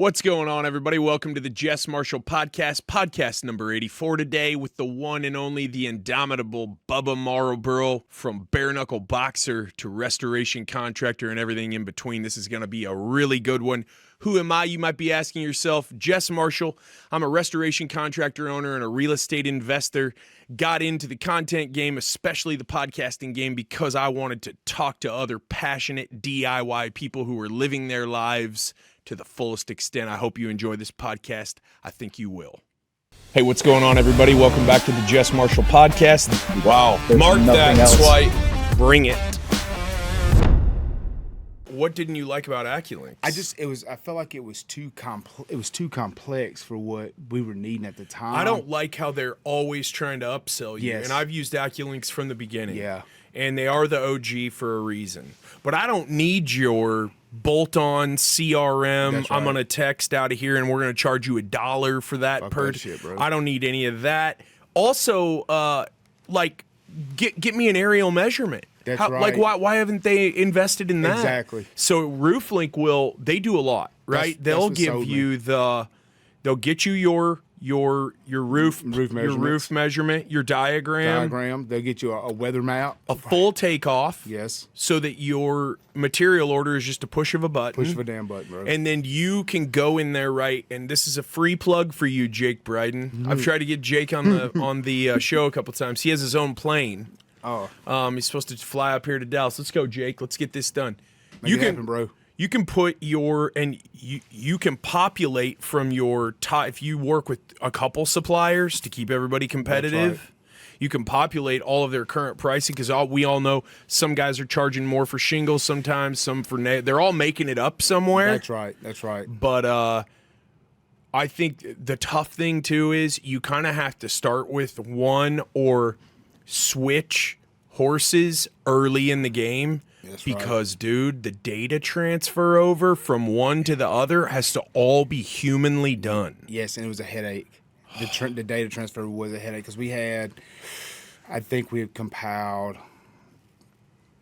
What's going on, everybody? Welcome to the JESS MARSHALL podcast number 84 today with the one and only, the indomitable Bubba Malbrough, from Bareknuckle boxer to restoration contractor and everything in between. This is going to be a really good one. Who am I, you might be asking yourself? JESS MARSHALL. I'm a restoration contractor owner and a real estate investor. Got into the content game, especially the podcasting game, because I wanted to talk to other passionate DIY people who are living their lives to the fullest extent. I hope you enjoy this podcast. I think you will. Hey, what's going on, everybody? Welcome back to the JESS MARSHALL podcast. Wow. Mark that swipe. Bring it. What didn't you like about AccuLinks? I felt like it was too complex for what we were needing at the time. I don't like how they're always trying to upsell you. Yes. And I've used AccuLinks from the beginning. Yeah. And they are the OG for a reason. But I don't need your bolt-on CRM. That's right. I'm going to text out of here and we're going to charge you $1 for that. Fuck that shit, bro. I don't need any of that. Also, get me an aerial measurement. That's right. Like, why haven't they invested in that? Exactly. So RoofLink they do a lot, right? They'll give you they'll get you your roof measurement, your diagram. They'll get you a weather map, a full takeoff. Yes. So that your material order is just a push of a button. Push of a damn button, bro. And then you can go in there, right? And this is a free plug for you, Jake Bryden. I've tried to get Jake on the show a couple times. He has his own plane. Oh. He's supposed to fly up here to Dallas. Let's go, Jake. Let's get this done. Make it happen, bro. You can put you can populate from your top. If you work with a couple suppliers to keep everybody competitive, right. You can populate all of their current pricing, because we all know some guys are charging more for shingles sometimes, some for they're all making it up somewhere. That's right. But I think the tough thing too is you kind of have to start with one or switch horses early in the game. That's because, dude, the data transfer over from one to the other has to all be humanly done. Yes, and it was a headache. The data transfer was a headache because we had compiled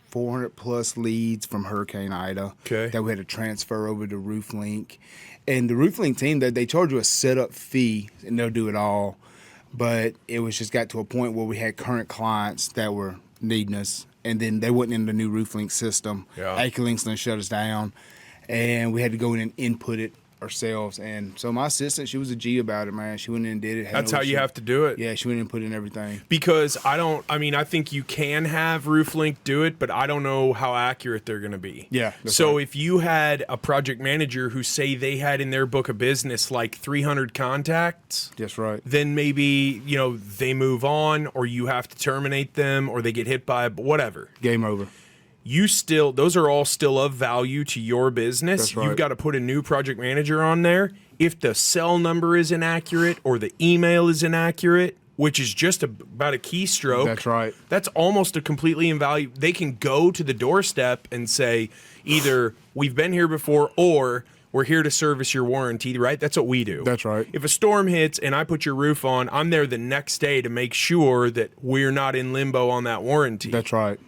400 plus leads from Hurricane Ida that we had to transfer over to RoofLink. And the RoofLink team, they charge you a setup fee and they'll do it all. But it was just got to a point where we had current clients that were needing us, and then they wasn't in the new RoofLink system. Yeah. AccuLinks done shut us down, and we had to go in and input it ourselves. And so my assistant, she was a G about it, man. She went in and did it. That's how you have to do it. Yeah, she went in and put in everything. Because I think you can have RoofLink do it, but I don't know how accurate they're going to be. Yeah. So right. if you had a project manager who say they had in their book of business like 300 contacts, that's right. Then maybe, they move on, or you have to terminate them, or they get hit by whatever. Game over. Those are all still of value to your business. That's right. You've got to put a new project manager on there. If the cell number is inaccurate or the email is inaccurate, which is just about a keystroke. That's right. That's almost a completely invaluable. They can go to the doorstep and say, either we've been here before or we're here to service your warranty, right? That's what we do. That's right. If a storm hits and I put your roof on, I'm there the next day to make sure that we're not in limbo on that warranty. That's right.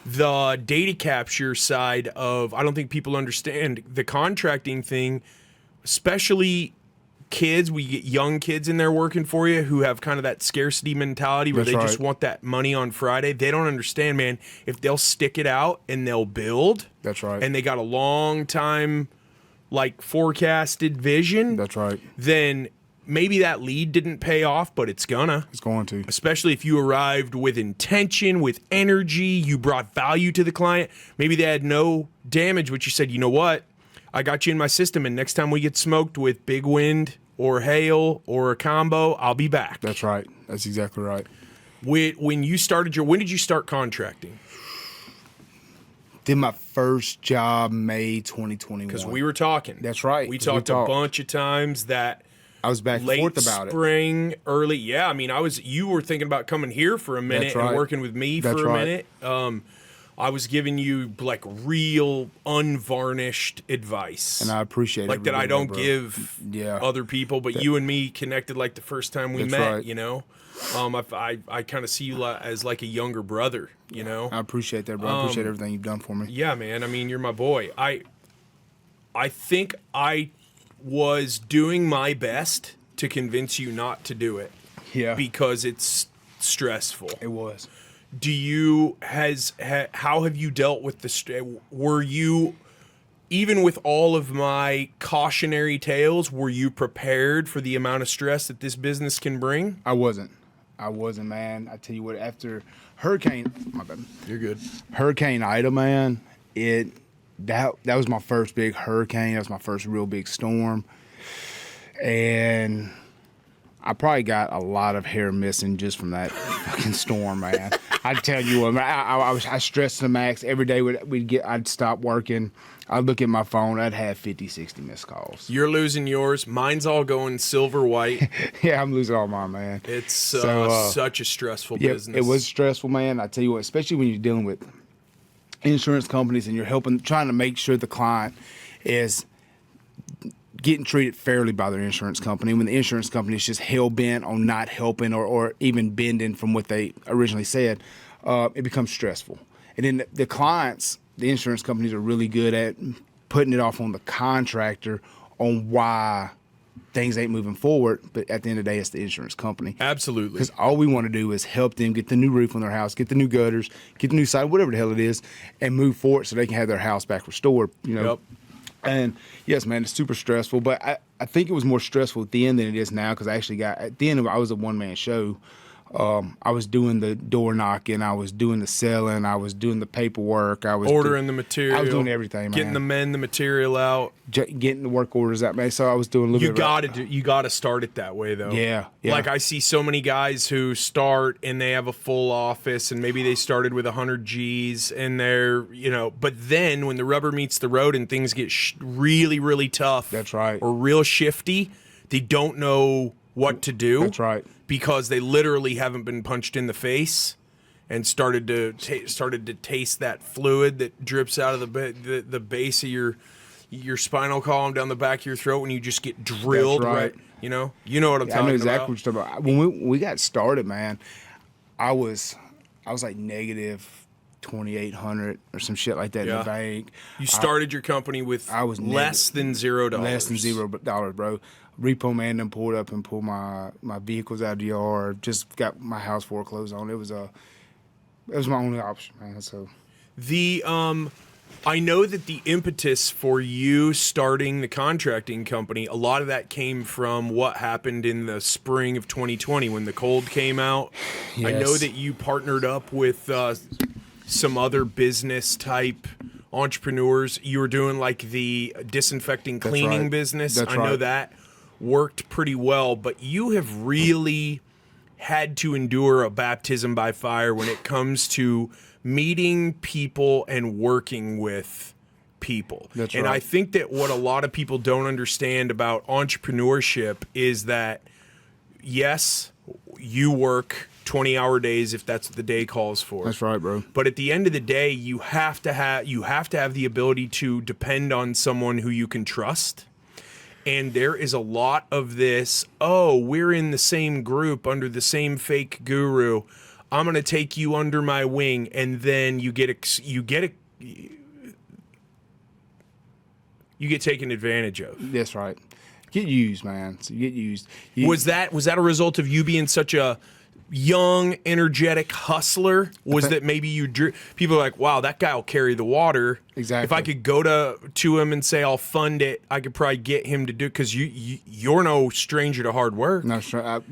The data capture side of, I don't think people understand the contracting thing, especially kids. We get young kids in there working for you who have kind of that scarcity mentality where That's they right. just want that money on Friday. They don't understand, man. If they'll stick it out and they'll build. That's right. And they got a long time, forecasted vision. That's right. Then maybe that lead didn't pay off, but it's going to. Especially if you arrived with intention, with energy, you brought value to the client. Maybe they had no damage, but you said, you know what? I got you in my system, and next time we get smoked with big wind or hail or a combo, I'll be back. That's right. That's exactly right. When you started when did you start contracting? Did my first job May 2021. Because we were talking. That's right. We talked a bunch of times that I was back and forth about it. Late spring, early. Yeah, you were thinking about coming here for a minute and working with me for a minute. I was giving you real unvarnished advice. And I appreciate it. That I don't give other people, but you and me connected the first time we met, right. I kind of see you as a younger brother, I appreciate that, bro. I appreciate everything you've done for me. Yeah, man. You're my boy. I think was doing my best to convince you not to do it. Yeah. Because it's stressful. It was. How have you dealt with the were you, even with all of my cautionary tales, were you prepared for the amount of stress that this business can bring? I wasn't, man. I tell you what, after my bad. You're good. Hurricane Ida, man, that was my first big hurricane. That was my first real big storm. And I probably got a lot of hair missing just from that fucking storm, man. I tell you what, I stressed to the max. Every day I'd stop working. I'd look at my phone. I'd have 50, 60 missed calls. You're losing yours. Mine's all going silver white. Yeah, I'm losing all mine, man. It's such a stressful business. It was stressful, man. I tell you what, especially when you're dealing with insurance companies and you're trying to make sure the client is getting treated fairly by their insurance company. When the insurance company is just hell-bent on not helping or even bending from what they originally said, it becomes stressful. And then the clients, the insurance companies are really good at putting it off on the contractor on why things ain't moving forward. But at the end of the day, it's the insurance company. Absolutely. Because all we want to do is help them get the new roof on their house, get the new gutters, get the new siding, whatever the hell it is, and move forward so they can have their house back restored, you know. Yep. And yes, man, it's super stressful. But I think it was more stressful at the end than it is now because at the end I was a one-man show. I was doing the door knocking, I was doing the selling, I was doing the paperwork, I was ordering the material. I was doing everything, man. Getting the material out, getting the work orders out, man. So I was doing a little bit. You got to start it that way, though. Yeah. Like I see so many guys who start and they have a full office, and maybe they started with 100 G's, and they're But then when the rubber meets the road and things get really, really tough, that's right, or real shifty, they don't know what to do. That's right. Because they literally haven't been punched in the face and started to taste that fluid that drips out of the base of your spinal column down the back of your throat when you just get drilled. That's right. You know what I'm talking about. I know exactly what you're talking about. When we got started, man, I was like negative 2,800 or some shit like that in the bank. You started your company with less than $0. Less than $0, bro. Repo man then pulled up and pulled my vehicles out of the yard. Just got my house foreclosed on. It was my only option, man. So I know that the impetus for you starting the contracting company, a lot of that came from what happened in the spring of 2020 when the cold came out. Yes. I know that you partnered up with some other business type entrepreneurs. You were doing like the disinfecting cleaning business. I know that worked pretty well, but you have really had to endure a baptism by fire when it comes to meeting people and working with people. That's right. And I think that what a lot of people don't understand about entrepreneurship is that, yes, you work 20-hour days if that's what the day calls for. That's right, bro. But at the end of the day, you have to have the ability to depend on someone who you can trust. And there is a lot of this, we're in the same group under the same fake guru. I'm going to take you under my wing, and then you get taken advantage of. That's right. Get used, man. So you get used. Was that a result of you being such a young, energetic hustler? Was that maybe people are like, wow, that guy will carry the water. Exactly. If I could go to him and say I'll fund it, I could probably get him to do it, because you're no stranger to hard work. No, sure.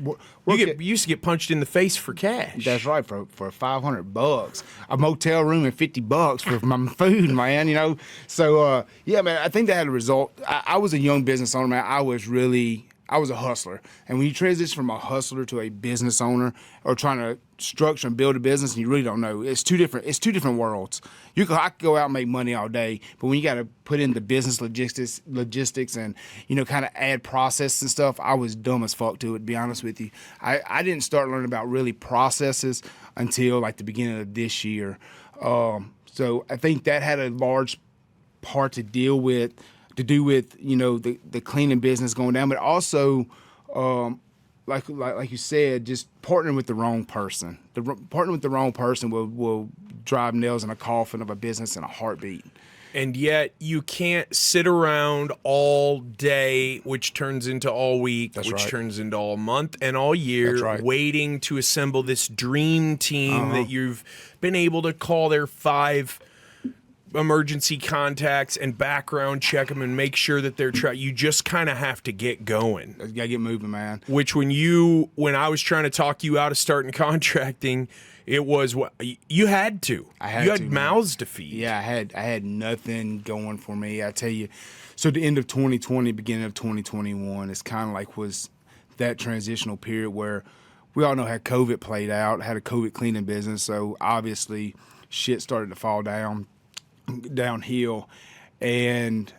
You used to get punched in the face for cash. That's right, for $500, a motel room and $50 for my food, man. So yeah, man. I think that had a result. I was a young business owner, man. I was a hustler. And when you transition from a hustler to a business owner, or trying to structure and build a business, and you really don't know, it's two different worlds. I could go out and make money all day, but when you got to put in the business logistics and, kind of add process and stuff, I was dumb as fuck to it, to be honest with you. I didn't start learning about really processes until like the beginning of this year. So I think that had a large part to do with the cleaning business going down, but also like you said, just partnering with the wrong person. Partnering with the wrong person will drive nails in a coffin of a business in a heartbeat. And yet you can't sit around all day, which turns into all week, which turns into all month and all year, waiting to assemble this dream team that you've been able to call their 5 emergency contacts and background check them and make sure that they're you just kind of have to get going. You gotta get moving, man. Which when I was trying to talk you out of starting contracting, it was what you had to. You had mouths to feed. Yeah, I had nothing going for me. I tell you. So the end of 2020, beginning of 2021, it's kind of like was that transitional period where we all know how COVID played out. Had a COVID cleaning business, so obviously shit started to fall downhill, and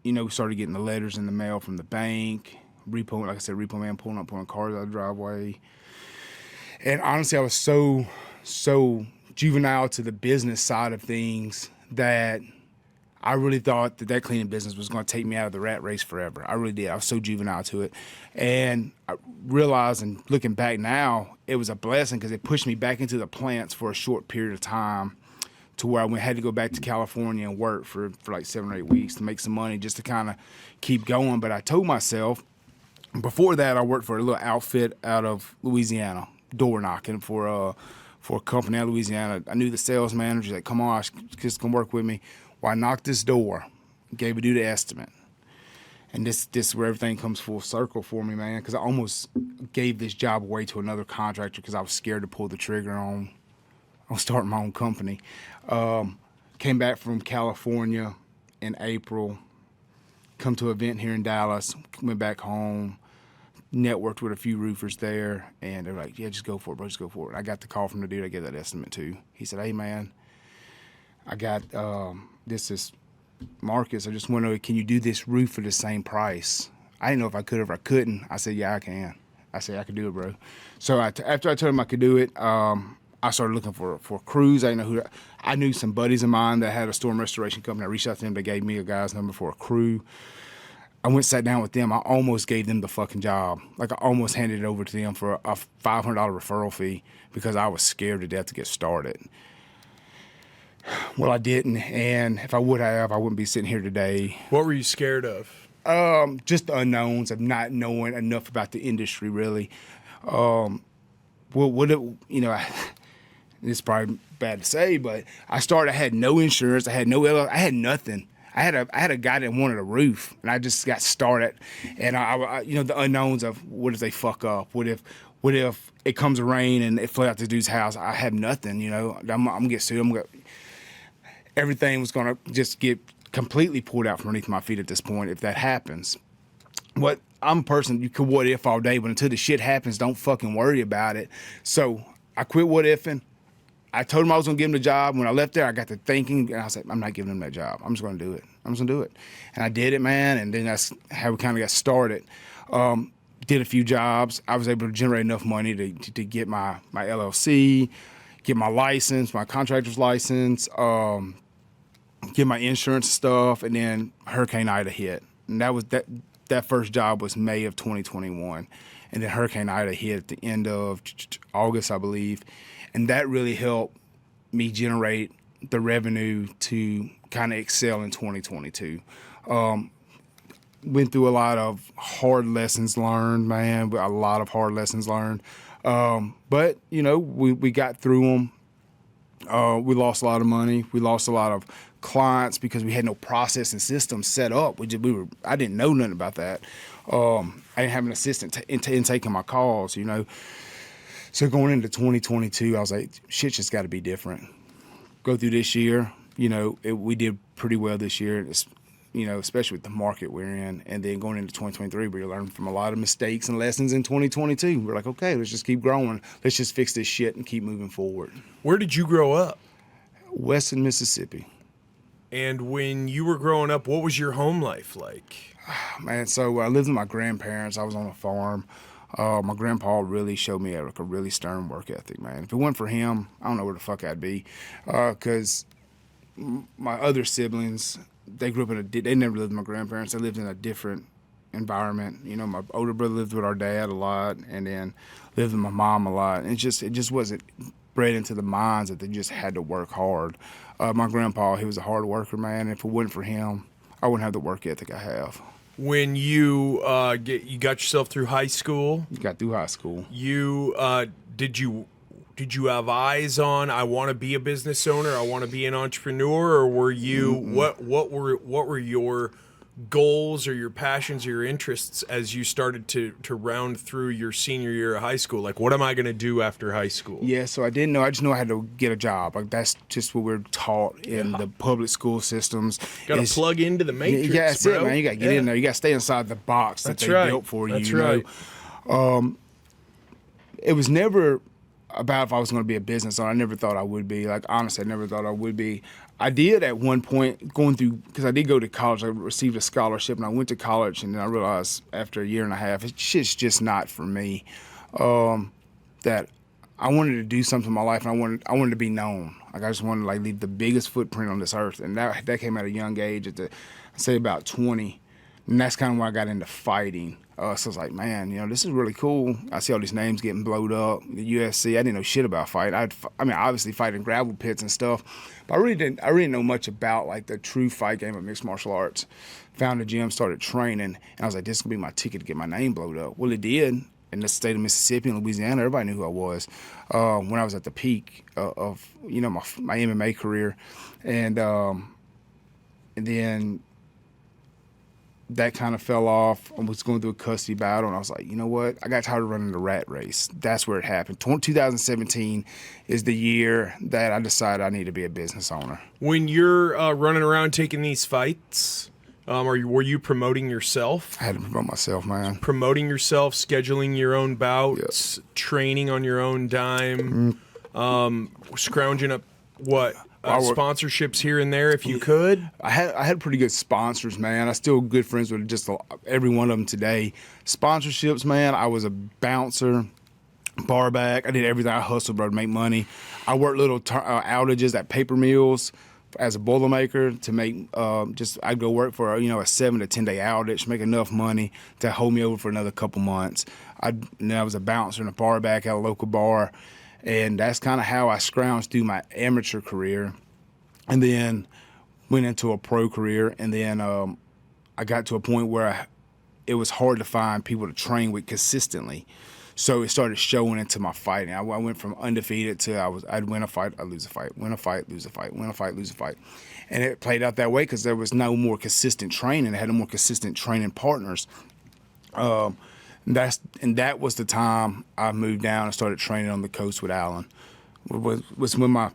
we started getting the letters in the mail from the bank. Repo, like I said, repo man pulling cars out of the driveway. And honestly, I was so juvenile to the business side of things that I really thought that cleaning business was going to take me out of the rat race forever. I really did. I was so juvenile to it. And I realized, and looking back now, it was a blessing because it pushed me back into the plants for a short period of time to where I had to go back to California and work for like 7 or 8 weeks to make some money just to kind of keep going. But I told myself, before that, I worked for a little outfit out of Louisiana, door knocking for a company out of Louisiana. I knew the sales manager. He's like, come on, just come work with me. Well, I knocked this door, gave a dude an estimate. And this is where everything comes full circle for me, man, because I almost gave this job away to another contractor because I was scared to pull the trigger on starting my own company. Came back from California in April, come to an event here in Dallas, went back home, networked with a few roofers there, and they're like, yeah, just go for it, bro, just go for it. I got the call from the dude I gave that estimate to. He said, hey, man, I got, this is Marcus. I just want to know, can you do this roof for the same price? I didn't know if I could or if I couldn't. I said, yeah, I can. I said, I could do it, bro. So after I told him I could do it, I started looking for crews. I didn't know I knew some buddies of mine that had a storm restoration company. I reached out to them. They gave me a guy's number for a crew. I went sat down with them. I almost gave them the fucking job. Like I almost handed it over to them for a $500 referral fee because I was scared to death to get started. Well, I didn't, and if I would have, I wouldn't be sitting here today. What were you scared of? Just the unknowns of not knowing enough about the industry, really. It's probably bad to say, but I had no insurance. I had I had nothing. I had a guy that wanted a roof, and I just got started. And I the unknowns of what if they fuck up? What if it comes to rain and it flooded out the dude's house? I have nothing. I'm gonna get sued. Everything was gonna just get completely pulled out from underneath my feet at this point if that happens. I'm a person, you could what if all day, but until the shit happens, don't fucking worry about it. So I quit what ifing. I told him I was going to give him the job. When I left there, I got to thinking, and I said, I'm not giving him that job. I'm just going to do it. I'm just going to do it. And I did it, man, and then that's how we kind of got started. Did a few jobs. I was able to generate enough money to get my LLC, get my license, my contractor's license, get my insurance stuff, and then Hurricane Ida hit. And that first job was May of 2021. And then Hurricane Ida hit at the end of August, I believe. And that really helped me generate the revenue to kind of excel in 2022. Went through a lot of hard lessons learned, man, a lot of hard lessons learned. But, we got through them. We lost a lot of money. We lost a lot of clients because we had no process and system set up. I didn't know nothing about that. I didn't have an assistant in taking my calls, So going into 2022, I was like, shit just got to be different. Go through this year, we did pretty well this year, especially with the market we're in. And then going into 2023, we learned from a lot of mistakes and lessons in 2022. We're like, okay, let's just keep growing. Let's just fix this shit and keep moving forward. Where did you grow up? Western Mississippi. And when you were growing up, what was your home life like? Man, so I lived with my grandparents. I was on a farm. My grandpa really showed me a really stern work ethic, man. If it wasn't for him, I don't know where the fuck I'd be. Because my other siblings, they grew up they never lived with my grandparents. They lived in a different environment. My older brother lived with our dad a lot, and then lived with my mom a lot. And it just wasn't bred into the minds that they just had to work hard. My grandpa, he was a hard worker, man. And if it wasn't for him, I wouldn't have the work ethic I have. When you you got yourself through high school, Got through high school. you did you have eyes on I want to be a business owner, I want to be an entrepreneur, or were you what were your goals or your passions or your interests as you started to round through your senior year of high school? Like, what am I going to do after high school? Yeah, so I didn't know. I just know I had to get a job. Like, that's just what we're taught in the public school systems. Got to plug into the matrix, yeah, that's bro. it, man. You got to get in there. You got to stay inside the box that they built for you. That's you right. know? It was never about if I was going to be a business owner. I never thought I would be. Like, honestly, I never thought I would be. I did at one point going through, because I did go to college. I received a scholarship, and I went to college, and then I realized after a year and a half, it's just not for me. That I wanted to do something in my life, and I wanted to be known. Like, I just wanted to like leave the biggest footprint on this earth, and that came at a young age, at I'd say about 20, and that's kind of where I got into fighting. So I was like, man, this is really cool. I see all these names getting blowed up. The UFC, I didn't know shit about fighting. I mean, obviously fighting gravel pits and stuff, but I really didn't know much about like the true fight game of mixed martial arts. Found a gym, started training, and I was like, this is gonna be my ticket to get my name blowed up. Well, it did. In the state of Mississippi and Louisiana, everybody knew who I was when I was at the peak of my MMA career, and then that kind of fell off. I was going through a custody battle, and I was like, you know what? I got tired of running the rat race. That's where it happened. 2017 is the year that I decided I need to be a business owner. When you're running around taking these fights, were you promoting yourself? I had to promote myself, man. Promoting yourself, scheduling your own bouts, training on your own dime, scrounging up what? Sponsorships here and there if you could. I had pretty good sponsors, man. I still good friends with just every one of them today. Sponsorships, man. I was a bouncer, bar back. I did everything. I hustled, bro, to make money. I worked little outages at paper mills as a Boilermaker to make I'd go work for a 7 to 10 day outage, make enough money to hold me over for another couple months. I was a bouncer and a bar back at a local bar. And that's kind of how I scrounged through my amateur career, and then went into a pro career. And then I got to a point where it was hard to find people to train with consistently. So it started showing into my fighting. I went from undefeated to I'd win a fight, I'd lose a fight, win a fight, lose a fight, win a fight, lose a fight. And it played out that way because there was no more consistent training. I had no more consistent training partners. That was the time I moved down and started training on the coast with Alan. Was when my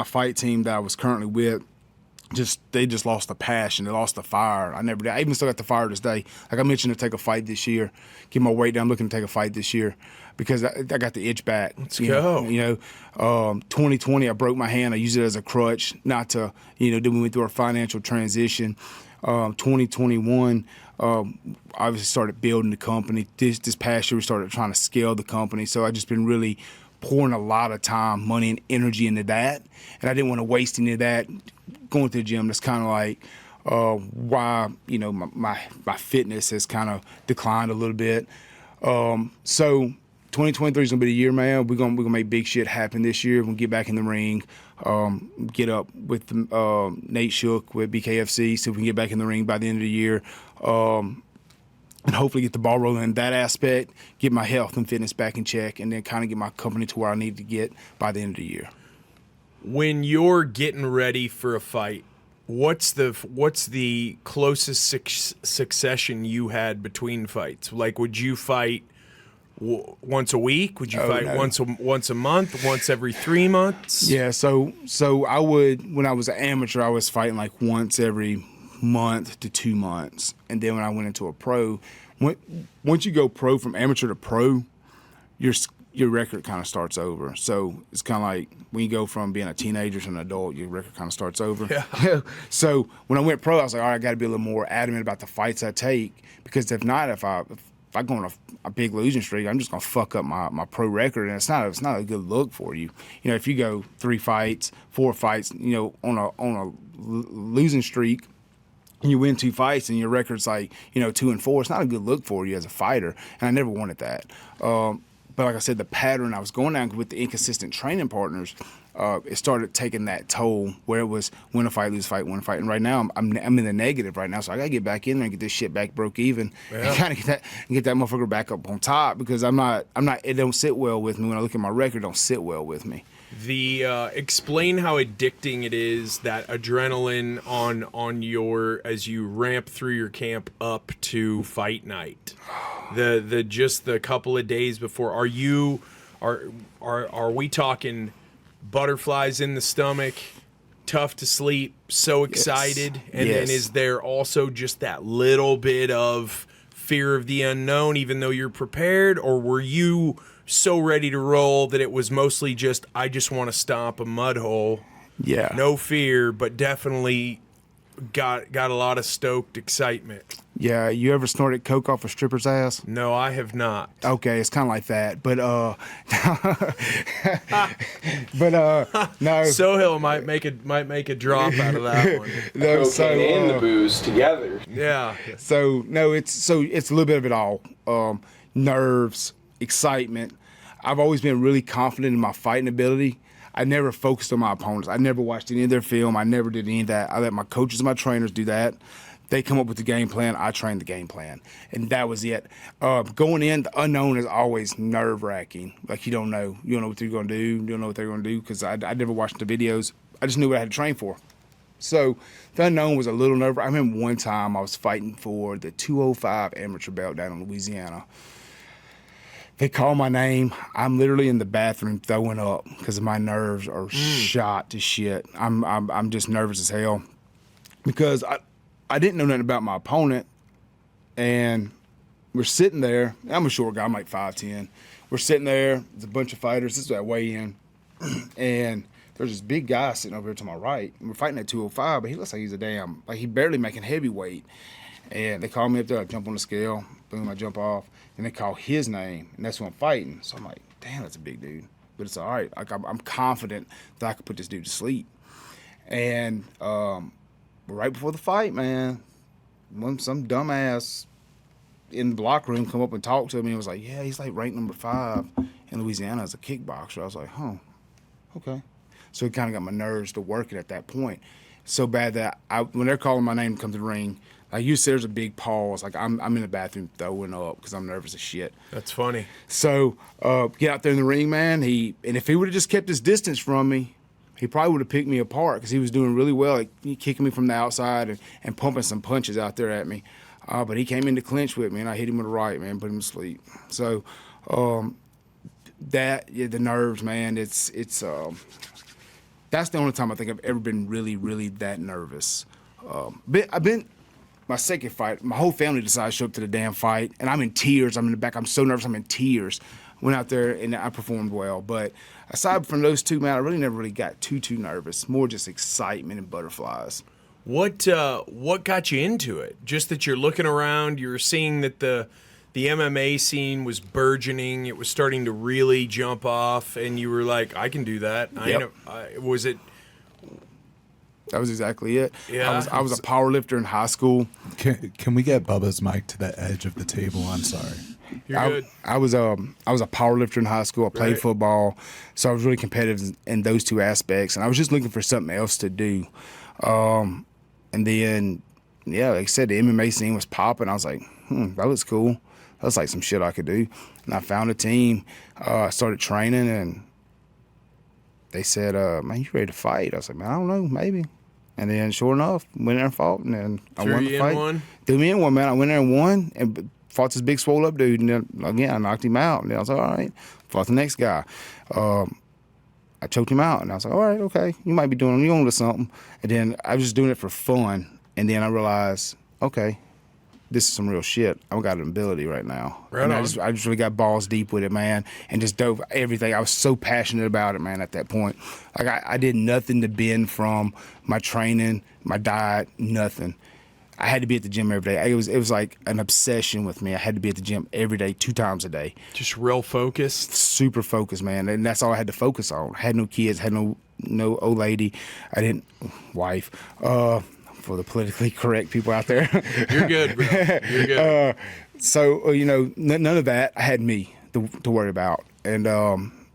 fight team that I was currently with they just lost the passion, they lost the fire. I never did. I even still got the fire to this day. Like I mentioned, to take a fight this year, get my weight down. I'm looking to take a fight this year because I got the itch back. Let's go. 2020 I broke my hand. I used it as a crutch, not to then we went through our financial transition. 2021. Obviously started building the company. This past year we started trying to scale the company. So I just been really pouring a lot of time, money, and energy into that. And I didn't want to waste any of that going to the gym. That's kind of like why my fitness has kind of declined a little bit. So 2023 is gonna be the year, man. We're gonna make big shit happen this year. We're gonna get back in the ring, get up with Nate Shook with BKFC, so we can get back in the ring by the end of the year, and hopefully get the ball rolling in that aspect, get my health and fitness back in check, and then kind of get my company to where I need to get by the end of the year. When you're getting ready for a fight, what's the closest succession you had between fights? Like, would you fight once a week? Would you fight once a month? Once every 3 months? Yeah. So I would, when I was an amateur, I was fighting like once every month to 2 months, and then when I went into a pro, once you go pro from amateur to pro, your record kind of starts over. So it's kind of like when you go from being a teenager to an adult, your record kind of starts over. Yeah. So when I went pro, I was like, all right, I got to be a little more adamant about the fights I take, because if not, if I go on a big losing streak, I'm just gonna fuck up my pro record, and it's not a good look for you. If you go 3 fights, 4 fights, on a losing streak, and you win 2 fights and your record's like 2-4, it's not a good look for you as a fighter, and I never wanted that. But like I said, the pattern I was going down with the inconsistent training partners, it started taking that toll where it was win a fight, lose a fight, win a fight. And right now I'm in the negative right now, so I gotta get back in there and get this shit back broke even, and kind of get that motherfucker back up on top, because I'm not. It don't sit well with me when I look at my record. It don't sit well with me. Explain how addicting it is, that adrenaline on your, as you ramp through your camp up to fight night. The just the couple of days before, are we talking butterflies in the stomach, tough to sleep, so excited? Yes. And then is there also just that little bit of fear of the unknown, even though you're prepared? Or were you so ready to roll that it was mostly just, I just want to stomp a mud hole? Yeah. No fear, but definitely got a lot of stoked excitement. Yeah, you ever snorted coke off a stripper's ass? No, I have not. Okay, it's kind of like that, but no. Sohail might make a drop out of that one. No, cocaine and the booze together. Yeah. So no, it's a little bit of it all. Nerves, excitement. I've always been really confident in my fighting ability. I never focused on my opponents. I never watched any of their film. I never did any of that. I let my coaches and my trainers do that. They come up with the game plan. I train the game plan. And that was it. Going in, the unknown is always nerve-wracking. Like, you don't know. You don't know what they're going to do. You don't know what they're going to do, because I never watched the videos. I just knew what I had to train for. So the unknown was a little nerve-wracking. I remember one time I was fighting for the 205 amateur belt down in Louisiana. They call my name. I'm literally in the bathroom throwing up because my nerves are shot to shit. I'm just nervous as hell, because I didn't know nothing about my opponent, and we're sitting there. I'm a short guy. I'm like 5'10". We're sitting there. There's a bunch of fighters. This is at weigh-in, and there's this big guy sitting over here to my right. And we're fighting at 205, but he looks like he's he barely making heavyweight. And they call me up there. I jump on the scale. Boom, I jump off. And they call his name, and that's who I'm fighting. So I'm like, damn, that's a big dude. But it's all right. Like, I'm confident that I could put this dude to sleep. And right before the fight, man, some dumbass in the locker room come up and talk to me and was like, yeah, he's like ranked number 5 in Louisiana as a kickboxer. I was like, huh, okay. So it kind of got my nerves to working at that point. So bad that when they're calling my name to come to the ring, like you said, there's a big pause. Like I'm in the bathroom throwing up because I'm nervous as shit. That's funny. So get out there in the ring, man. And if he would have just kept his distance from me, he probably would have picked me apart, because he was doing really well, like kicking me from the outside and pumping some punches out there at me. But he came in to clinch with me, and I hit him with a right, man, put him to sleep. So the nerves, man, it's that's the only time I think I've ever been really, really that nervous. I've been my second fight. My whole family decided to show up to the damn fight, and I'm in tears. I'm in the back. I'm so nervous. I'm in tears. Went out there and I performed well. But aside from those two, man, I really never got too nervous. More just excitement and butterflies. What got you into it? Just that you're looking around, you're seeing that the MMA scene was burgeoning, it was starting to really jump off, and you were like, I can do that. Yep. Was it? That was exactly it. Yeah. I was a power lifter in high school. Can we get Bubba's mic to the edge of the table? I'm sorry. You're good. I was a power lifter in high school. I played football, so I was really competitive in those two aspects, and I was just looking for something else to do. And then, yeah, like I said, the MMA scene was popping. I was like, that looks cool. That was like some shit I could do. And I found a team. I started training, and they said, man, you ready to fight? I was like, man, I don't know, maybe. And then, sure enough, went there and fought, and then I won the fight. Threw me in one, man. I went there and won, and fought this big swole up dude, and then again I knocked him out. And then I was like, all right. Fought the next guy. I choked him out, and I was like, all right, okay, you might be doing you on to something. And then I was just doing it for fun, and then I realized, okay, this is some real shit. I've got an ability right now. Right and on. I just really got balls deep with it, man, and just dove everything. I was so passionate about it, man, at that point. Like I did nothing to bend from my training, my diet, nothing. I had to be at the gym every day. It was like an obsession with me. I had to be at the gym every day, 2 times a day. Just real focused? Super focused, man. And that's all I had to focus on. I had no kids, had no old lady. I didn't, wife. For the politically correct people out there. You're good, bro. You're good. So, none of that. I had me. to worry about. And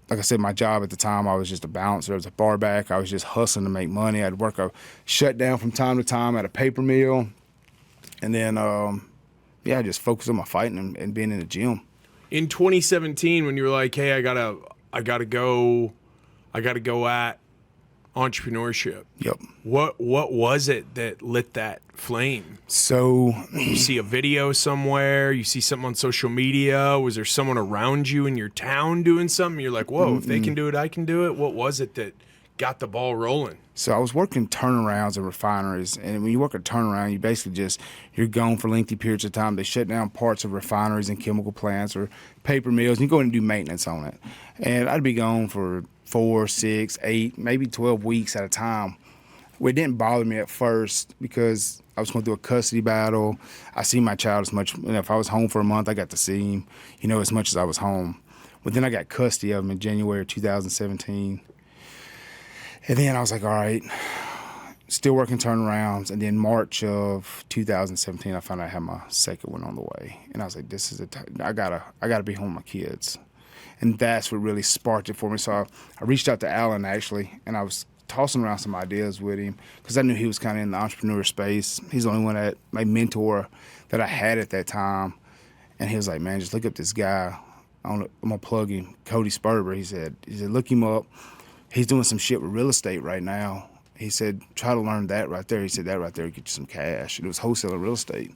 like I said, my job at the time, I was just a bouncer. I was a bar back. I was just hustling to make money. I'd work a shutdown from time to time at a paper mill. And then, I just focused on my fighting and being in the gym. In 2017, when you were like, hey, I gotta go at entrepreneurship. Yep. What was it that lit that flame? So you see a video somewhere, you see something on social media, was there someone around you in your town doing something? You're like, whoa, if they can do it, I can do it. What was it that got the ball rolling? So I was working turnarounds at refineries, and when you work a turnaround, you basically you're gone for lengthy periods of time. They shut down parts of refineries and chemical plants or paper mills, and you go in and do maintenance on it. And I'd be gone for 4, 6, 8, maybe 12 weeks at a time. Well, it didn't bother me at first because I was going through a custody battle. I see my child as much, if I was home for a month, I got to see him, as much as I was home. But then I got custody of him in January of 2017. And then I was like, all right, still working turnarounds. And then March of 2017, I found out I had my second one on the way. And I was like, this is I gotta be home with my kids. And that's what really sparked it for me. So I reached out to Alan, actually, and I was tossing around some ideas with him because I knew he was kind of in the entrepreneur space. He's the only one my mentor that I had at that time. And he was like, man, just look up this guy. I'm going to plug him, Cody Sperber. He said, look him up. He's doing some shit with real estate right now. He said, try to learn that right there. He said, that right there will get you some cash. And it was wholesaling real estate.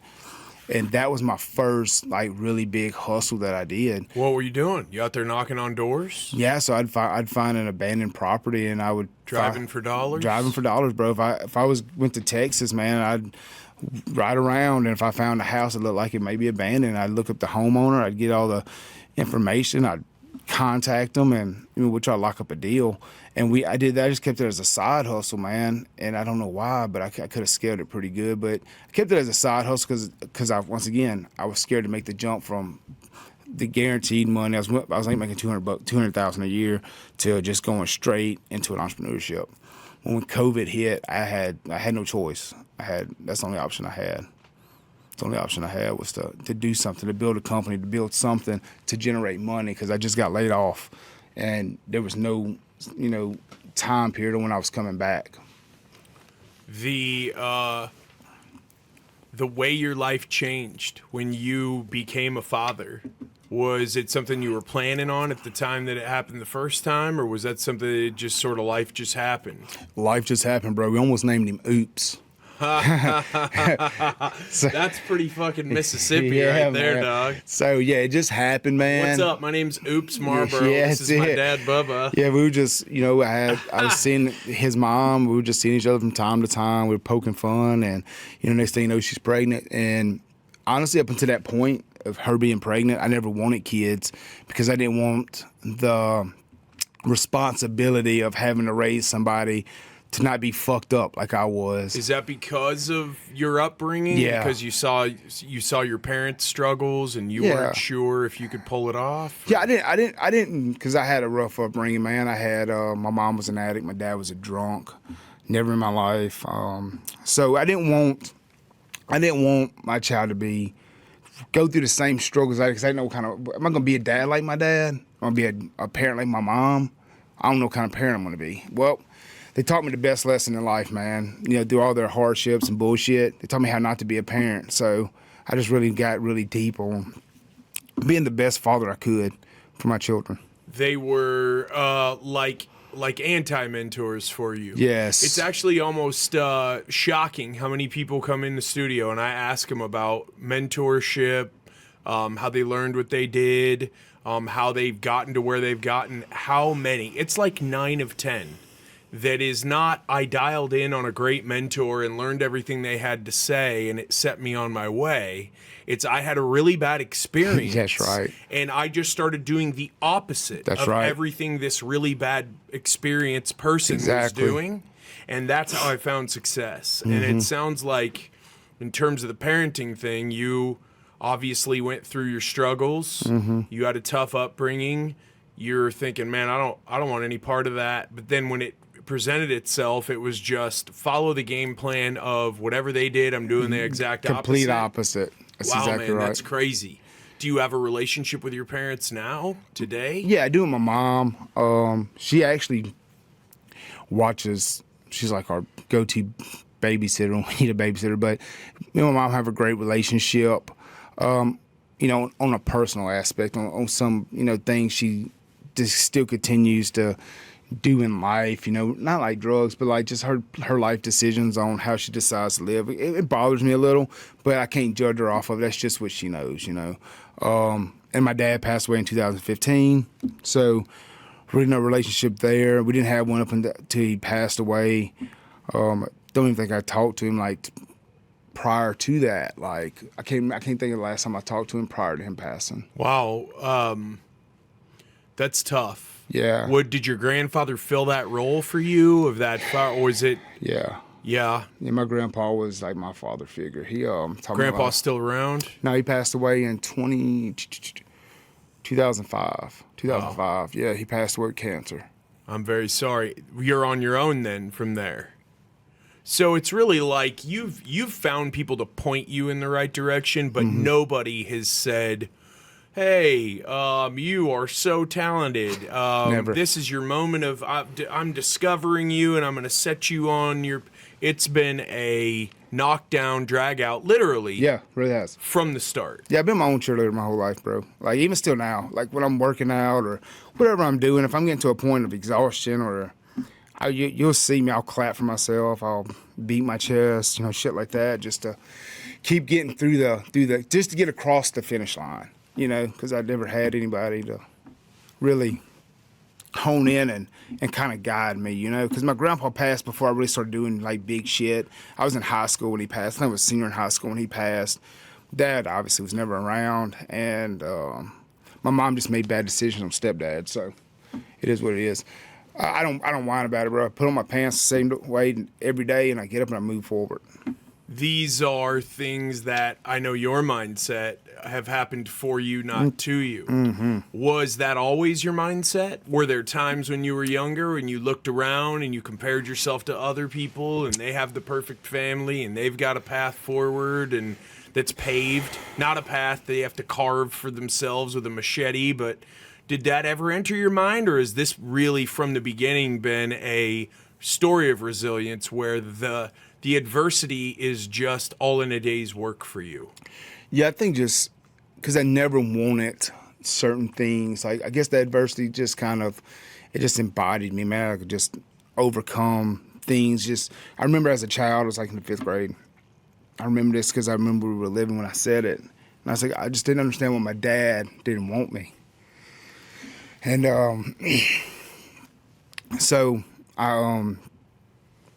And that was my first, really big hustle that I did. What were you doing? You out there knocking on doors? Yeah, so I'd find an abandoned property, and I would driving for dollars. Driving for dollars, bro. If I went to Texas, man, I'd ride around, and if I found a house that looked like it may be abandoned, I'd look up the homeowner. I'd get all the information. I'd contact them, and we'd try to lock up a deal. And I did that. I just kept it as a side hustle, man. And I don't know why, but I could have scaled it pretty good. But I kept it as a side hustle because I was scared to make the jump from the guaranteed money. I was making $200,000 a year to just going straight into an entrepreneurship. When COVID hit, I had no choice. That's the only option I had. The only option I had was to do something, to build a company, to build something to generate money, because I just got laid off, and there was no, time period when I was coming back. The way your life changed when you became a father, was it something you were planning on at the time that it happened the first time, or was that something that just sort of life just happened? Life just happened, bro. We almost named him Oops. That's pretty fucking Mississippi right there, man. Dog. So yeah, it just happened, man. What's up? My name's Oops Malbrough. Yeah, this is my dad, Bubba. Yeah, we were just, I was seeing his mom. We were just seeing each other from time to time. We were poking fun, and next thing you know, she's pregnant. And honestly, up until that point of her being pregnant, I never wanted kids because I didn't want the responsibility of having to raise somebody to not be fucked up like I was. Is that because of your upbringing? Yeah. Because you saw your parents' struggles and you weren't sure if you could pull it off? Yeah, I didn't, because I had a rough upbringing, man. I had, my mom was an addict, my dad was a drunk, never in my life. So I didn't want my child to go through the same struggles because I didn't know what kind of, am I going to be a dad like my dad? I'm going to be a parent like my mom? I don't know what kind of parent I'm going to be. Well, they taught me the best lesson in life, man. Through all their hardships and bullshit, they taught me how not to be a parent. So I just really got really deep on being the best father I could for my children. They were like anti-mentors for you. Yes. It's actually almost shocking how many people come in the studio and I ask them about mentorship, how they learned what they did, how they've gotten to where they've gotten, how many. It's like 9 of 10. That is not, I dialed in on a great mentor and learned everything they had to say and it set me on my way. It's, I had a really bad experience. That's right. And I just started doing the opposite of everything this really bad experience person was doing. And that's how I found success. Mm-hmm. And it sounds like, in terms of the parenting thing, you obviously went through your struggles. Mm-hmm. You had a tough upbringing. You're thinking, man, I don't want any part of that. But then when it presented itself, it was just follow the game plan of whatever they did, I'm doing the exact complete opposite. That's wow, exactly man, right. that's crazy. Do you have a relationship with your parents now, today? Yeah, I do with my mom. She actually watches. She's like our go-to babysitter when we need a babysitter. But me and my mom have a great relationship. On a personal aspect, on some, things she just still continues to do in life, not like drugs, but like just her life decisions on how she decides to live. It bothers me a little, but I can't judge her off of it. That's just what she knows, And my dad passed away in 2015, so really no relationship there. We didn't have one up until he passed away. Don't even think I talked to him like prior to that. Like I can't think of the last time I talked to him prior to him passing. Wow, that's tough. Yeah. Did your grandfather fill that role for you of that, or was it? Yeah. Yeah. Yeah, my grandpa was like my father figure. He Grandpa's still around? No, he passed away in 2005. 2005. Yeah, he passed away with cancer. I'm very sorry. You're on your own then from there. So it's really like you've found people to point you in the right direction, but nobody has said, "Hey, you are so talented. Never. This is your moment of I'm discovering you, and I'm going to set you on your." It's been a knockdown, drag out, literally. Yeah, really has. From the start. Yeah, I've been my own cheerleader my whole life, bro. Like even still now, like when I'm working out or whatever I'm doing, if I'm getting to a point of exhaustion or you'll see me, I'll clap for myself, I'll beat my chest, shit like that, just to keep getting through the just to get across the finish line. Because I've never had anybody to really hone in and kind of guide me, because my grandpa passed before I really started doing like big shit. I was in high school when he passed. I think I was a senior in high school when he passed. Dad obviously was never around, and my mom just made bad decisions on stepdad, so it is what it is. I don't whine about it, bro. I put on my pants the same way every day, and I get up and I move forward. These are things that I know your mindset have happened for you, not to you. Mm-hmm. Was that always your mindset? Were there times when you were younger and you looked around and you compared yourself to other people and they have the perfect family and they've got a path forward and that's paved, not a path they have to carve for themselves with a machete, but did that ever enter your mind, or has this really from the beginning been a story of resilience where the adversity is just all in a day's work for you? Yeah, I think just because I never wanted certain things. Like I guess the adversity just it just embodied me, man. I could just overcome things. I remember as a child, I was like in the 5th grade. I remember this because I remember we were living when I said it. And I was like, I just didn't understand why my dad didn't want me. And so I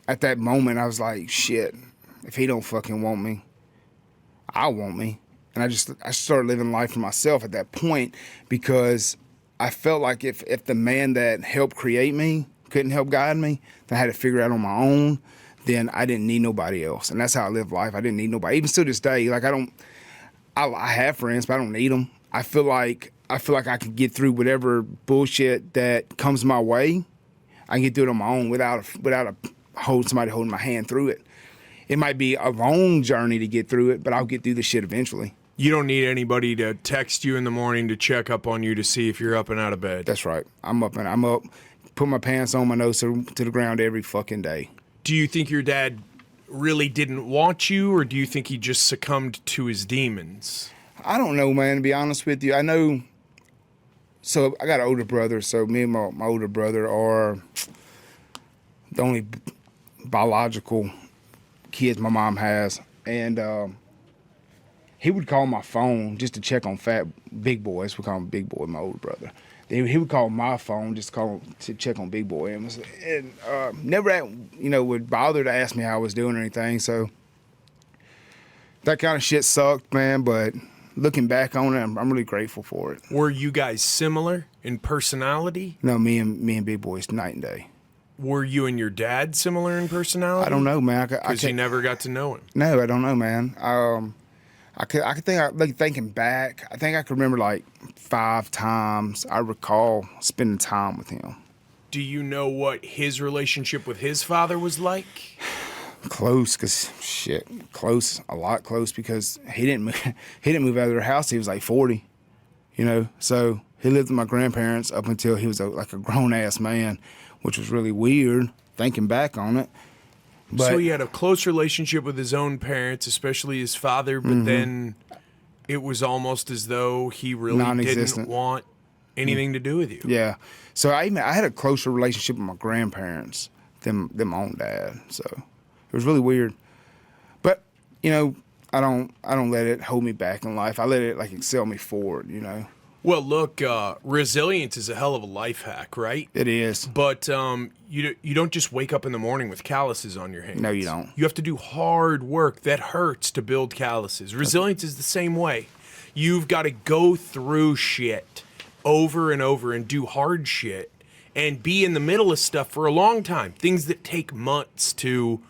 at that moment, I was like, shit, if he don't fucking want me, I'll want me. And I started living life for myself at that point because I felt like if the man that helped create me couldn't help guide me, then I had to figure it out on my own, then I didn't need nobody else. And that's how I live life. I didn't need nobody. Even still this day, like I have friends, but I don't need them. I feel like I can get through whatever bullshit that comes my way. I can get through it on my own without somebody holding my hand through it. It might be a long journey to get through it, but I'll get through the shit eventually. You don't need anybody to text you in the morning to check up on you to see if you're up and out of bed. That's right. I'm up, put my pants on, my nose to the ground every fucking day. Do you think your dad really didn't want you, or do you think he just succumbed to his demons? I don't know, man, to be honest with you. I know, so I got an older brother, so me and my older brother are the only biological kids my mom has, and he would call my phone just to check on big boys. We call him Big Boy, my older brother. He would call my phone just to check on Big Boy, and never would bother to ask me how I was doing or anything. So that kind of shit sucked, man. But looking back on it, I'm really grateful for it. Were you guys similar in personality? No, me and Big Boy's night and day. Were you and your dad similar in personality? I don't know, man. Because you never got to know him. No, I don't know, man. I could think, like thinking back, I think I could remember like 5 times I recall spending time with him. Do you know what his relationship with his father was like? Close, a lot close, because he didn't move out of their house. He was like 40. you know. So he lived with my grandparents up until he was like a grown-ass man, which was really weird thinking back on it. But, so he had a close relationship with his own parents, especially his father, but then it was almost as though he really didn't want anything to do with you. Yeah. So I had a closer relationship with my grandparents than my own dad. So it was really weird. But, you know, I don't let it hold me back in life. I let it like excel me forward, you know. Well, look, resilience is a hell of a life hack, right? It is. But you don't just wake up in the morning with calluses on your hands. No, you don't. You have to do hard work that hurts to build calluses. Resilience is the same way. You've got to go through shit over and over and do hard shit and be in the middle of stuff for a long time. Things that take months to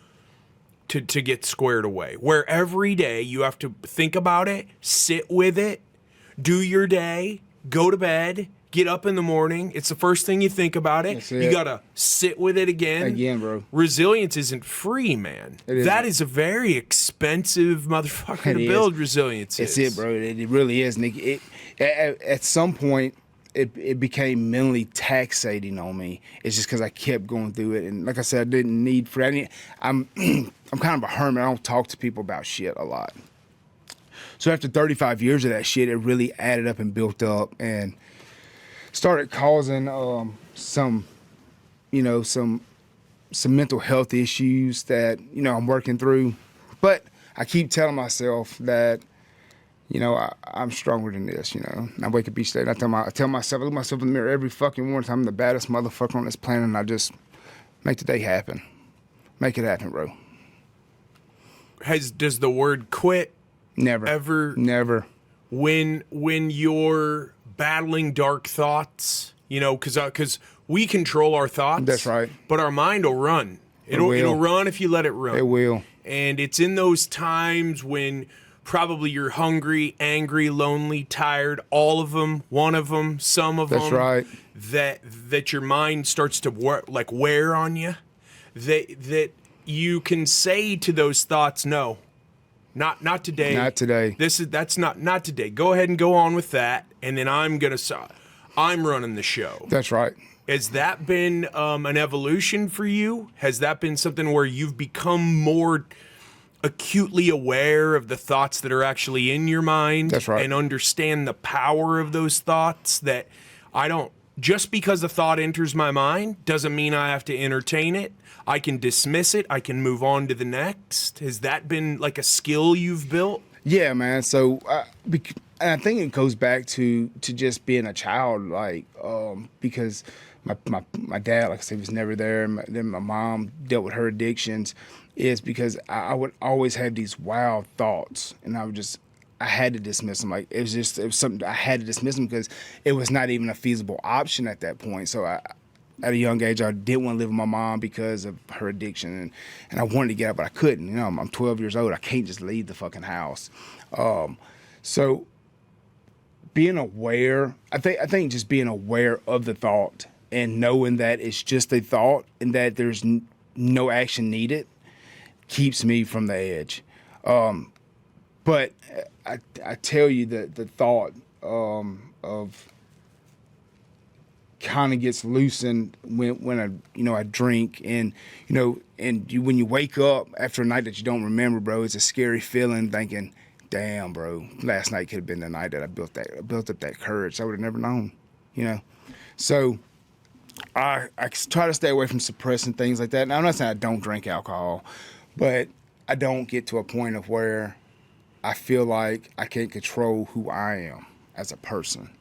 get squared away. Where every day you have to think about it, sit with it, do your day, go to bed, get up in the morning. It's the first thing you think about it. You got to sit with it again. Again, bro. Resilience isn't free, man. That is a very expensive motherfucker to build. Resilience is. It's it, bro. It really is. And at some point, it became mentally taxating on me. It's just because I kept going through it. And like I said, I didn't need for any. I'm kind of a hermit. I don't talk to people about shit a lot. So after 35 years of that shit, it really added up and built up and started causing some mental health issues that, you know, I'm working through. But I keep telling myself that, you know, I'm stronger than this, you know. And I wake up each day and I tell myself, I look myself in the mirror every fucking morning. I'm the baddest motherfucker on this planet, and I just make the day happen. Make it happen, bro. Does the word quit Never. When you're battling dark thoughts, you know, because we control our thoughts. That's right. But our mind will run. It'll run if you let it run. It will. And it's in those times when probably you're hungry, angry, lonely, tired, all of them, one of them, some of them. That's right. That your mind starts to wear on you. That you can say to those thoughts, no. Not today. Not today. That's not today. Go ahead and go on with that, and then I'm running the show. That's right. Has that been an evolution for you? Has that been something where you've become more acutely aware of the thoughts that are actually in your mind? That's right. And understand the power of those thoughts, that just because a thought enters my mind doesn't mean I have to entertain it. I can dismiss it. I can move on to the next. Has that been like a skill you've built? Yeah, man. So I think it goes back to just being a child, like because my dad, like I said, was never there. Then my mom dealt with her addictions. Is because I would always have these wild thoughts, and I had to dismiss them. Like it was something I had to dismiss them because it was not even a feasible option at that point. So at a young age, I didn't want to live with my mom because of her addiction, and I wanted to get out, but I couldn't. You know, I'm 12 years old. I can't just leave the fucking house. So being aware, I think just being aware of the thought and knowing that it's just a thought and that there's no action needed keeps me from the edge. But I tell you that the thought of kind of gets loosened when I drink, and when you wake up after a night that you don't remember, bro, it's a scary feeling thinking, damn, bro, last night could have been the night that I built up that courage. I would have never known, you know. So I try to stay away from suppressing things like that. Now, I'm not saying I don't drink alcohol, but I don't get to a point of where I feel like I can't control who I am as a person.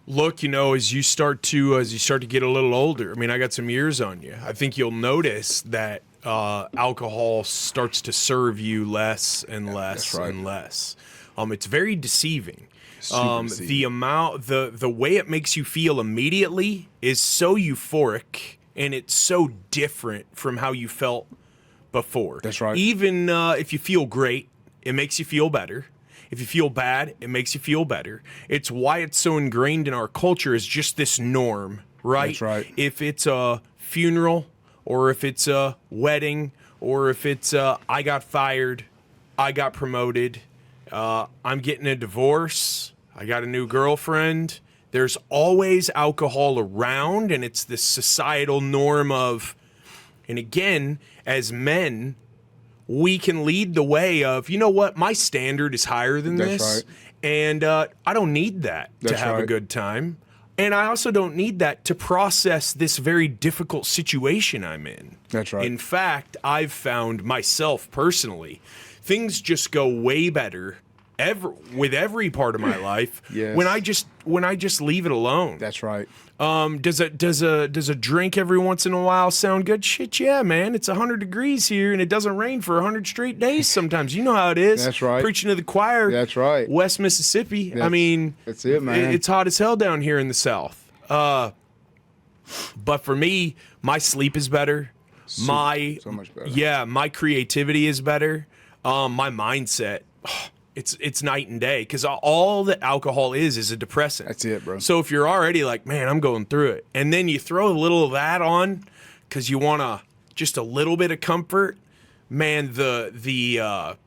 Look, as you start to get a little older, I mean, I got some years on you. I think you'll notice that alcohol starts to serve you less and less and less. It's very deceiving. Deceiving. The way it makes you feel immediately is so euphoric, and it's so different from how you felt before. That's right. Even if you feel great, it makes you feel better. If you feel bad, it makes you feel better. It's why it's so ingrained in our culture is just this norm, right? That's right. If it's a funeral, or if it's a wedding, or if it's I got fired, I got promoted, I'm getting a divorce, I got a new girlfriend. There's always alcohol around, and it's this societal norm of, and again, as men, we can lead the way of, you know what, my standard is higher than That's this, right. and I don't need that to That's have a right. good time. And I also don't need that to process this very difficult situation I'm in. That's right. In fact, I've found myself personally, things just go way better with every part of my life Yes. when I just leave it alone. That's right. Does a drink every once in a while sound good? Shit, yeah, man. It's 100 degrees here and it doesn't rain for 100 straight days sometimes. You know how it is. That's right. Preaching to the choir. That's right. West Mississippi. That's it, man. It's hot as hell down here in the South. But for me, my sleep is better. So much better. Yeah, my creativity is better. My mindset, it's night and day, because all that alcohol is a depressant. That's it, bro. So if you're already like, man, I'm going through it, and then you throw a little of that on because you want just a little bit of comfort, man, the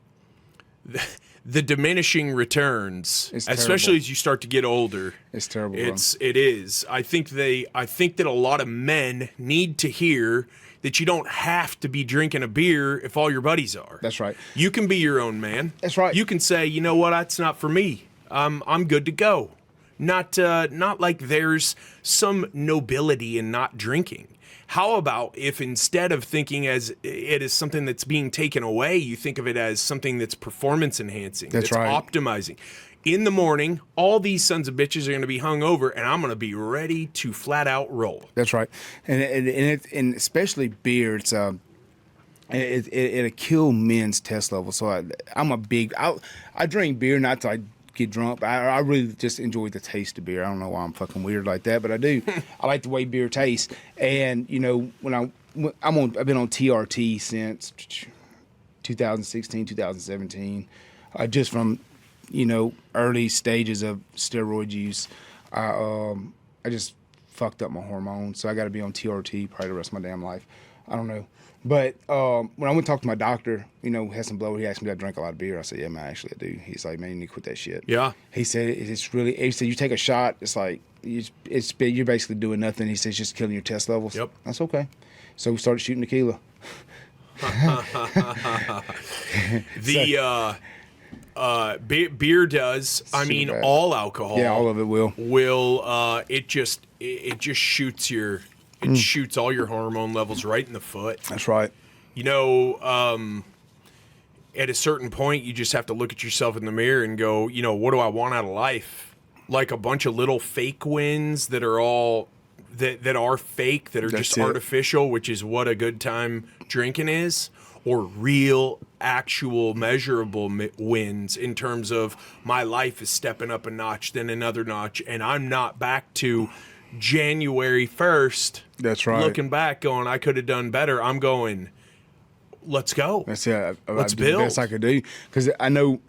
diminishing returns, especially as you start to get older. It's terrible. It is. I think that a lot of men need to hear that you don't have to be drinking a beer if all your buddies are. That's right. You can be your own man. That's right. You can say, you know what, that's not for me. I'm good to go. Not like there's some nobility in not drinking. How about if instead of thinking as it is something that's being taken away, you think of it as something that's performance enhancing, that's right. optimizing. In the morning, all these sons of bitches are going to be hung over, and I'm going to be ready to flat out roll. That's right, and especially beer. It'll kill men's test level. So I drink beer not to get drunk. But I really just enjoy the taste of beer. I don't know why I'm fucking weird like that, but I do. I like the way beer tastes. And you know, I've been on TRT since 2016, 2017, just from early stages of steroid use. I just fucked up my hormones, so I got to be on TRT probably the rest of my damn life. I don't know. But when I went to talk to my doctor, had some blow, he asked me if I drank a lot of beer. I said, yeah, man, actually I do. He's like, man, you need to quit that shit. Yeah. He said, he said, you take a shot, it's like, you're basically doing nothing. He says, it's just killing your test levels. Yep. That's okay. So we started shooting tequila. Beer does. I mean, bad. all alcohol. Yeah, all of it will. It just shoots shoots all your hormone levels right in the foot. That's right. At a certain point, you just have to look at yourself in the mirror and go, what do I want out of life? Like a bunch of little fake wins that are all that are fake, that are just artificial, which is what a good time drinking is, or real, actual, measurable wins in terms of my life is stepping up a notch, then another notch, and I'm not back to January 1st. That's right. Looking back, going, I could have done better. I'm going, let's go. That's it. Let's build. The best I could do, because I know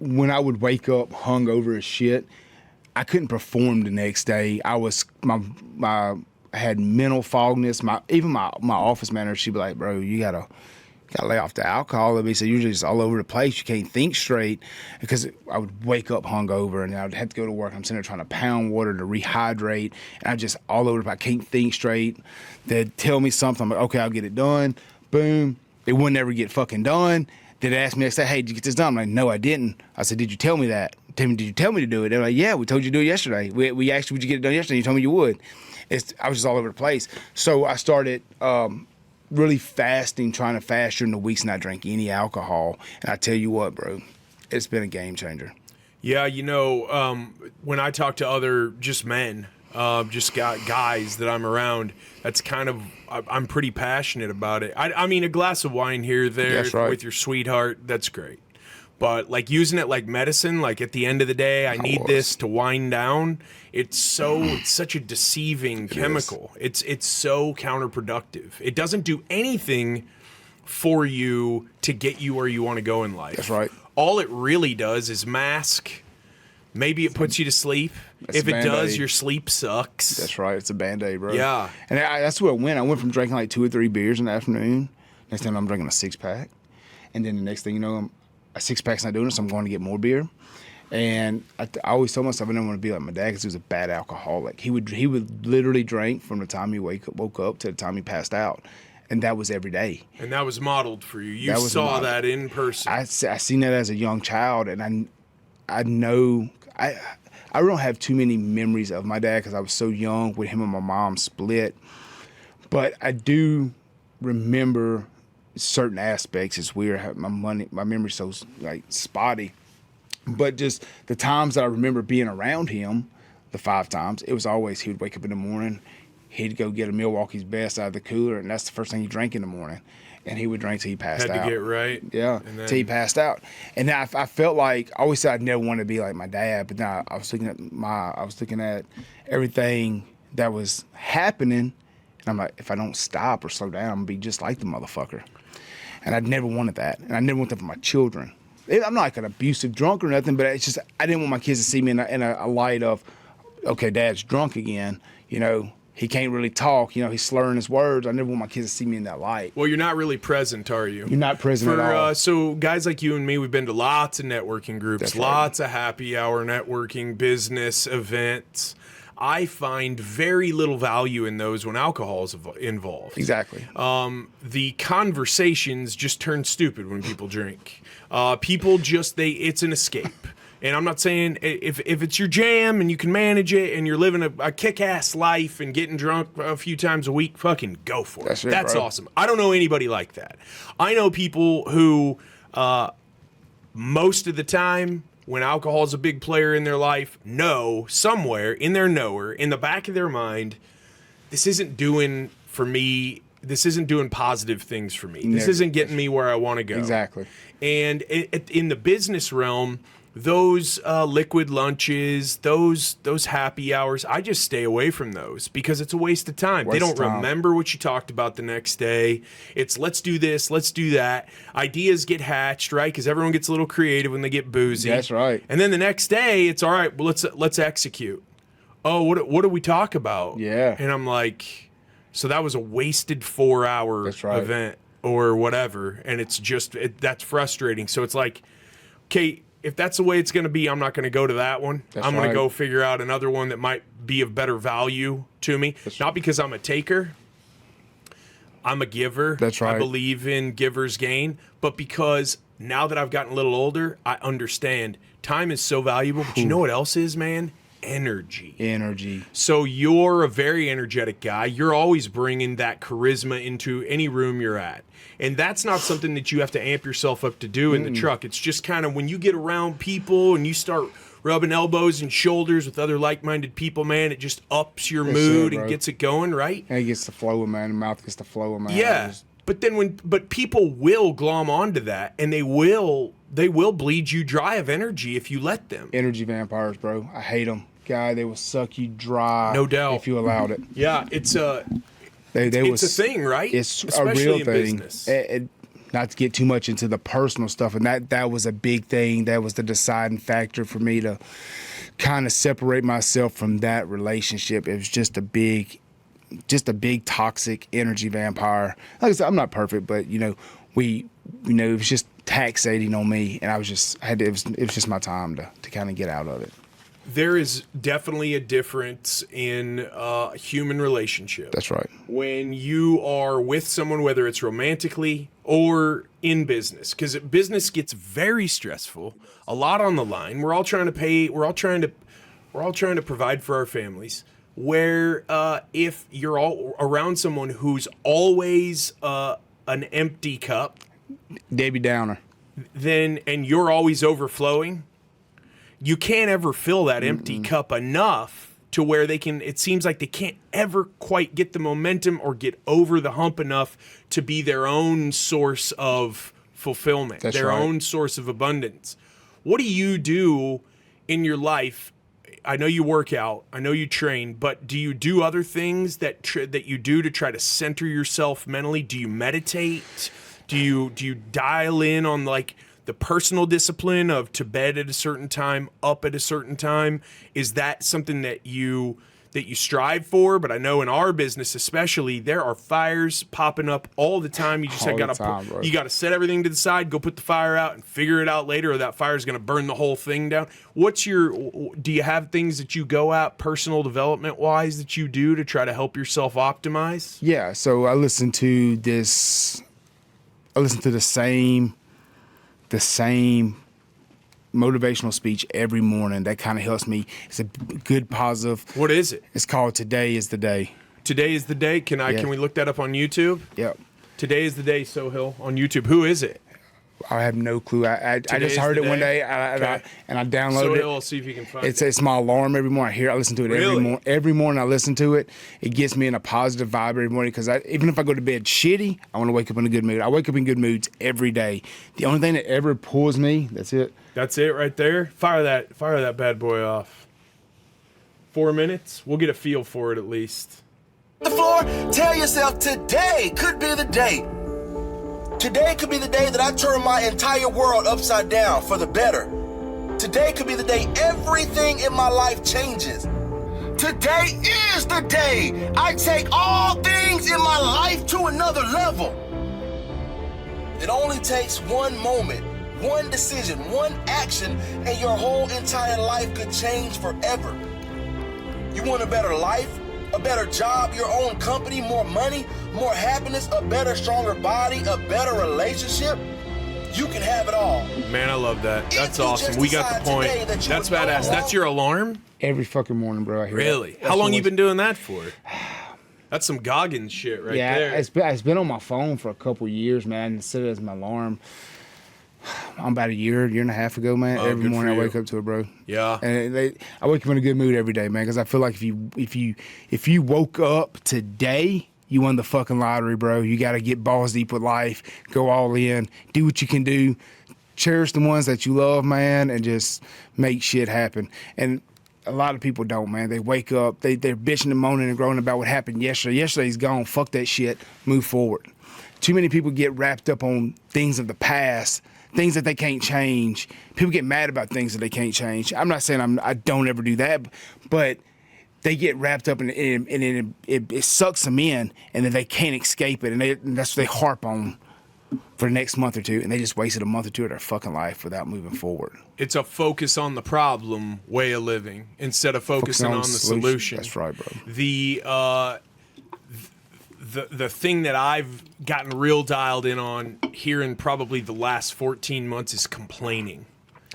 when I would wake up hungover as shit, I couldn't perform the next day. I was I had mental fogness. My office manager, she'd be like, "Bro, you gotta lay off the alcohol." And so you're just all over the place. You can't think straight, because I would wake up hungover and I'd have to go to work. I'm sitting there trying to pound water to rehydrate, and I just all over. I can't think straight. They'd tell me something. I'm like, okay, I'll get it done. Boom. It wouldn't ever get fucking done. They'd ask me, they say, hey, did you get this done? I'm like, no, I didn't. I said, did you tell me that? Tim, did you tell me to do it? They're like, yeah, we told you to do it yesterday. We asked you, would you get it done yesterday? You told me you would. I was just all over the place. So I started really fasting, trying to fast during the weeks, and I drank any alcohol. And I tell you what, bro, it's been a game changer. Yeah, when I talk to other just men, just guys that I'm around, that's kind of, I'm pretty passionate about it. I mean, a glass of wine here or there with your sweetheart, that's great. But like using it like medicine, like at the end of the day, I need this to wind down. It's such a deceiving chemical. It's so counterproductive. It doesn't do anything for you to get you where you want to go in life. That's right. All it really does is mask. Maybe it puts you to sleep. If it does, your sleep sucks. That's right. It's a Band-Aid, bro. Yeah. And that's where I went. I went from drinking like 2 or 3 beers in the afternoon. Next time I'm drinking a 6-pack. And then the next thing you know, a 6-pack's not doing it, so I'm going to get more beer. And I always told myself I didn't want to be like my dad because he was a bad alcoholic. He would literally drink from the time he woke up to the time he passed out, and that was every day. And that was modeled for you. You saw that in person. I seen that as a young child, and I know I don't have too many memories of my dad because I was so young when him and my mom split, but I do remember certain aspects. It's weird how my memory's so like spotty. But just the times that I remember being around him, the 5 times, it was always he would wake up in the morning, he'd go get a Milwaukee's Best out of the cooler, and that's the first thing he drank in the morning. And he would drink till he passed out. Had to get right. Yeah, till he passed out. And then I felt like, I always said I'd never want to be like my dad, but now I was looking at everything that was happening, and I'm like, if I don't stop or slow down, I'm going to be just like the motherfucker. And I'd never wanted that. And I never want that for my children. I'm not like an abusive drunk or nothing, but it's just I didn't want my kids to see me in a light of, okay, Dad's drunk again. You know, he can't really talk. You know, he's slurring his words. I never want my kids to see me in that light. Well, you're not really present, are you? You're not present at all. So guys like you and me, we've been to lots of networking groups, That's right. Lots of happy hour networking, business events. I find very little value in those when alcohol is involved. Exactly. The conversations just turn stupid when people drink. People just, it's an escape. And I'm not saying if it's your jam and you can manage it and you're living a kick-ass life and getting drunk a few times a week, fucking go for it. That's bro. awesome. I don't know anybody like that. I know people who most of the time when alcohol is a big player in their life, know somewhere in their knower, in the back of their mind, this isn't doing for me. This isn't doing positive things for me. This isn't getting me where I want to go. Exactly. And in the business realm, those liquid lunches, those happy hours, I just stay away from those because it's a waste of time. They don't remember what you talked about the next day. It's let's do this, let's do that. Ideas get hatched, right? Because everyone gets a little creative when they get boozy. That's right. And then the next day, it's all right. Well, let's execute. Oh, what do we talk about? Yeah. And I'm like, so that was a wasted 4-hour event or whatever, and it's just that's frustrating. So it's like, okay, if that's the way it's going to be, I'm not going to go to that one. I'm going to go figure out another one that might be of better value to me. Not because I'm a taker. I'm a giver. That's right. I believe in giver's gain. But because now that I've gotten a little older, I understand time is so valuable. But you know what else is, man? Energy. So you're a very energetic guy. You're always bringing that charisma into any room you're at. And that's not something that you have to amp yourself up to do in the truck. It's just kind of when you get around people and you start rubbing elbows and shoulders with other like-minded people, man, it just ups your mood and gets it going, right? And it gets the flow, man. The mouth gets the flow, man. Yeah. But then but people will glom onto that, and they will bleed you dry of energy if you let them. Energy vampires, bro. I hate them. God, they will suck you dry. No doubt. If you allowed it. Yeah, it's a thing, right? It's especially a real in thing. Business. Not to get too much into the personal stuff, and that was a big thing. That was the deciding factor for me to kind of separate myself from that relationship. It was just a big toxic energy vampire. Like I said, I'm not perfect, but it was just taxating on me, and it was just my time to kind of get out of it. There is definitely a difference in human relationship. That's right. When you are with someone, whether it's romantically or in business, because business gets very stressful, a lot on the line. We're all trying to pay. We're all trying to provide for our families. Where if you're all around someone who's always an empty cup, Debbie Downer, and you're always overflowing, you can't ever fill that empty cup enough to where it seems like they can't ever quite get the momentum or get over the hump enough to be their own source of fulfillment, their own source of abundance. What do you do in your life? I know you work out, I know you train, but do you do other things that you do to try to center yourself mentally? Do you meditate? Do you dial in on like the personal discipline of to bed at a certain time, up at a certain time? Is that something that that you strive for, but I know in our business especially, there are fires popping up all the time. You just you got to set everything to the side, go put the fire out, and figure it out later, or that fire is going to burn the whole thing down. Do you have things that you go at personal development wise that you do to try to help yourself optimize? Yeah, so I listen to the same motivational speech every morning. That kind of helps me. It's a good positive. What is it? It's called Today is the Day. Today is the Day. Can we look that up on YouTube? Yep. Today is the Day, Sohill, on YouTube. Who is it? I have no clue. I just heard it one day and I downloaded it. I'll see if you can find it. It's my alarm every morning. I listen to it every morning. Every morning I listen to it. It gets me in a positive vibe every morning because even if I go to bed shitty, I want to wake up in a good mood. I wake up in good moods every day. The only thing that ever pulls me, that's it. That's it right there. Fire that bad boy off. 4 minutes. We'll get a feel for it at least. The floor. Tell yourself today could be the day. Today could be the day that I turn my entire world upside down for the better. Today could be the day everything in my life changes. Today is the day I take all things in my life to another level. It only takes one moment, one decision, one action, and your whole entire life could change forever. You want a better life? A better job, your own company, more money, more happiness, a better, stronger body, a better relationship? You can have it all. Man, I love that. That's awesome. We got the point. That's badass. That's your alarm? Every fucking morning, bro. I hear really? How long you been doing that for? That's some Goggins shit right there. Yeah, it's been on my phone for a couple years, man. I set it as my alarm. I'm about a year and a half ago, man. Every morning I wake up to it, bro. Yeah. And I wake up in a good mood every day, man, because I feel like if you woke up today, you won the fucking lottery, bro. You got to get balls deep with life, go all in, do what you can do, cherish the ones that you love, man, and just make shit happen. And a lot of people don't, man. They wake up, they're bitching and moaning and groaning about what happened yesterday. Yesterday's gone. Fuck that shit. Move forward. Too many people get wrapped up on things of the past, things that they can't change. People get mad about things that they can't change. I'm not saying I don't ever do that, but they get wrapped up in it, and it sucks them in, and then they can't escape it, and that's what they harp on for the next month or two, and they just wasted a month or two of their fucking life without moving forward. It's a focus on the problem way of living instead of focusing on the solution. That's right, bro. The thing that I've gotten real dialed in on here in probably the last 14 months is complaining.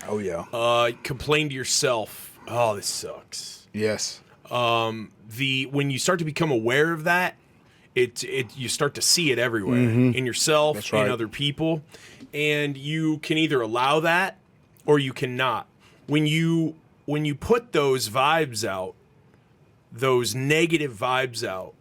Oh, yeah. Complain to yourself. Oh, this sucks. Yes. When you start to become aware of that, you start to see it everywhere in yourself, That's right. in other people, and you can either allow that or you cannot. When you put those vibes out, those negative vibes out,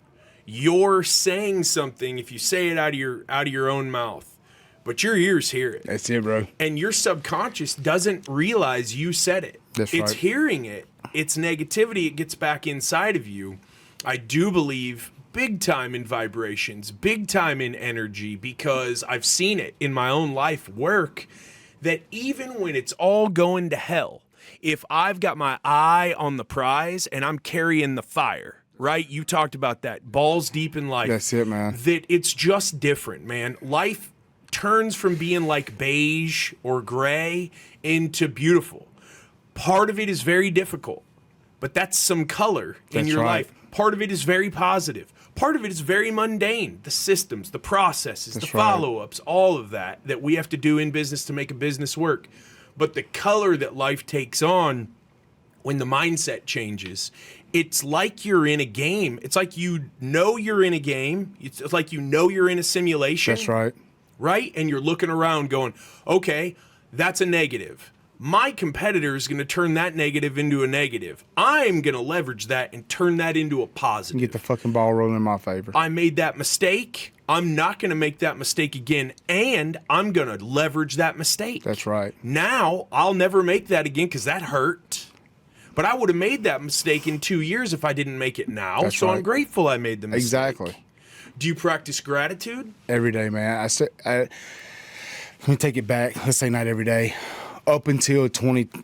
you're saying something if you say it out of your own mouth, but your ears hear it. That's it, bro. And your subconscious doesn't realize you said it. That's it's right. hearing it. It's negativity. It gets back inside of you. I do believe big time in vibrations, big time in energy, because I've seen it in my own life work, that even when it's all going to hell, if I've got my eye on the prize and I'm carrying the fire, right? You talked about that. Balls deep in life. That's it, man. That it's just different, man. Life turns from being like beige or gray into beautiful. Part of it is very difficult, but that's some color in your life. Part of it is very positive. Part of it is very mundane. The systems, the processes, the follow-ups, all of that we have to do in business to make a business work. But the color that life takes on when the mindset changes, it's like you're in a game. It's like you know you're in a game. It's like you know you're in a simulation. That's right. Right? And you're looking around going, okay, that's a negative. My competitor is going to turn that negative into a negative. I'm going to leverage that and turn that into a positive. Get the fucking ball rolling in my favor. I made that mistake. I'm not going to make that mistake again, and I'm going to leverage that mistake. That's right. Now, I'll never make that again because that hurt. But I would have made that mistake in 2 years if I didn't make it now. That's so right. I'm grateful I made the mistake. Exactly. Do you practice gratitude? Every day, man. Let me take it back. Let's say not every day. up until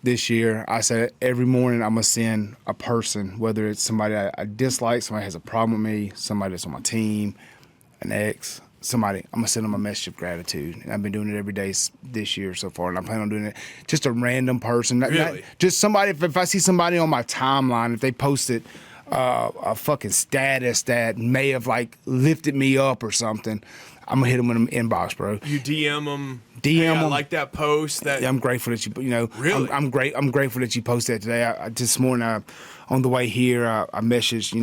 this year, I said every morning I'm going to send a person, whether it's somebody I dislike, somebody has a problem with me, somebody that's on my team, an ex, somebody, I'm going to send them a message of gratitude. And I've been doing it every day this year so far, and I plan on doing it. Just a random person. Really? Just somebody, if I see somebody on my timeline, if they posted a fucking status that may have, like, lifted me up or something, I'm going to hit them in the inbox, bro. You DM them. DM them. I like that post. That I'm grateful that you know. Really? I'm grateful that you posted that today. This morning, on the way here, I messaged,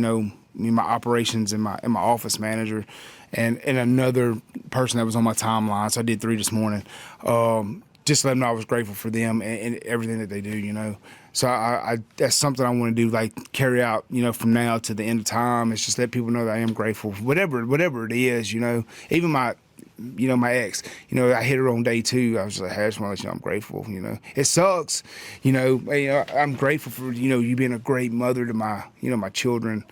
my operations and my office manager, and another person that was on my timeline. So I did 3 this morning. Just let them know I was grateful for them and everything that they do. So I that's something I want to do, like carry out, from now to the end of time. It's just let people know that I am grateful, whatever it is. Even my ex, I hit her on day 2. I was like, hey, I just want to let you know I'm grateful. It sucks. I'm grateful for, you being a great mother to my, my children.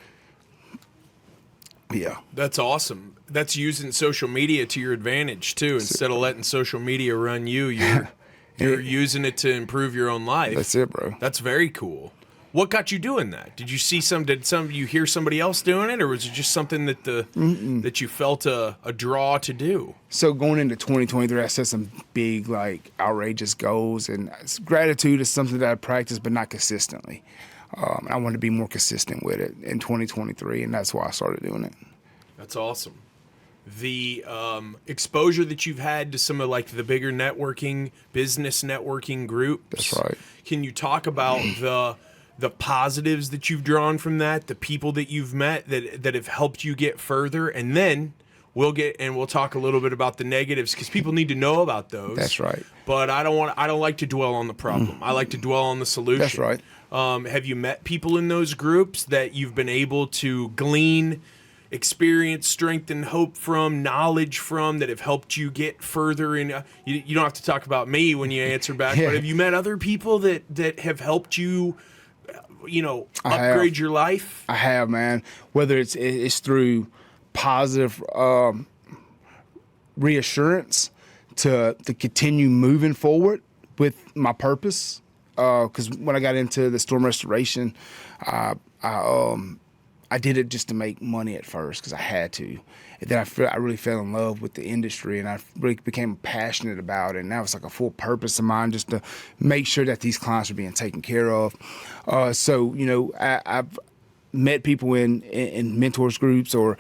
Yeah. That's awesome. That's using social media to your advantage too. Instead of letting social media run you, you're using it to improve your own life. That's it, bro. That's very cool. What got you doing that? Did you see did you hear somebody else doing it, or was it just something that that you felt a draw to do? So going into 2023, I set some big, like, outrageous goals, and gratitude is something that I practice, but not consistently. I want to be more consistent with it in 2023, and that's why I started doing it. That's awesome. The exposure that you've had to some of, like, the bigger business networking groups. That's right. Can you talk about the positives that you've drawn from that, the people that you've met that have helped you get further, and then we'll talk a little bit about the negatives, because people need to know about those. That's right. But I don't like to dwell on the problem. I like to dwell on the solution. That's right. Have you met people in those groups that you've been able to glean experience, strength, and hope from, knowledge from, that have helped you get further in? You don't have to talk about me when you answer back, Yeah. but have you met other people that have helped you, upgrade your life? I have, man. Whether it's through positive reassurance to continue moving forward with my purpose. Because when I got into the storm restoration, I did it just to make money at first because I had to. And then I really fell in love with the industry, and I really became passionate about it. And that was like a full purpose of mine, just to make sure that these clients are being taken care of. So I've met people in mentors groups or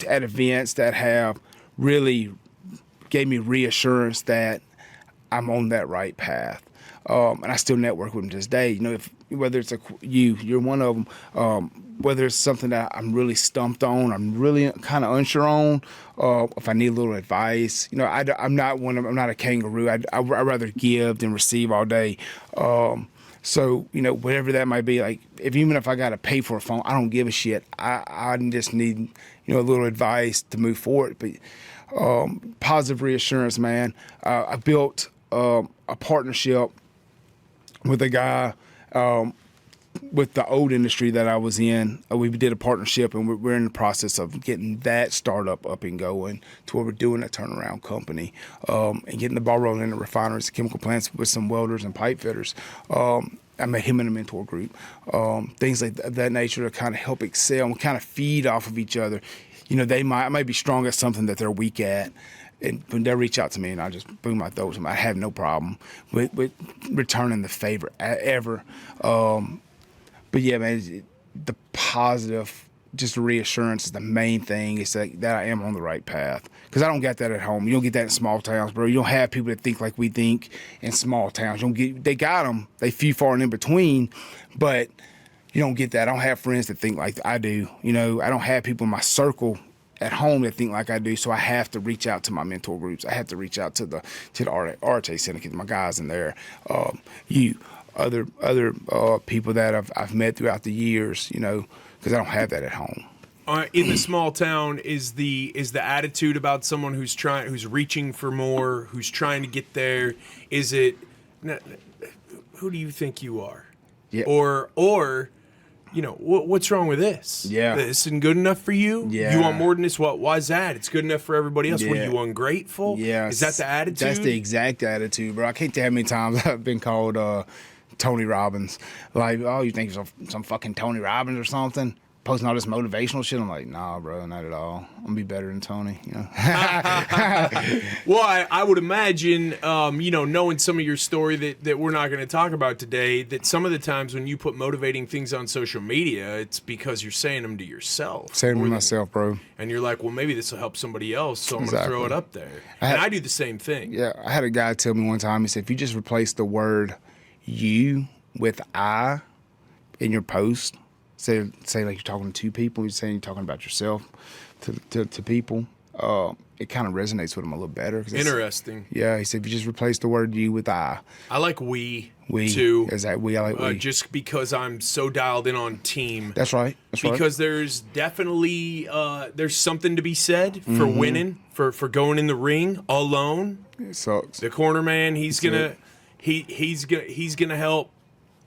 at events that have really gave me reassurance that I'm on that right path. And I still network with them to this day. Whether it's you're one of them. Whether it's something that I'm really stumped on, I'm really kind of unsure on. If I need a little advice, I'm not a kangaroo. I'd rather give than receive all day. So whatever that might be, like even if I got to pay for a phone, I don't give a shit. I just need a little advice to move forward. But positive reassurance, man. I built a partnership with a guy with the old industry that I was in. We did a partnership, and we're in the process of getting that startup up and going to where we're doing a turnaround company and getting the ball rolling in the refineries, chemical plants with some welders and pipe fitters. I met him in a mentor group, things like that nature to kind of help excel and kind of feed off of each other. I might be strong at something that they're weak at. And when they reach out to me, and I just boom, I throw them. I have no problem with returning the favor ever. But yeah, man, the positive, just reassurance is the main thing. It's that I am on the right path. Because I don't get that at home. You don't get that in small towns, bro. You don't have people that think like we think in small towns. They got them. They few far and in between, but you don't get that. I don't have friends that think like I do. I don't have people in my circle at home that think like I do, so I have to reach out to my mentor groups. I have to reach out to the RTA Syndicate, my guys in there, other people that I've met throughout the years, because I don't have that at home. In the small town, is the attitude about someone who's reaching for more, who's trying to get there? Is it, who do you think you are? Yeah. Or what's wrong with this? Yeah. This isn't good enough for you? Yeah. You want more than this? Why is that? It's good enough for everybody else. What, are Yeah. you ungrateful? Yeah. Is that the attitude? That's the exact attitude, bro. I can't tell how many times I've been called Tony Robbins. Like, oh, you think you're some fucking Tony Robbins or something? Posting all this motivational shit. I'm like, nah, bro, not at all. I'm gonna be better than Tony, Well, I would imagine, knowing some of your story that we're not going to talk about today, that some of the times when you put motivating things on social media, it's because you're saying them to yourself. Saying them to myself, bro. And you're like, well, maybe this will help somebody else, so I'm going to throw it up there. I do the same thing. Yeah, I had a guy tell me one time, he said, if you just replace the word you with I in your post, say like you're talking to two people, you're saying you're talking about yourself to people, it kind of resonates with them a little better. Interesting. Yeah, he said if you just replace the word you with I. I like we too. Is that we? I like we. Just because I'm so dialed in on team. That's right. Because there's definitely there's something to be said for winning, for going in the ring alone. It sucks. The corner man, he's gonna help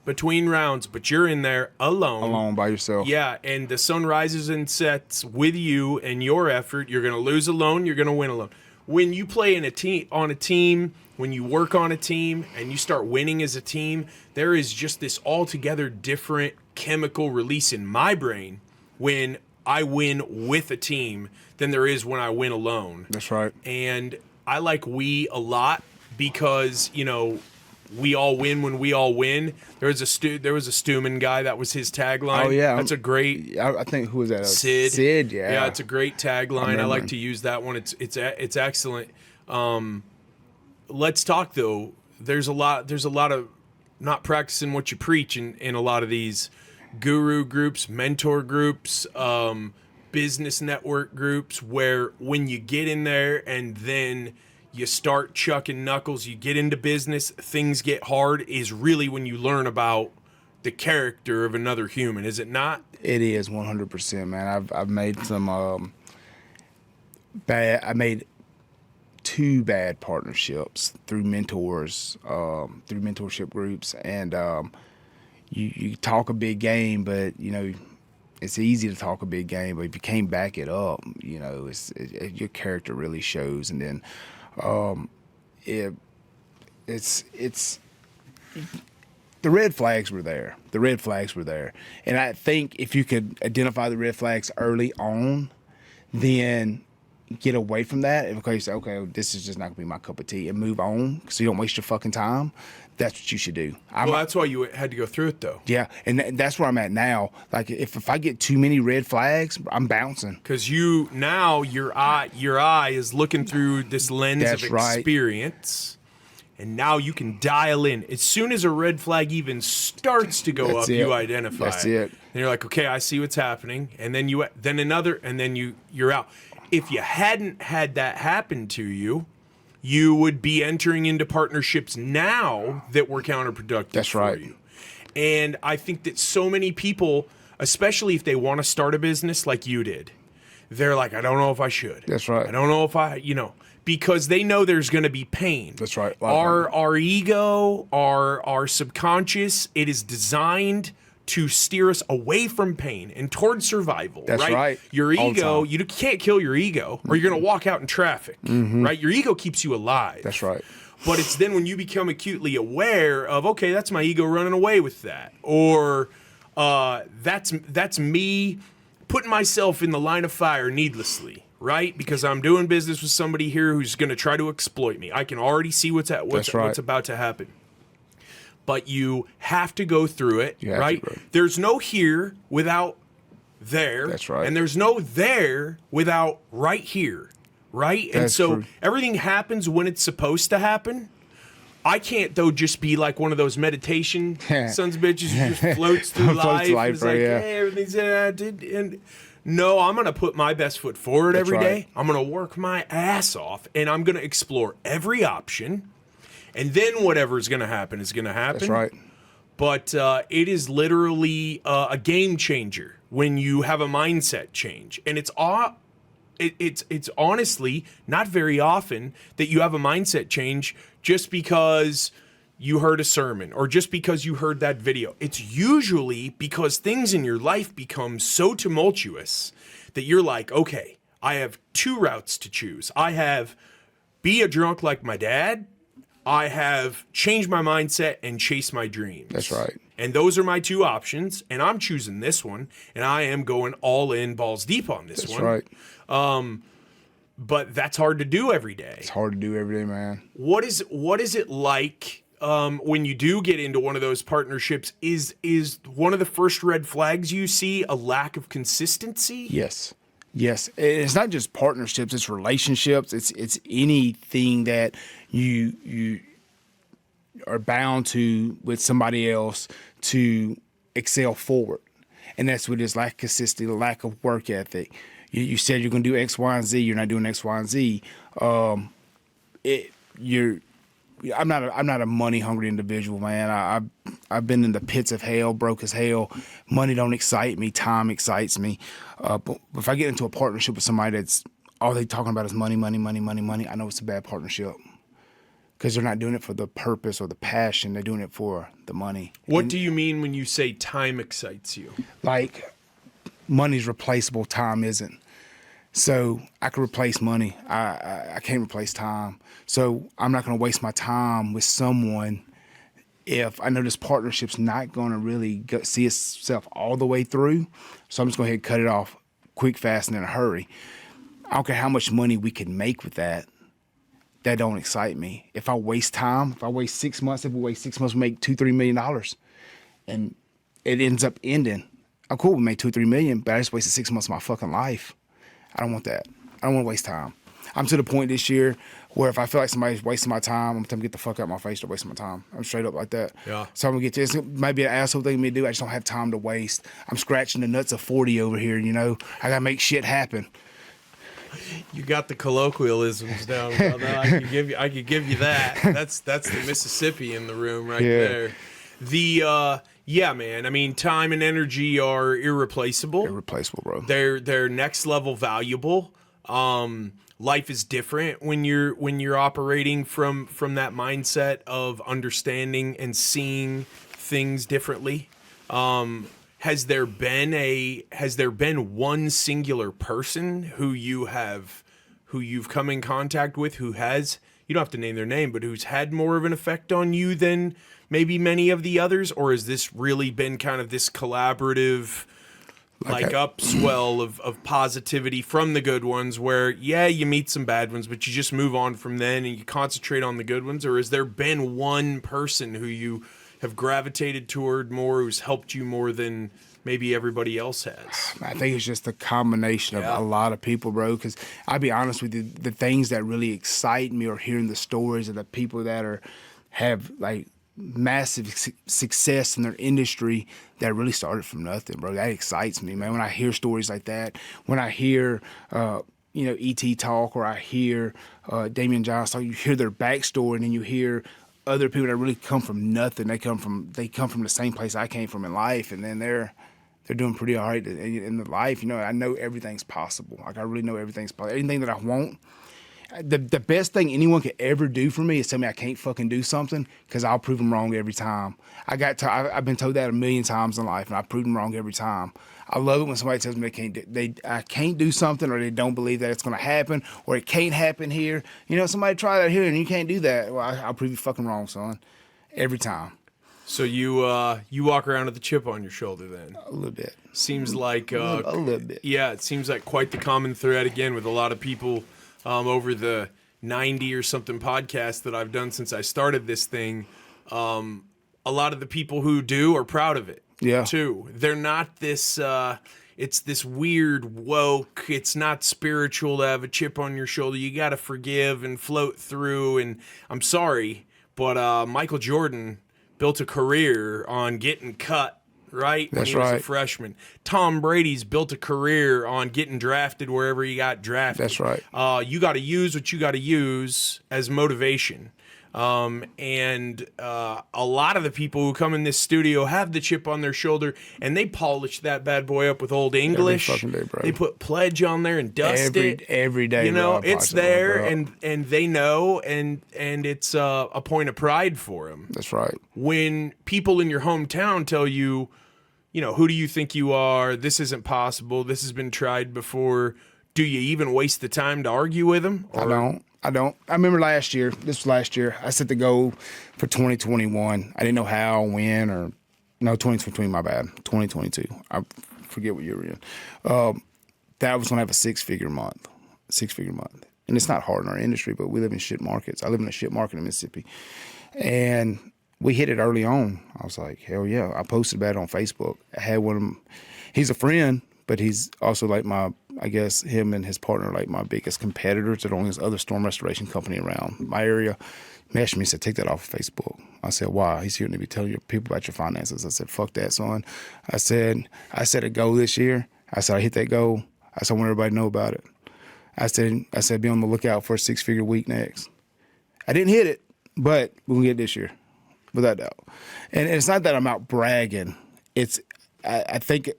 between rounds, but you're in there alone by yourself. Yeah, and the sun rises and sets with you and your effort. You're gonna lose alone, you're gonna win alone. When you play on a team, when you work on a team and you start winning as a team, there is just this altogether different chemical release in my brain when I win with a team than there is when I win alone. That's right. And I like we a lot because, we all win when we all win. There was a Stuman guy, that was his tagline. Oh yeah, that's a great. I think who was that? Sid. Sid, yeah. Yeah, it's a great tagline. I like to use that one. It's excellent. Let's talk though. There's a lot of not practicing what you preach in a lot of these guru groups, mentor groups, business network groups, where when you get in there and then you start chucking knuckles, you get into business, things get hard, is really when you learn about the character of another human, is it not? It is 100%, man. I've made some I made 2 bad partnerships through mentors, through mentorship groups, and you talk a big game, but it's easy to talk a big game, but if you can't back it up, your character really shows, and then. It's the red flags were there. And I think if you could identify the red flags early on, then get away from that. Because you say, okay, this is just not gonna be my cup of tea, and move on so you don't waste your fucking time. That's what you should do. That's why you had to go through it, though. Yeah, and that's where I'm at now. Like, if I get too many red flags, I'm bouncing. Because your eye is looking through this lens of experience, and now you can dial in. As soon as a red flag even starts to go up, you identify. That's it. And you're like, okay, I see what's happening, and then another, and then you're out. If you hadn't had that happen to you, you would be entering into partnerships now that were counterproductive. That's right. For you. And I think that so many people, especially if they want to start a business like you did, they're like, I don't know if I should. That's right. I don't know if because they know there's going to be pain. That's right. Our ego, our subconscious, it is designed to steer us away from pain and towards survival. That's right. Your ego, you can't kill your ego, or you're going to walk out in traffic. Right? Your ego keeps you alive. That's right. But it's then when you become acutely aware of, okay, that's my ego running away with that, or that's me putting myself in the line of fire needlessly, right? Because I'm doing business with somebody here who's going to try to exploit me. I can already see what's about to happen. But you have to go through it, right? There's no here without there. That's right. And there's no there without right here, right? And so everything happens when it's supposed to happen. I can't, though, just be like one of those meditation sons of bitches who just floats through life. It's like, hey, everything's and no, I'm going to put my best foot forward every day. I'm going to work my ass off, and I'm going to explore every option. And then whatever's going to happen is going to happen. That's right. But it is literally a game changer when you have a mindset change. And it's honestly not very often that you have a mindset change just because you heard a sermon or just because you heard that video. It's usually because things in your life become so tumultuous that you're like, okay, I have two routes to choose. I have be a drunk like my dad. I have changed my mindset and chase my dreams. That's right. And those are my two options, and I'm choosing this one, and I am going all in, balls deep on this one. That's right. But that's hard to do every day. It's hard to do every day, man. What is it like when you do get into one of those partnerships? Is one of the first red flags you see a lack of consistency? Yes. Yes. It's not just partnerships, it's relationships. It's anything that you are bound to with somebody else to excel forward. And that's what it is, lack of consistency, lack of work ethic. You said you're going to do X, Y, and Z. You're not doing X, Y, and Z. I'm not a money hungry individual, man. I've been in the pits of hell, broke as hell. Money don't excite me. Time excites me. But if I get into a partnership with somebody that's all they talking about is money, money, money, money, money, I know it's a bad partnership because they're not doing it for the purpose or the passion. They're doing it for the money. What do you mean when you say time excites you? Like, money's replaceable, time isn't. So I can replace money. I can't replace time. So I'm not going to waste my time with someone if I know this partnership's not going to really see itself all the way through. So I'm just going to cut it off quick, fast, and in a hurry. I don't care how much money we can make with that. That don't excite me. If I waste time, if I waste 6 months, we make $2-3 million, and it ends up ending. I'm cool, we made $2-3 million, but I just wasted 6 months of my fucking life. I don't want that. I don't want to waste time. I'm to the point this year where if I feel like somebody's wasting my time, I'm going to tell them, get the fuck out of my face, they're wasting my time. I'm straight up like that. Yeah. So I'm going to get to this. It might be an asshole thing for me to do. I just don't have time to waste. I'm scratching the nuts of 40 over here, you know. I got to make shit happen. You got the colloquialisms down, brother. I could give you that. That's the Mississippi in the room right there. Yeah, man. I mean, time and energy are irreplaceable. Irreplaceable, bro. They're next level valuable. Life is different when you're operating from that mindset of understanding and seeing things differently. Has there been one singular person who you've come in contact with who has, you don't have to name their name, but who's had more of an effect on you than maybe many of the others? Or has this really been kind of this collaborative upswell of positivity from the good ones where, yeah, you meet some bad ones, but you just move on from then and you concentrate on the good ones? Or has there been one person who you have gravitated toward more, who's helped you more than maybe everybody else has? I think it's just a combination of a lot of people, bro, because I'll be honest with you, the things that really excite me are hearing the stories of the people that have like massive success in their industry that really started from nothing, bro. That excites me, man. When I hear stories like that, when I hear E.T. talk, or I hear Damian Jones talk, you hear their backstory, and then you hear other people that really come from nothing. They come from the same place I came from in life, and then they're doing pretty all right in the life. You know, I know everything's possible. Like, I really know everything's possible. Anything that I want. The best thing anyone could ever do for me is tell me I can't fucking do something, because I'll prove them wrong every time. I've been told that a million times in life, and I prove them wrong every time. I love it when somebody tells me I can't do something, or they don't believe that it's going to happen, or it can't happen here. You know, somebody try that here and you can't do that. Well, I'll prove you fucking wrong, son. Every time. So you walk around with a chip on your shoulder then? A little bit. Seems like a little bit. Yeah, it seems like quite the common thread again with a lot of people over the 90 or something podcasts that I've done since I started this thing. A lot of the people who do are proud of it. Yeah. Too. They're not this. It's this weird woke. It's not spiritual to have a chip on your shoulder. You got to forgive and float through. And I'm sorry, but Michael Jordan built a career on getting cut, right? That's when he was right. a freshman. Tom Brady's built a career on getting drafted wherever he got drafted. That's right. You got to use what you got to use as motivation. And a lot of the people who come in this studio have the chip on their shoulder, and they polish that bad boy up with Old English. Every fucking day, bro. They put Pledge on there and dust it every day. You know, bro, it's there, and they know, and it's a point of pride for them. That's right. When people in your hometown tell you, you know, who do you think you are? This isn't possible. This has been tried before. Do you even waste the time to argue with them? Or? I don't. I remember last year, this was last year, I set the goal for 2021. I didn't know how, when, or, no, 2022, my bad, 2022. I forget what year we're in. That was going to have a six-figure month. And it's not hard in our industry, but we live in shit markets. I live in a shit market in Mississippi. And we hit it early on. I was like, hell yeah. I posted about it on Facebook. I had one of them. He's a friend, but he's also like I guess him and his partner, like my biggest competitors that own this other storm restoration company around my area. Messaged me and said, take that off of Facebook. I said, why? He's here to be telling your people about your finances. I said, fuck that, son. I said a goal this year. I said, I hit that goal. I said, I want everybody to know about it. I said, be on the lookout for a six-figure week next. I didn't hit it, but we'll get it this year, without doubt. And it's not that I'm out bragging. I think,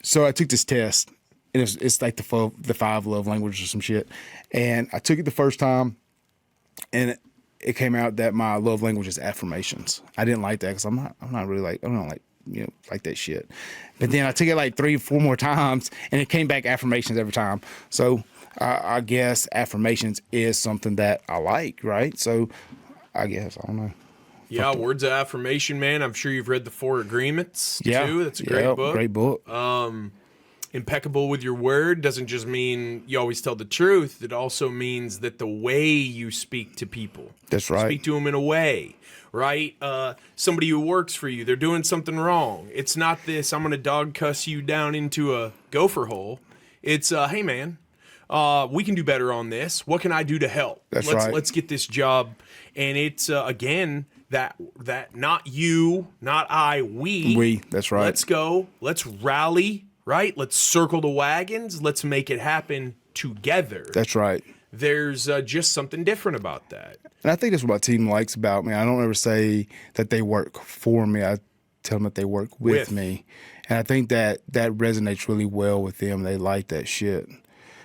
so I took this test. And it's like the five love languages or some shit. And I took it the first time, and it came out that my love language is affirmations. I didn't like that because I'm not really like, I don't like, you know, like that shit. But then I took it like 3-4 more times, and it came back affirmations every time. So I guess affirmations is something that I like, right? So I guess, I don't know. Yeah, words of affirmation, man. I'm sure you've read the 4 Agreements, too. That's a great book. Great book. Impeccable with your word doesn't just mean you always tell the truth. It also means that the way you speak to people. That's right. Speak to them in a way, right? Somebody who works for you, they're doing something wrong. It's not this, I'm going to dog cuss you down into a gopher hole. It's, hey, man, we can do better on this. What can I do to help? Let's get this job. And it's, again, that not you, not I, we. We, that's right. Let's go. Let's rally. Right? Let's circle the wagons. Let's make it happen together. That's right. There's just something different about that. And I think that's what my team likes about me. I don't ever say that they work for me. I tell them that they work with me. And I think that resonates really well with them. They like that shit.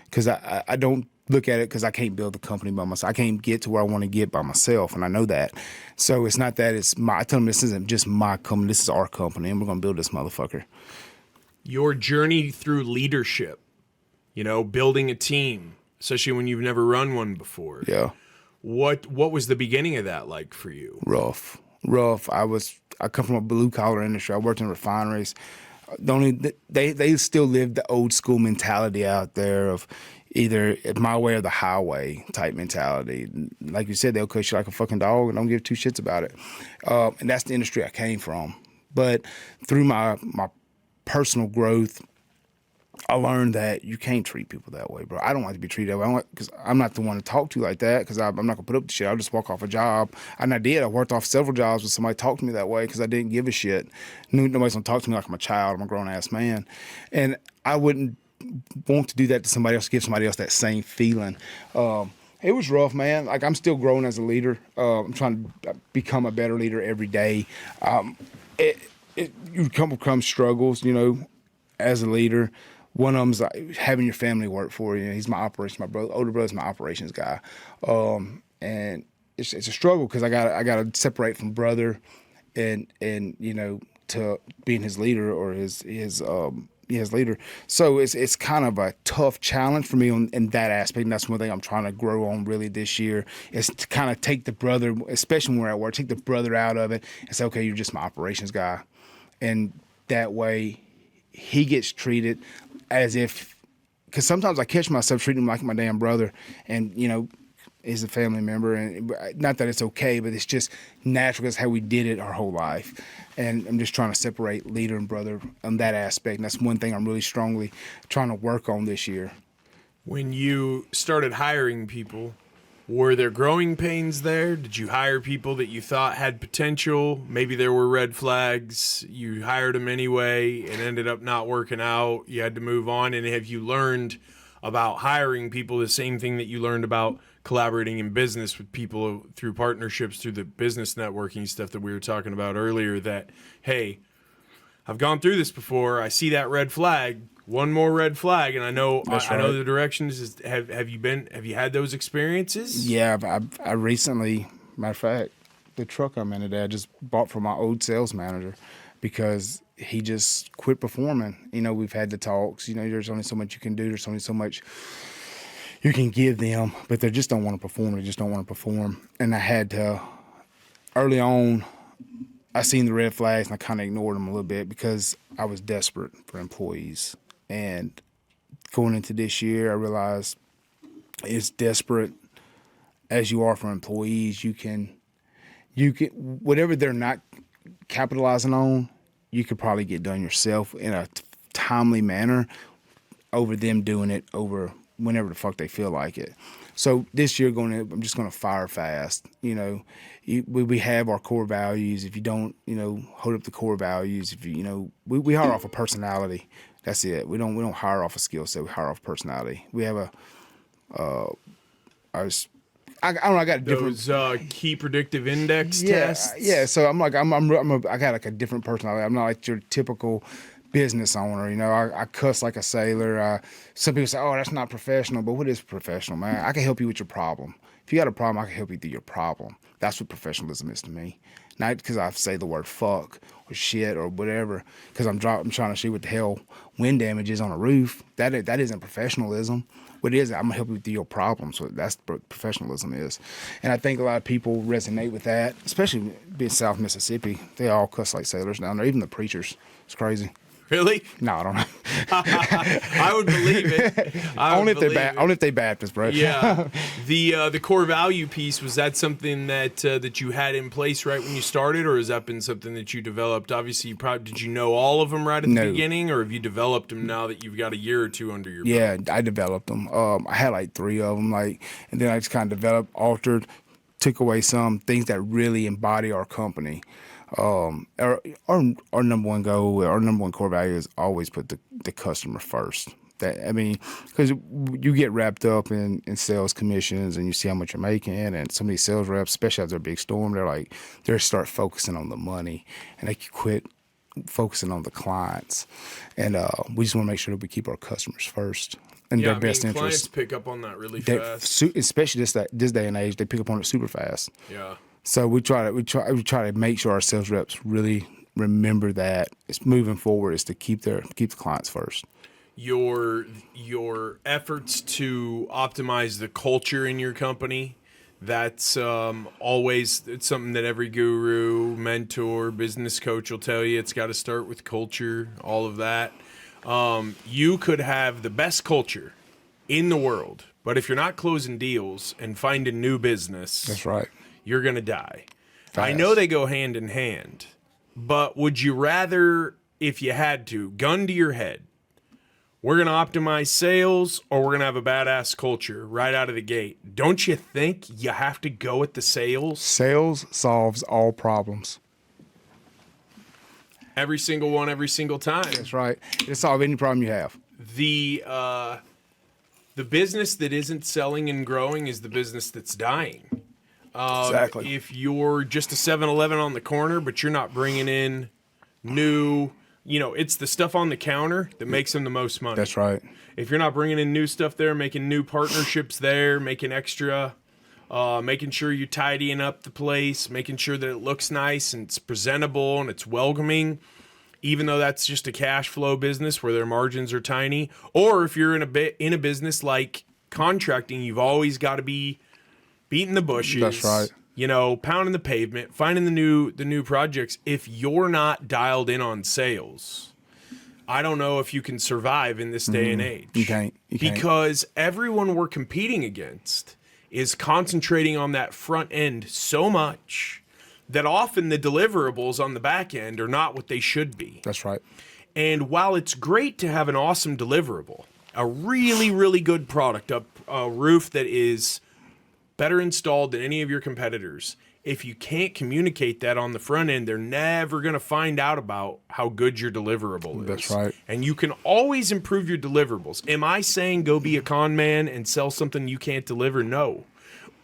Because I don't look at it because I can't build a company by myself. I can't get to where I want to get by myself, and I know that. So it's not that it's my – I tell them this isn't just my company. This is our company, and we're going to build this motherfucker. Your journey through leadership, you know, building a team, especially when you've never run one before. Yeah. What was the beginning of that like for you? Rough. I come from a blue collar industry. I worked in refineries. They still live the old school mentality out there of either my way or the highway type mentality. Like you said, they'll cuss you like a fucking dog and don't give 2 shits about it. And that's the industry I came from. But through my personal growth, I learned that you can't treat people that way, bro. I don't like to be treated that way because I'm not the one to talk to like that because I'm not going to put up the shit. I'll just walk off a job. And I did. I worked off several jobs where somebody talked to me that way because I didn't give a shit. Nobody's going to talk to me like I'm a child. I'm a grown-ass man. And I wouldn't want to do that to somebody else, give somebody else that same feeling. It was rough, man. Like, I'm still growing as a leader. I'm trying to become a better leader every day. You come across struggles, you know, as a leader. One of them's like having your family work for you. He's my operations. My older brother's my operations guy, and it's a struggle because I got to separate from brother, and you know, to being his leader or his leader. So it's kind of a tough challenge for me in that aspect. And that's one thing I'm trying to grow on really this year is to kind of take the brother, especially when we're at work, take the brother out of it and say, okay, you're just my operations guy. And that way he gets treated as if, because sometimes I catch myself treating him like my damn brother and, you know, he's a family member. And not that it's okay, but it's just natural. That's how we did it our whole life. And I'm just trying to separate leader and brother on that aspect. And that's one thing I'm really strongly trying to work on this year. When you started hiring people, were there growing pains there? Did you hire people that you thought had potential? Maybe there were red flags. You hired them anyway. It ended up not working out. You had to move on. And have you learned about hiring people, the same thing that you learned about collaborating in business with people through partnerships, through the business networking stuff that we were talking about earlier, that, hey, I've gone through this before. I see that red flag, one more red flag, and I know I know the directions. Have you had those experiences? Yeah, I recently, matter of fact, the truck I'm in today, I just bought from my old sales manager because he just quit performing. You know, we've had the talks. You know, there's only so much you can do. There's only so much you can give them, but they just don't want to perform. They just don't want to perform. And I had to, early on, I seen the red flags and I kind of ignored them a little bit because I was desperate for employees. And going into this year, I realized as desperate as you are for employees, you can whatever they're not capitalizing on, you could probably get done yourself in a timely manner over them doing it over whenever the fuck they feel like it. So this year, I'm just going to fire fast. You know, we have our core values. If you don't, you know, hold up the core values. If you know, we hire off of personality. That's it. We don't hire off a skill set. We hire off personality. We have I don't know. I got a different those key predictive index tests. Yeah. So I got like a different personality. I'm not like your typical business owner. You know, I cuss like a sailor. Some people say, "Oh, that's not professional," but what is professional, man? I can help you with your problem. If you got a problem, I can help you through your problem. That's what professionalism is to me. Not because I say the word fuck or shit or whatever, because I'm trying to see what the hell wind damage is on a roof. That isn't professionalism. What it is, I'm gonna help you with your problem. So that's what professionalism is. And I think a lot of people resonate with that, especially being South Mississippi. They all cuss like sailors down there, even the preachers. It's crazy. Really? No, I don't know. I would believe it. Only if they Baptist, bro. Yeah. The core value piece, was that something that you had in place right when you started, or has that been something that you developed? Obviously, did you know all of them right at the beginning, or have you developed them now that you've got a year or two under your belt? Yeah, I developed them. I had like 3 of them, and then I just kind of developed, altered, took away some things that really embody our company. Our number one goal, our number one core value is always put the customer first. Because you get wrapped up in sales commissions and you see how much you're making, and some of these sales reps, especially after a big storm, they start focusing on the money, and they quit focusing on the clients. And we just want to make sure that we keep our customers first and their best interest. Clients pick up on that really fast, especially this day and age. They pick up on it super fast. Yeah. So we try to make sure our sales reps really remember that it's moving forward is to keep the clients first. Your efforts to optimize the culture in your company, that's it's something that every guru, mentor, business coach will tell you. It's got to start with culture, all of that. You could have the best culture in the world, but if you're not closing deals and finding new business, that's right, you're going to die. Fast. I know they go hand in hand, but would you rather, if you had to, gun to your head, we're going to optimize sales or we're going to have a badass culture right out of the gate? Don't you think you have to go at the sales? Sales solves all problems. Every single one, every single time. That's right. It solves any problem you have. The business that isn't selling and growing is the business that's dying. Exactly. If you're just a 7-Eleven on the corner, but you're not bringing in new, it's the stuff on the counter that makes them the most money. That's right. If you're not bringing in new stuff there, making new partnerships there, making extra, making sure you're tidying up the place, making sure that it looks nice and it's presentable and it's welcoming, even though that's just a cash flow business where their margins are tiny. Or if you're in a business like contracting, you've always got to be beating the bushes. That's right. Pounding the pavement, finding the new projects. If you're not dialed in on sales, I don't know if you can survive in this day and age. You can't. Because everyone we're competing against is concentrating on that front end so much that often the deliverables on the back end are not what they should be. That's right. And while it's great to have an awesome deliverable, a really, really good product, a roof that is better installed than any of your competitors, if you can't communicate that on the front end, they're never going to find out about how good your deliverable is. That's right. And you can always improve your deliverables. Am I saying go be a con man and sell something you can't deliver? No.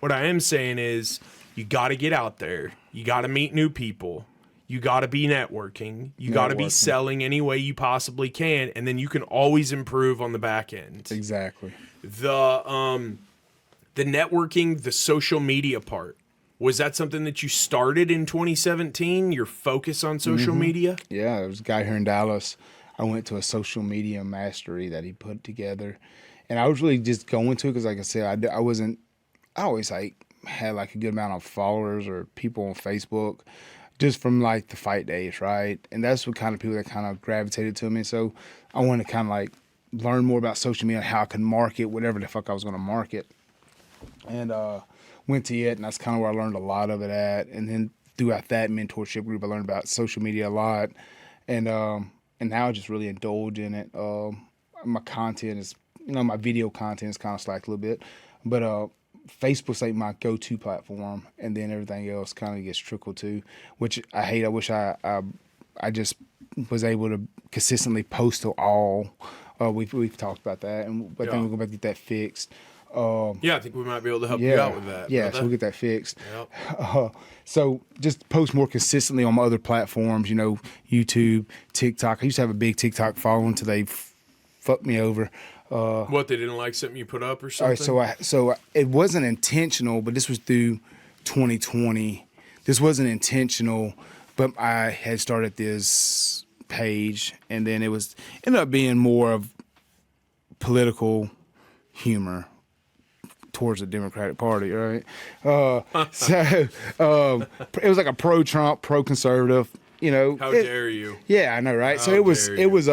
What I am saying is you got to get out there. You got to meet new people. You got to be networking. You got to be selling any way you possibly can. And then you can always improve on the back end. Exactly. The networking, the social media part, was that something that you started in 2017, your focus on social media? Yeah, there was a guy here in Dallas. I went to a social media mastery that he put together. And I was really just going to it because, like I said, I always had like a good amount of followers or people on Facebook just from like the fight days, right? And that's what kind of people that kind of gravitated to me. So I wanted to kind of like learn more about social media, how I could market whatever the fuck I was going to market. And went to it, and that's kind of where I learned a lot of it at. And then throughout that mentorship group, I learned about social media a lot. And now I just really indulge in it. My content is, my video content is kind of slacked a little bit. But Facebook's like my go-to platform, and then everything else kind of gets trickled to, which I hate. I wish I just was able to consistently post to all. We've talked about that, but then we're going to get that fixed. Yeah, I think we might be able to help you out with that. Yeah, so we'll get that fixed. Yep. So just post more consistently on my other platforms, YouTube, TikTok. I used to have a big TikTok following until they fucked me over. What, they didn't like something you put up or something? All right, so it wasn't intentional, but this was through 2020. This wasn't intentional, but I had started this page, and then it ended up being more of political humor towards the Democratic Party, right? It was like a pro-Trump, pro-conservative, How dare you? Yeah, I know, right? How So it was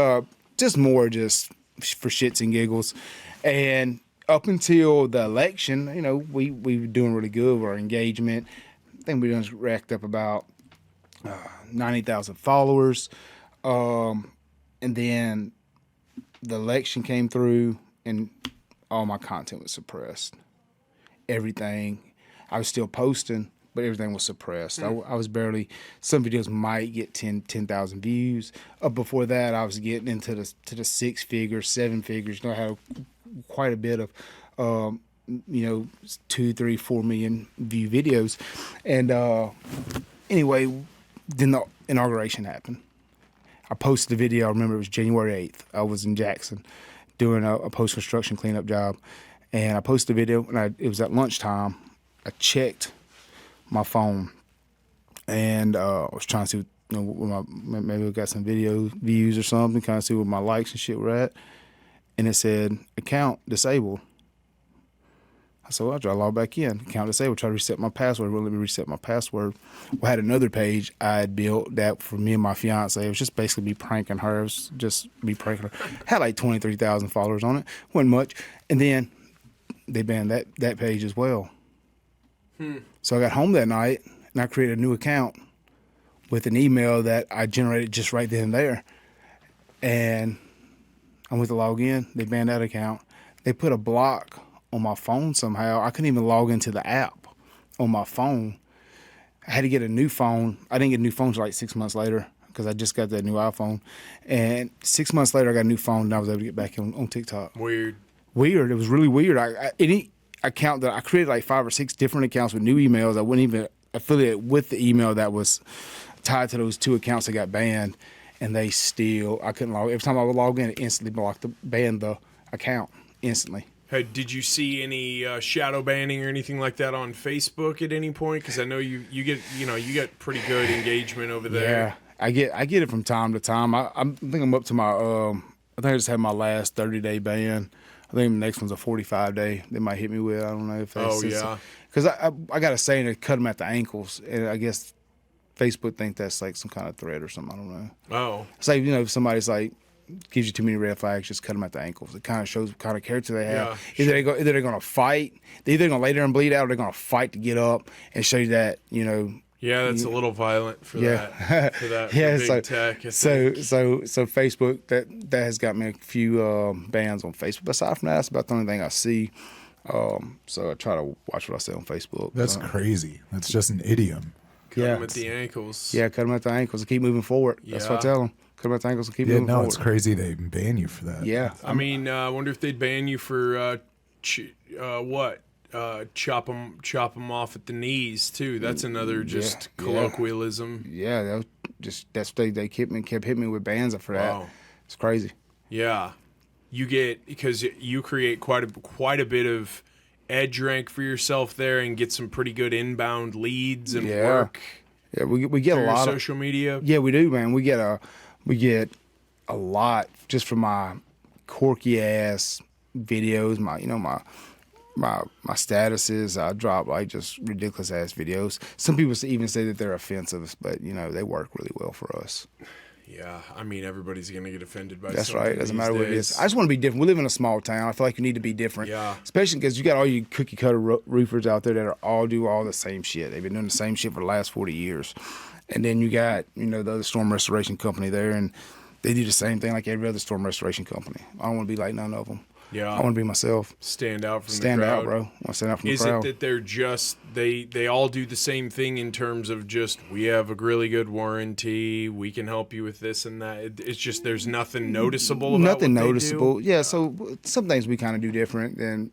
just more for shits and giggles. And up until the election, we were doing really good with our engagement. I think we done racked up about 90,000 followers. And then the election came through, and all my content was suppressed. Everything. I was still posting, but everything was suppressed. I was barely, some videos might get 10,000 views. Before that, I was getting into the 6 figures, 7 figures. I had quite a bit of, 2, 3, 4 million view videos. And anyway, then the inauguration happened. I posted the video. I remember it was January 8th. I was in Jackson doing a post-construction cleanup job. And I posted a video, and it was at lunchtime. I checked my phone, and I was trying to see, maybe I got some video views or something, kind of see what my likes and shit were at. And it said, account disabled. I said, well, I'll try to log back in. Account disabled. Try to reset my password. It wouldn't let me reset my password. I had another page I had built that for me and my fiance. It was just basically me pranking her. It was just me pranking her. Had like 23,000 followers on it. Wasn't much. And then they banned that page as well. So I got home that night, and I created a new account with an email that I generated just right then and there. And I went to log in. They banned that account. They put a block on my phone somehow. I couldn't even log into the app on my phone. I had to get a new phone. I didn't get a new phone until like 6 months later because I just got that new iPhone. And 6 months later, I got a new phone, and I was able to get back on TikTok. Weird. It was really weird. Any account that I created like 5 or 6 different accounts with new emails. I wouldn't even affiliate with the email that was tied to those 2 accounts that got banned, and I couldn't log. Every time I would log in, it instantly banned the account instantly. Hey, did you see any shadow banning or anything like that on Facebook at any point? Because I know you get pretty good engagement over there. Yeah, I get it from time to time. I think I'm up to my I think I just had my last 30-day ban. I think the next one's a 45-day. They might hit me with. I don't know if that's. Oh yeah. Because I got a saying to cut them at the ankles, and I guess Facebook think that's like some kind of threat or something. I don't know. Oh. It's like if somebody's like gives you too many red flags, just cut them at the ankles. It kind of shows what kind of character they have. Yeah, either they're going to fight, they're either going to lay there and bleed out, or they're going to fight to get up and show you that Yeah, that's a little violent for that. For that yeah, big tech. So Facebook that has got me a few bans on Facebook. But aside from that, that's about the only thing I see. So I try to watch what I say on Facebook. That's crazy. That's just an idiom. Cut them at the ankles. Yeah, cut them at the ankles and keep moving forward. That's what I tell them. Cut them at the ankles and keep moving forward. It's crazy they ban you for that. Yeah. I mean, I wonder if they'd ban you for chop them off at the knees too. That's another just colloquialism. Yeah, that was that's what they kept hitting me with bans for that. Wow. It's crazy. Yeah, you get, because you create quite a bit of edge rank for yourself there and get some pretty good inbound leads and work. Yeah, we get a lot of social media. Yeah, we do, man. We get a lot just from my quirky ass videos. My statuses. I drop like just ridiculous ass videos. Some people even say that they're offensive, but they work really well for us. Yeah, I mean, everybody's going to get offended by That's something. right. Doesn't matter what it is. I just want to be different. We live in a small town. I feel like you need to be different. Yeah. Especially because you got all you cookie cutter roofers out there that all do all the same shit. They've been doing the same shit for the last 40 years. And then you got, the other storm restoration company there, and they do the same thing like every other storm restoration company. I don't want to be like none of them. Yeah. I want to be myself. Stand out from the crowd. Stand out, bro. I want to stand out from the crowd. Is it that they're just, they all do the same thing in terms of just, we have a really good warranty, we can help you with this and that? It's just there's nothing noticeable about Nothing what noticeable. They do? Yeah, so some things we kind of do different than...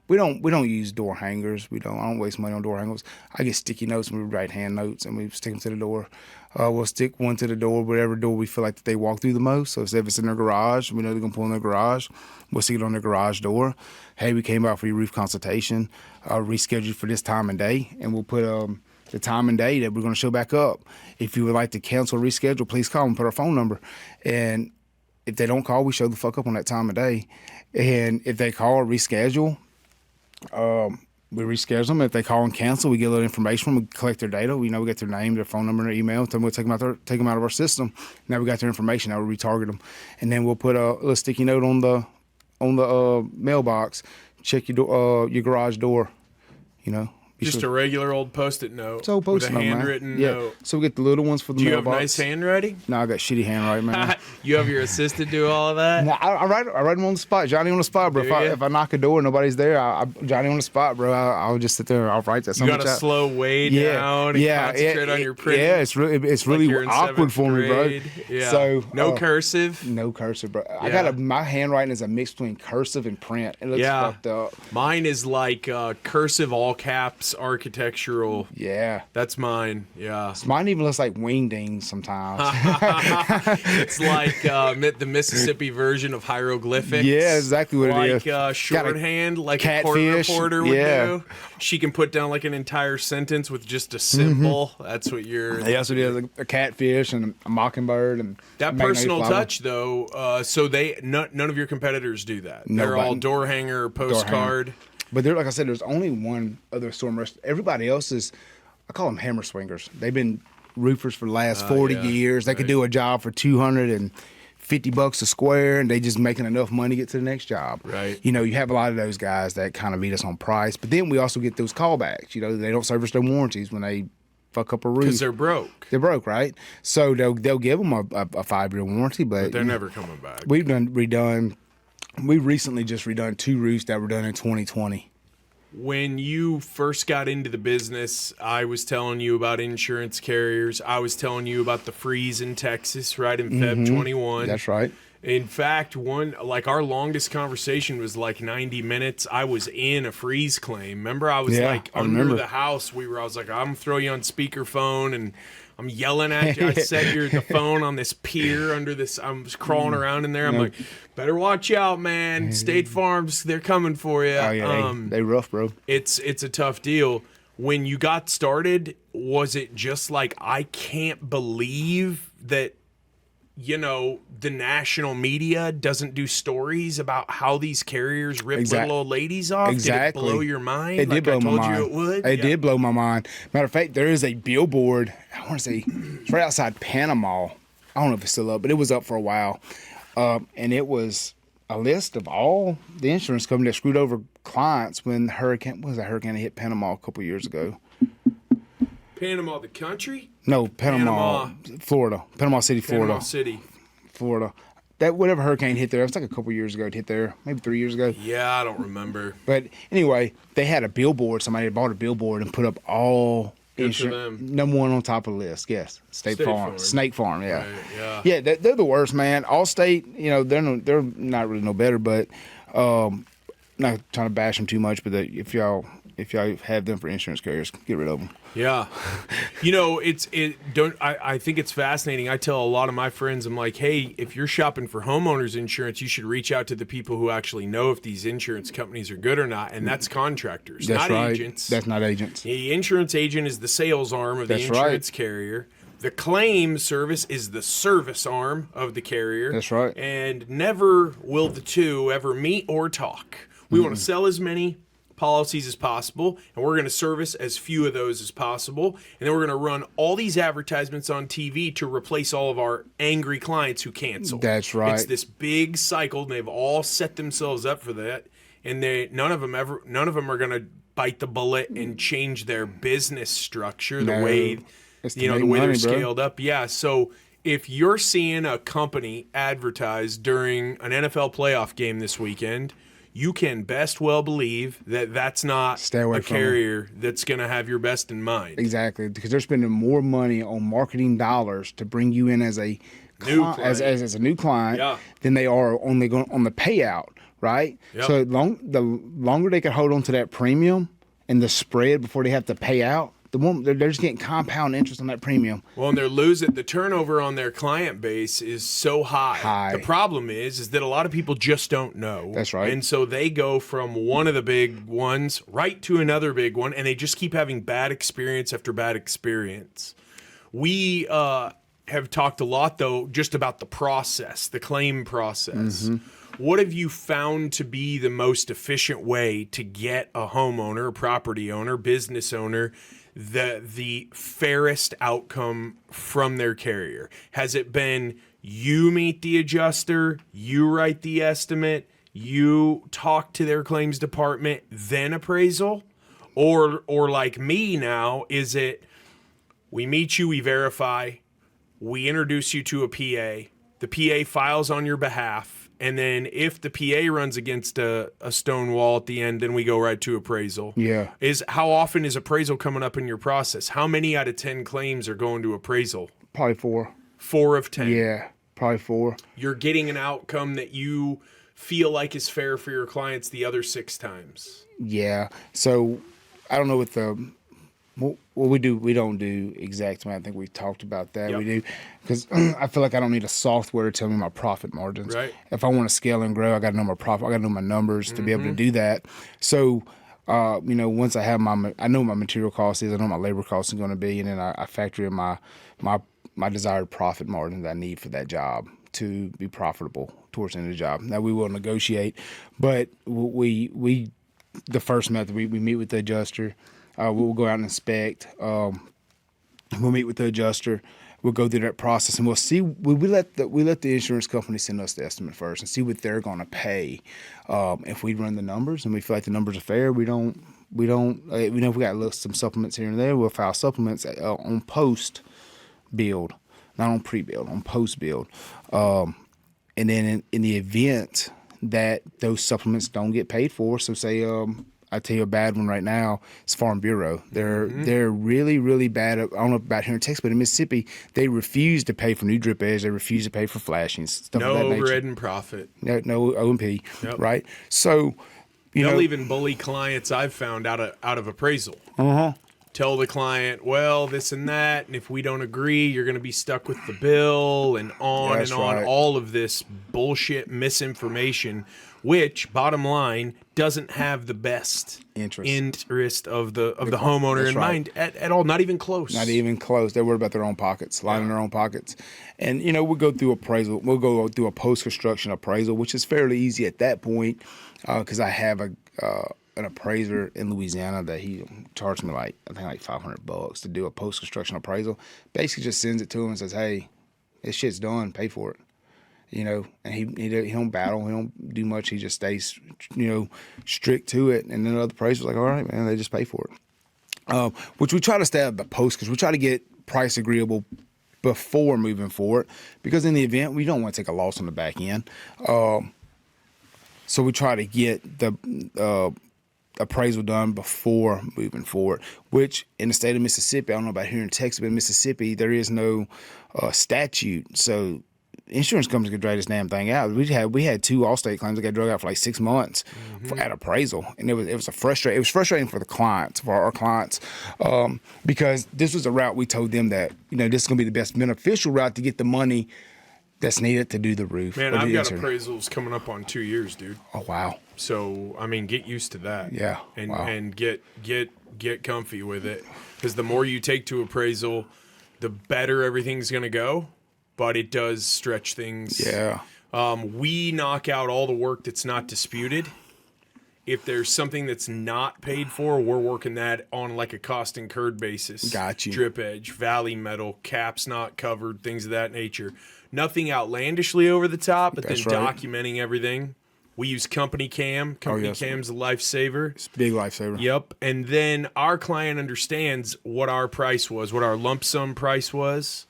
We don't use door hangers. I don't waste money on door hangers. I get sticky notes and we write hand notes and we stick them to the door. We'll stick one to the door, whatever door we feel like that they walk through the most. So if it's in their garage, we know they're going to pull in their garage. We'll stick it on their garage door. Hey, we came out for your roof consultation. Reschedule for this time and day. And we'll put the time and day that we're going to show back up. If you would like to cancel or reschedule, please call and put our phone number. And if they don't call, we show the fuck up on that time of day. And if they call or reschedule, we reschedule them. If they call and cancel, we get a little information from them. We collect their data. We get their name, their phone number, and their email. Then we'll take them out of our system. Now we got their information. Now we retarget them, and then we'll put a little sticky note on the mailbox. Check your garage door. Just a regular old Post-it note. It's old Post-it with a note, handwritten man. Yeah. note. So we get the little ones for the Do you mailbox. have nice handwriting? No, I got shitty handwriting, man. You have your assistant do all of that? No, I write them on the spot. Johnny on the spot, bro. If I knock a door and nobody's there, Johnny on the spot, bro. I'll just sit there and I'll write that. You got to slow way down and concentrate on your printing. Yeah, it's really awkward for me, bro. Yeah. So no cursive? No cursive, bro. Yeah. My handwriting is a mix between cursive and print. It looks fucked up. Mine is like cursive all caps architectural. Yeah. That's mine. Yeah. Mine even looks like wingdings sometimes. It's like the Mississippi version of hieroglyphics. Yeah, exactly what it is. Like shorthand, like catfish. a court reporter would do. She can put down like an entire sentence with just a symbol. Mm-hmm. That's what you're. Yeah, so it is a catfish and a mockingbird and that personal touch though. So none of your competitors do that. They're all door hanger, postcard. But like I said, there's only one other storm rest. Everybody else is, I call them hammer swingers. They've been roofers for the last 40 years. They could do a job for $250 a square, and they just making enough money to get to the next job. Right. You have a lot of those guys that kind of beat us on price. But then we also get those callbacks. They don't service their warranties when they fuck up a roof. Because they're broke. They're broke, right? So they'll give them a 5-year warranty, but they're never coming back. We recently just redone 2 roofs that were done in 2020. When you first got into the business, I was telling you about insurance carriers. I was telling you about the freeze in Texas, right, in Feb 21. That's right. In fact, our longest conversation was like 90 minutes. I was in a freeze claim. Remember, I was under the house. I was like, I'm gonna throw you on speakerphone, and I'm yelling at you. I set the phone on this pier under this. I'm crawling around in there. I'm like, better watch out, man. State Farms, they're coming for you. Oh yeah, they rough, bro. It's a tough deal. When you got started, was it just like, I can't believe that the national media doesn't do stories about how these carriers rip little old ladies off? Exactly. Did it blow your mind? It did blow my mind. I told you it would? It did blow my mind. Matter of fact, there is a billboard, I want to say, it's right outside Panama. I don't know if it's still up, but it was up for a while. And it was a list of all the insurance companies that screwed over clients when hurricane hit Panama a couple years ago. Panama, the country? No, Panama, Florida. Panama City, Florida. Panama City. Florida. that whatever hurricane hit there, it was like a couple years ago it hit there, maybe 3 years ago. Yeah, I don't remember. But anyway, they had a billboard. Somebody had bought a billboard and put up all insurance. Number one on top of the list. Yes, State Farm. Snake Farm. Yeah, right, yeah. They're the worst, man. Allstate, you know, they're not really no better, but not trying to bash them too much. But if y'all have them for insurance carriers, get rid of them. Yeah. You know, I think it's fascinating. I tell a lot of my friends, I'm like, hey, if you're shopping for homeowners insurance, you should reach out to the people who actually know if these insurance companies are good or not. And that's contractors, that's not right. agents. That's not agents. The insurance agent is the sales arm of the insurance carrier. The claim service is the service arm of the carrier. That's right. And never will the two ever meet or talk. We want to sell as many policies as possible, and we're going to service as few of those as possible, and then we're going to run all these advertisements on TV to replace all of our angry clients who cancel. That's right. It's this big cycle, and they've all set themselves up for that, and none of them are going to bite the bullet and change their business structure the way they're scaled up. Yeah, so if you're seeing a company advertised during an NFL playoff game this weekend, you can best well believe that that's not a carrier that's going to have your best in mind. Exactly, because they're spending more money on marketing dollars to bring you in as a as a new client than they are on the payout, right? Yep. So the longer they can hold on to that premium and the spread before they have to pay out, they're just getting compound interest on that premium. Well, and they're losing. The turnover on their client base is so high. The problem is that a lot of people just don't know. That's right. And so they go from one of the big ones right to another big one, and they just keep having bad experience after bad experience. We have talked a lot, though, just about the process, the claim process. Mm-hmm. What have you found to be the most efficient way to get a homeowner, property owner, business owner the fairest outcome from their carrier? Has it been you meet the adjuster, you write the estimate, you talk to their claims department, then appraisal? Or like me now, is it we meet you, we verify, we introduce you to a PA, the PA files on your behalf, and then if the PA runs against a stone wall at the end, then we go right to appraisal. Yeah. How often is appraisal coming up in your process? How many out of 10 claims are going to appraisal? Probably 4. 4 of 10. Yeah, probably 4. You're getting an outcome that you feel like is fair for your clients the other 6 times. Yeah. So I don't know what we do. We don't do exact amount. I think we talked about that. Yep. We do because I feel like I don't need a software to tell me my profit margins. Right. If I want to scale and grow, I got to know my profit. I got to know my numbers to be able to do that. So, once I have I know my material cost is, I know my labor cost is going to be, and then I factor in my desired profit margin that I need for that job to be profitable towards the end of the job. Now we will negotiate, but we the first method we meet with the adjuster. We'll go out and inspect. We'll meet with the adjuster. We'll go through that process, and we'll see. We let the insurance company send us the estimate first, and see what they're going to pay. If we run the numbers and we feel like the numbers are fair, we don't. If we got some supplements here and there, we'll file supplements on post build, not on pre build, on post build. And then in the event that those supplements don't get paid for, so say I tell you a bad one right now. It's Farm Bureau. They're really, really bad. I don't know about here in Texas, but in Mississippi, they refuse to pay for new drip edge. They refuse to pay for flashings. Stuff no of that nature. overhead and profit. No O&P. Yep. Right. So they'll even bully clients. I've found out of appraisal. Tell the client, well, this and that, and if we don't agree, you're going to be stuck with the bill, and on and on. Right. All of this bullshit misinformation, which, bottom line, doesn't have the best interest of the homeowner in mind at all. Not even close. Not even close. They're worried about their own pockets, lining their own pockets. And, we'll go through appraisal. We'll go through a post-construction appraisal, which is fairly easy at that point because I have an appraiser in Louisiana that he charged me like $500 to do a post-construction appraisal. Basically just sends it to him and says, hey, this shit's done, pay for it. And he don't battle, he don't do much, he just stays, strict to it. And then the other appraiser's like, all right, man, they just pay for it. Which we try to stay out of the post because we try to get price agreeable before moving forward, because in the event we don't want to take a loss on the back end. So we try to get the appraisal done before moving forward, which in the state of Mississippi, I don't know about here in Texas, but in Mississippi, there is no statute. So insurance companies could drag this damn thing out. We had 2 Allstate claims that got drug out for like 6 months at appraisal, and it was frustrating for the clients, for our clients, because this was a route we told them that this is going to be the best beneficial route to get the money that's needed to do the roof. Man, I've got appraisals coming up on 2 years, dude. Oh wow! So I mean, get used to that. Yeah, and get comfy with it, because the more you take to appraisal, the better everything's gonna go. But it does stretch things. Yeah. We knock out all the work that's not disputed. If there's something that's not paid for, we're working that on like a cost incurred basis. Got you. Drip edge, valley metal, caps not covered, things of that nature. Nothing outlandishly over the top, but That's then right. documenting everything. We use Company Cam. Company Cam's a lifesaver. It's a big lifesaver. Yep. And then our client understands what our price was, what our lump sum price was.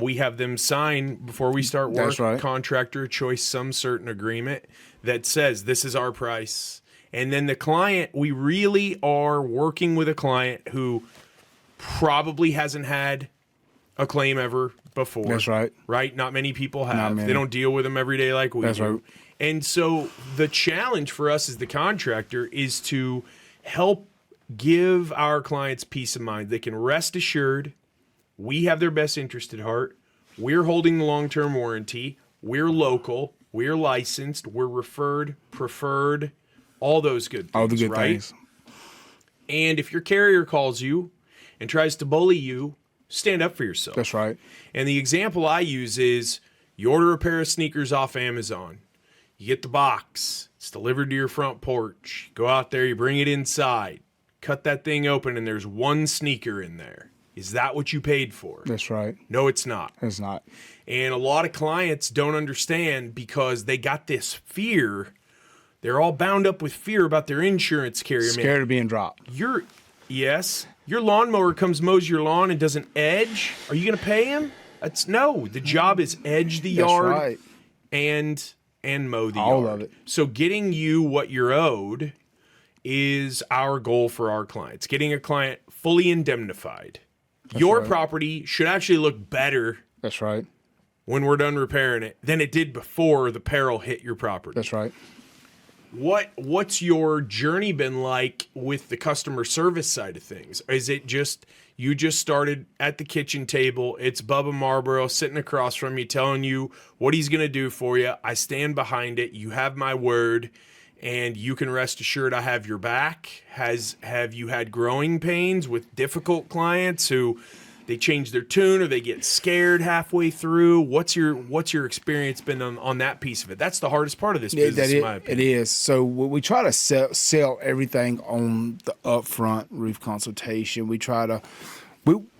We have them sign before we start work, That's right. contractor choice, some certain agreement that says this is our price. And then the client, we really are working with a client who probably hasn't had a claim ever before. That's right. Right? Not many people have. Not many. They don't deal with them every day like we That's do. right. And so the challenge for us as the contractor is to help give our clients peace of mind. They can rest assured we have their best interest at heart. We're holding the long-term warranty. We're local. We're licensed. We're referred, preferred, all those good things. All the good right? things. And if your carrier calls you and tries to bully you, stand up for yourself. That's right. And the example I use is you order a pair of sneakers off Amazon. You get the box. It's delivered to your front porch. You go out there, you bring it inside. Cut that thing open, and there's one sneaker in there. Is that what you paid for? That's right. No, it's not. It's not. And a lot of clients don't understand because they got this fear. They're all bound up with fear about their insurance carrier. Scared of being dropped. Your lawnmower comes mows your lawn and doesn't edge. Are you going to pay him? No. The job is edge the That's yard right. and mow the All yard. of it. So getting you what you're owed is our goal for our clients. Getting a client fully indemnified. Your right. property should actually look better That's right. when we're done repairing it than it did before the peril hit your property. That's right. What's your journey been like with the customer service side of things? Is it just you just started at the kitchen table? It's Bubba Malbrough sitting across from you telling you what he's going to do for you. I stand behind it. You have my word, and you can rest assured I have your back. Have you had growing pains with difficult clients who they change their tune or they get scared halfway through? What's your experience been on that piece of it? That's the hardest part of this business, in my opinion. It is. So we try to sell everything on the upfront roof consultation. We try to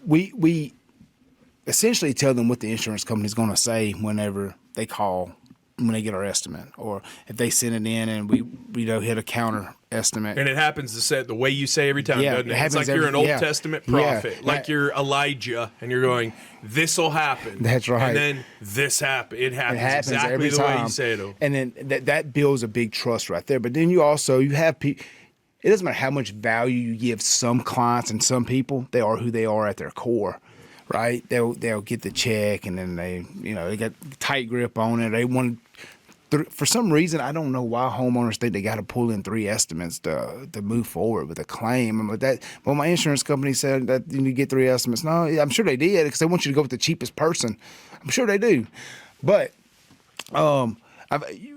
we essentially tell them what the insurance company is going to say whenever they call, when they get our estimate, or if they send it in and we hit a counter estimate. And it happens to say the way you say every time, doesn't it? It's like you're an Old Testament prophet, like you're Elijah, and you're going, "This'll happen." That's right. And then this happens. It happens exactly every the time. way you say it. And then that builds a big trust right there. But then you have people. It doesn't matter how much value you give some clients and some people. They are who they are at their core. Right? They'll get the check, and then they got tight grip on it. They want, for some reason, I don't know why homeowners think they got to pull in 3 estimates to move forward with a claim. Well, my insurance company said that you need to get 3 estimates. No, I'm sure they did, because they want you to go with the cheapest person. I'm sure they do, but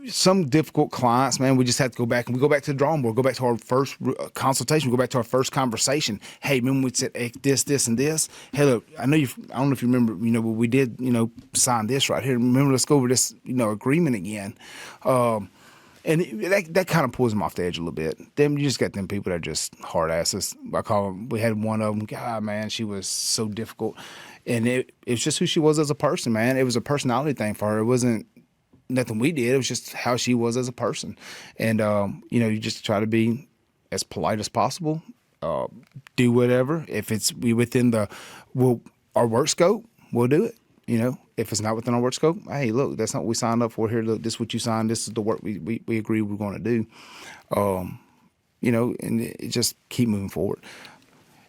some difficult clients, man, we just have to go back, and we go back to the drawing board, go back to our first consultation, go back to our first conversation. Hey, remember we said this, and this? Hey, look, I don't know if you remember, but we did, sign this right here. Remember, let's go over this, agreement again. And that kind of pulls them off the edge a little bit. Then you just got them people that are just hard asses. I call them, we had one of them, God, man, she was so difficult. And it's just who she was as a person, man. It was a personality thing for her. It wasn't nothing we did. It was just how she was as a person. And, you just try to be as polite as possible, do whatever. If it's within our work scope, we'll do it. You know, if it's not within our work scope, hey, look, that's not what we signed up for here. Look, this is what you signed. This is the work we agree we're going to do. You know, and it just keep moving forward.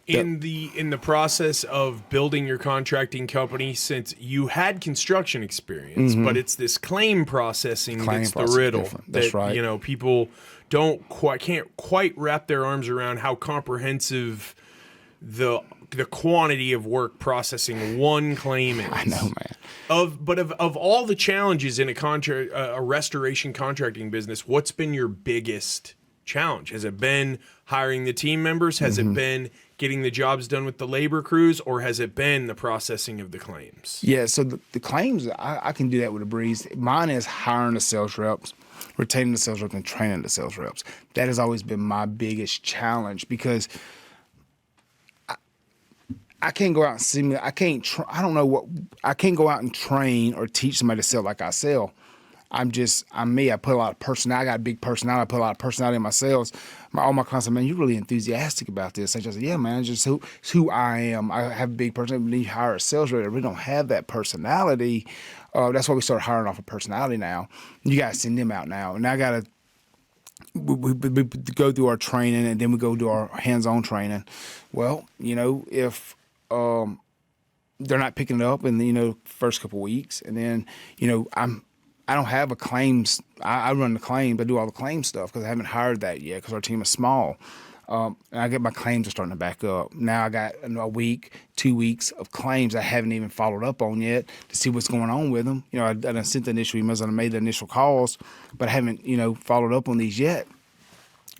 In the process of building your contracting company, since you had construction experience, but it's this claim processing that's the riddle. That's right. You know, people can't quite wrap their arms around how comprehensive the quantity of work processing one claim is. I know, man. Of all the challenges in a restoration contracting business, what's been your biggest challenge? Has it been hiring the team members? Has it been getting the jobs done with the labor crews, or has it been the processing of the claims? Yeah, so the claims, I can do that with a breeze. Mine is hiring the sales reps, retaining the sales reps, and training the sales reps. That has always been my biggest challenge because I can't go out and see. I can't go out and train or teach somebody to sell like I sell. I'm me. I put a lot of personality. I got a big personality. I put a lot of personality in my sales. All my clients say, man, you're really enthusiastic about this. I just said, yeah, man, it's just who I am. I have a big personality. When you hire a sales rep, we don't have that personality. That's why we start hiring off of personality now. You got to send them out now. And I got to we go through our training, and then we go do our hands-on training. Well, you know, if they're not picking it up in the first couple of weeks, and then I don't have a claims. I run the claims. I do all the claims stuff because I haven't hired that yet because our team is small. And I get my claims are starting to back up. Now I got a week, 2 weeks of claims I haven't even followed up on yet to see what's going on with them. I done sent the initial emails, I made the initial calls, but I haven't, followed up on these yet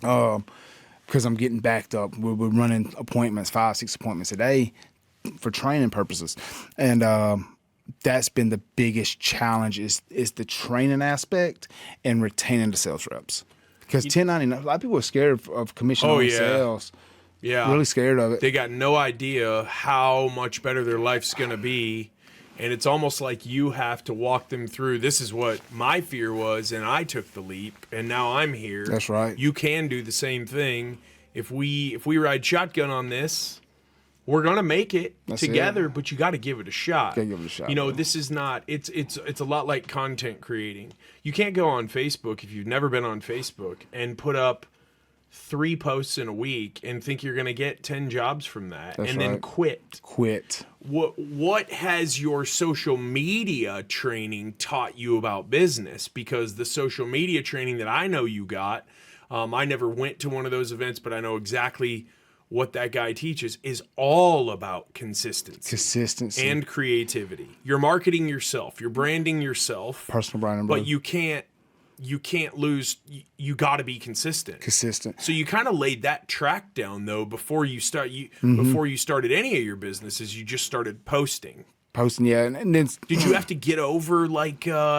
because I'm getting backed up. We're running appointments, 5-6 appointments a day for training purposes. And that's been the biggest challenge is the training aspect and retaining the sales reps. Because 1099, a lot of people are scared of commission on sales. Yeah. Really scared of it. They got no idea how much better their life's going to be. And it's almost like you have to walk them through. This is what my fear was, and I took the leap, and now I'm here. That's right. You can do the same thing. If we ride shotgun on this, we're gonna make it together, but you got to give it a shot. Gotta give it a shot. This is not. It's a lot like content creating. You can't go on Facebook if you've never been on Facebook and put up 3 posts in a week and think you're gonna get 10 jobs from that, That's and right. then quit. Quit. What has your social media training taught you about business? Because the social media training that I know you got, I never went to one of those events, but I know exactly what that guy teaches is all about consistency and creativity. You're marketing yourself, you're branding yourself, personal branding, bro. but you can't lose. You got to be consistent. So you kind of laid that track down though before you started any of your businesses. You just started posting. Yeah, and then did you have to get over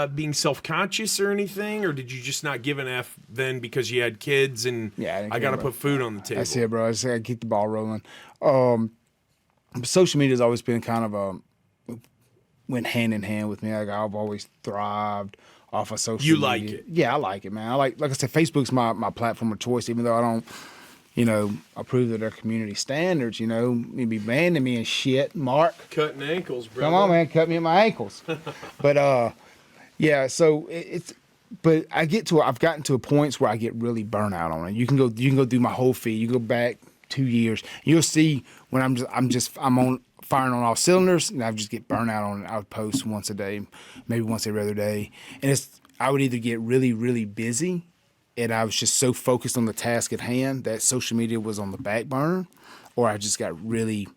being self-conscious or anything, or did you just not give an F then because you had kids and I got to put food on the table? That's it, bro. I just got to keep the ball rolling. Social media has always been kind of went hand in hand with me. I've always thrived off of social media. You like it? Yeah, I like it, man. I like I said, Facebook's my platform of choice, even though I don't approve of their community standards, you'd be banning me and shit, Mark. Cutting ankles, bro. Come on, man, cut me at my ankles. But, yeah, so but I've gotten to a points where I get really burnt out on it. You can go through my whole feed. You go back 2 years, you'll see when I'm on firing on all cylinders, and I just get burnt out on it. I would post once a day, maybe once every other day. And I would either get really, really busy, and I was just so focused on the task at hand that social media was on the back burner, or I just got really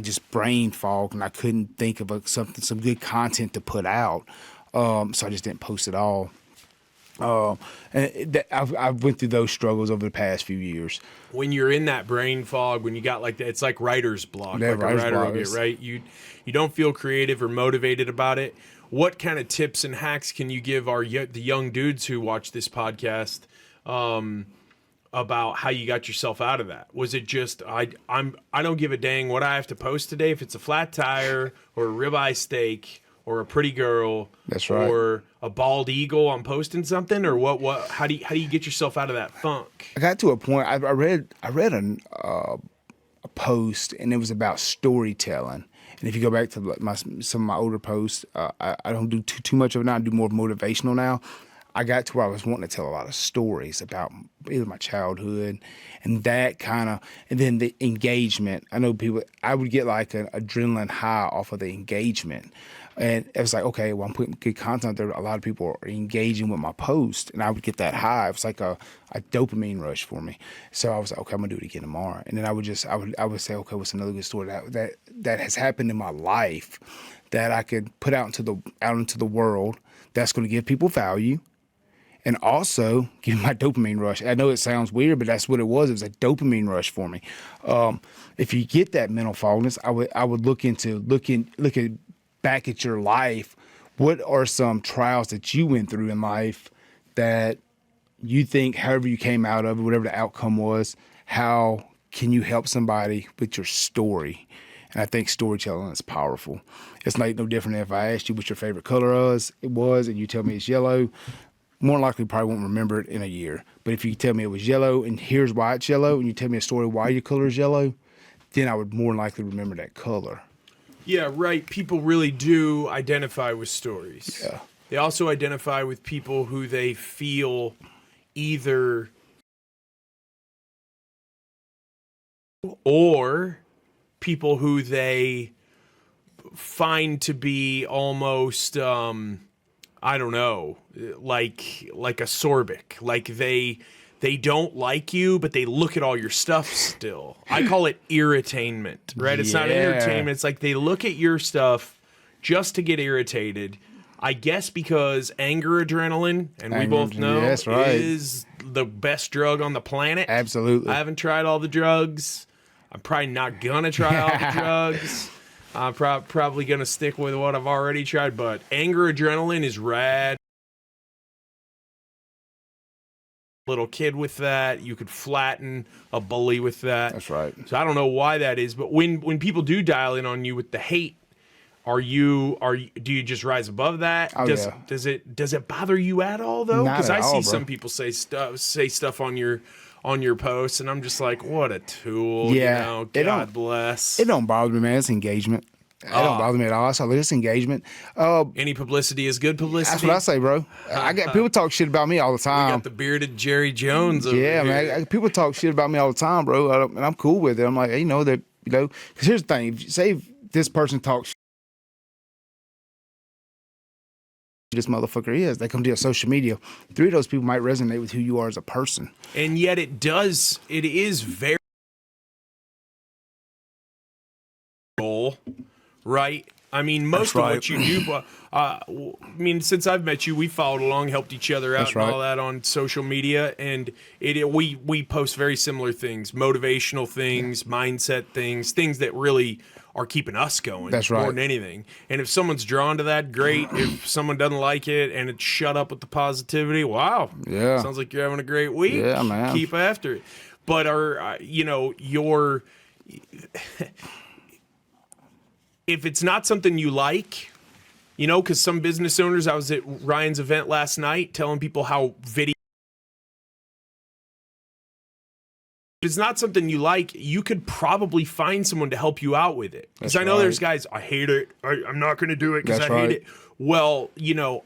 just brain fog and I couldn't think of some good content to put out. So I just didn't post at all. And I've went through those struggles over the past few years. When you're in that brain fog, when you got like that, it's like writer's block. Yeah, like a writer will get, right? You don't feel creative or motivated about it. What kind of tips and hacks can you give the young dudes who watch this podcast about how you got yourself out of that? Was it just I don't give a dang what I have to post today, if it's a flat tire or a ribeye steak or a pretty girl, that's right, or a bald eagle, I'm posting something, or what? How do you get yourself out of that funk? I got to a point. I read a post, and it was about storytelling. And if you go back to some of my older posts, I don't do too much of it now. I do more motivational now. I got to where I was wanting to tell a lot of stories about either my childhood and that kind of, and then the engagement. I know people, I would get like an adrenaline high off of the engagement. And it was like, okay, well, I'm putting good content there. A lot of people are engaging with my post, and I would get that high. It was like a dopamine rush for me. So I was like, okay, I'm gonna do it again tomorrow. And then I would say, okay, what's another good story that has happened in my life that I could put out into the world that's going to give people value. And also give my dopamine rush. I know it sounds weird, but that's what it was. It was a dopamine rush for me. If you get that mental fogginess, I would look back at your life. What are some trials that you went through in life that you think, however you came out of it, whatever the outcome was, how can you help somebody with your story? And I think storytelling is powerful. It's like no different than if I asked you what your favorite color was, and you tell me it's yellow. More likely, probably won't remember it in a year. But if you tell me it was yellow and here's why it's yellow, and you tell me a story why your color is yellow, then I would more likely remember that color. Yeah, right. People really do identify with stories. Yeah. They also identify with people who they feel either or people who they find to be almost I don't know, like a sorbic. Like they don't like you, but they look at all your stuff still. I call it irritainment, right? It's not entertainment. It's like they look at your stuff just to get irritated. I guess because anger adrenaline, and we both know, is the best drug on the planet. Absolutely. I haven't tried all the drugs. I'm probably not gonna try all the drugs. I'm probably going to stick with what I've already tried, but anger adrenaline is rad. Little kid with that. You could flatten a bully with that. That's right. So I don't know why that is, but when people do dial in on you with the hate, do you just rise above that? Oh, yeah. Does it bother you at all though? Not Because at I all, see bro. some people say stuff on your posts, and I'm just like, what a tool. Yeah. You know? God bless. It don't bother me, man. It's engagement. It don't bother me at all. So it's engagement. Any publicity is good publicity. That's what I say, bro. I get people talk shit about me all the time. We got the bearded Jerry Jones over Yeah, here. man. People talk shit about me all the time, bro. And I'm cool with it. I'm like, hey, because here's the thing. If this person talks shit, this motherfucker is. They come to your social media. 3 of those people might resonate with who you are as a person. And yet it is very right? I mean, most of what you do, I mean, since I've met you, we followed along, helped each other out, and all that on social media, and we post very similar things, motivational things, mindset things that really are keeping us going. That's right. More than anything. And if someone's drawn to that, great. If someone doesn't like it and it's shut up with the positivity, wow. Yeah. Sounds like you're having a great week. Yeah, man. Keep after it. But if it's not something you like, because some business owners, I was at Ryan's event last night telling people how video. If it's not something you like, you could probably find someone to help you out with it. Because I know there's guys, I hate it. I'm not going to do it because I hate it. Well,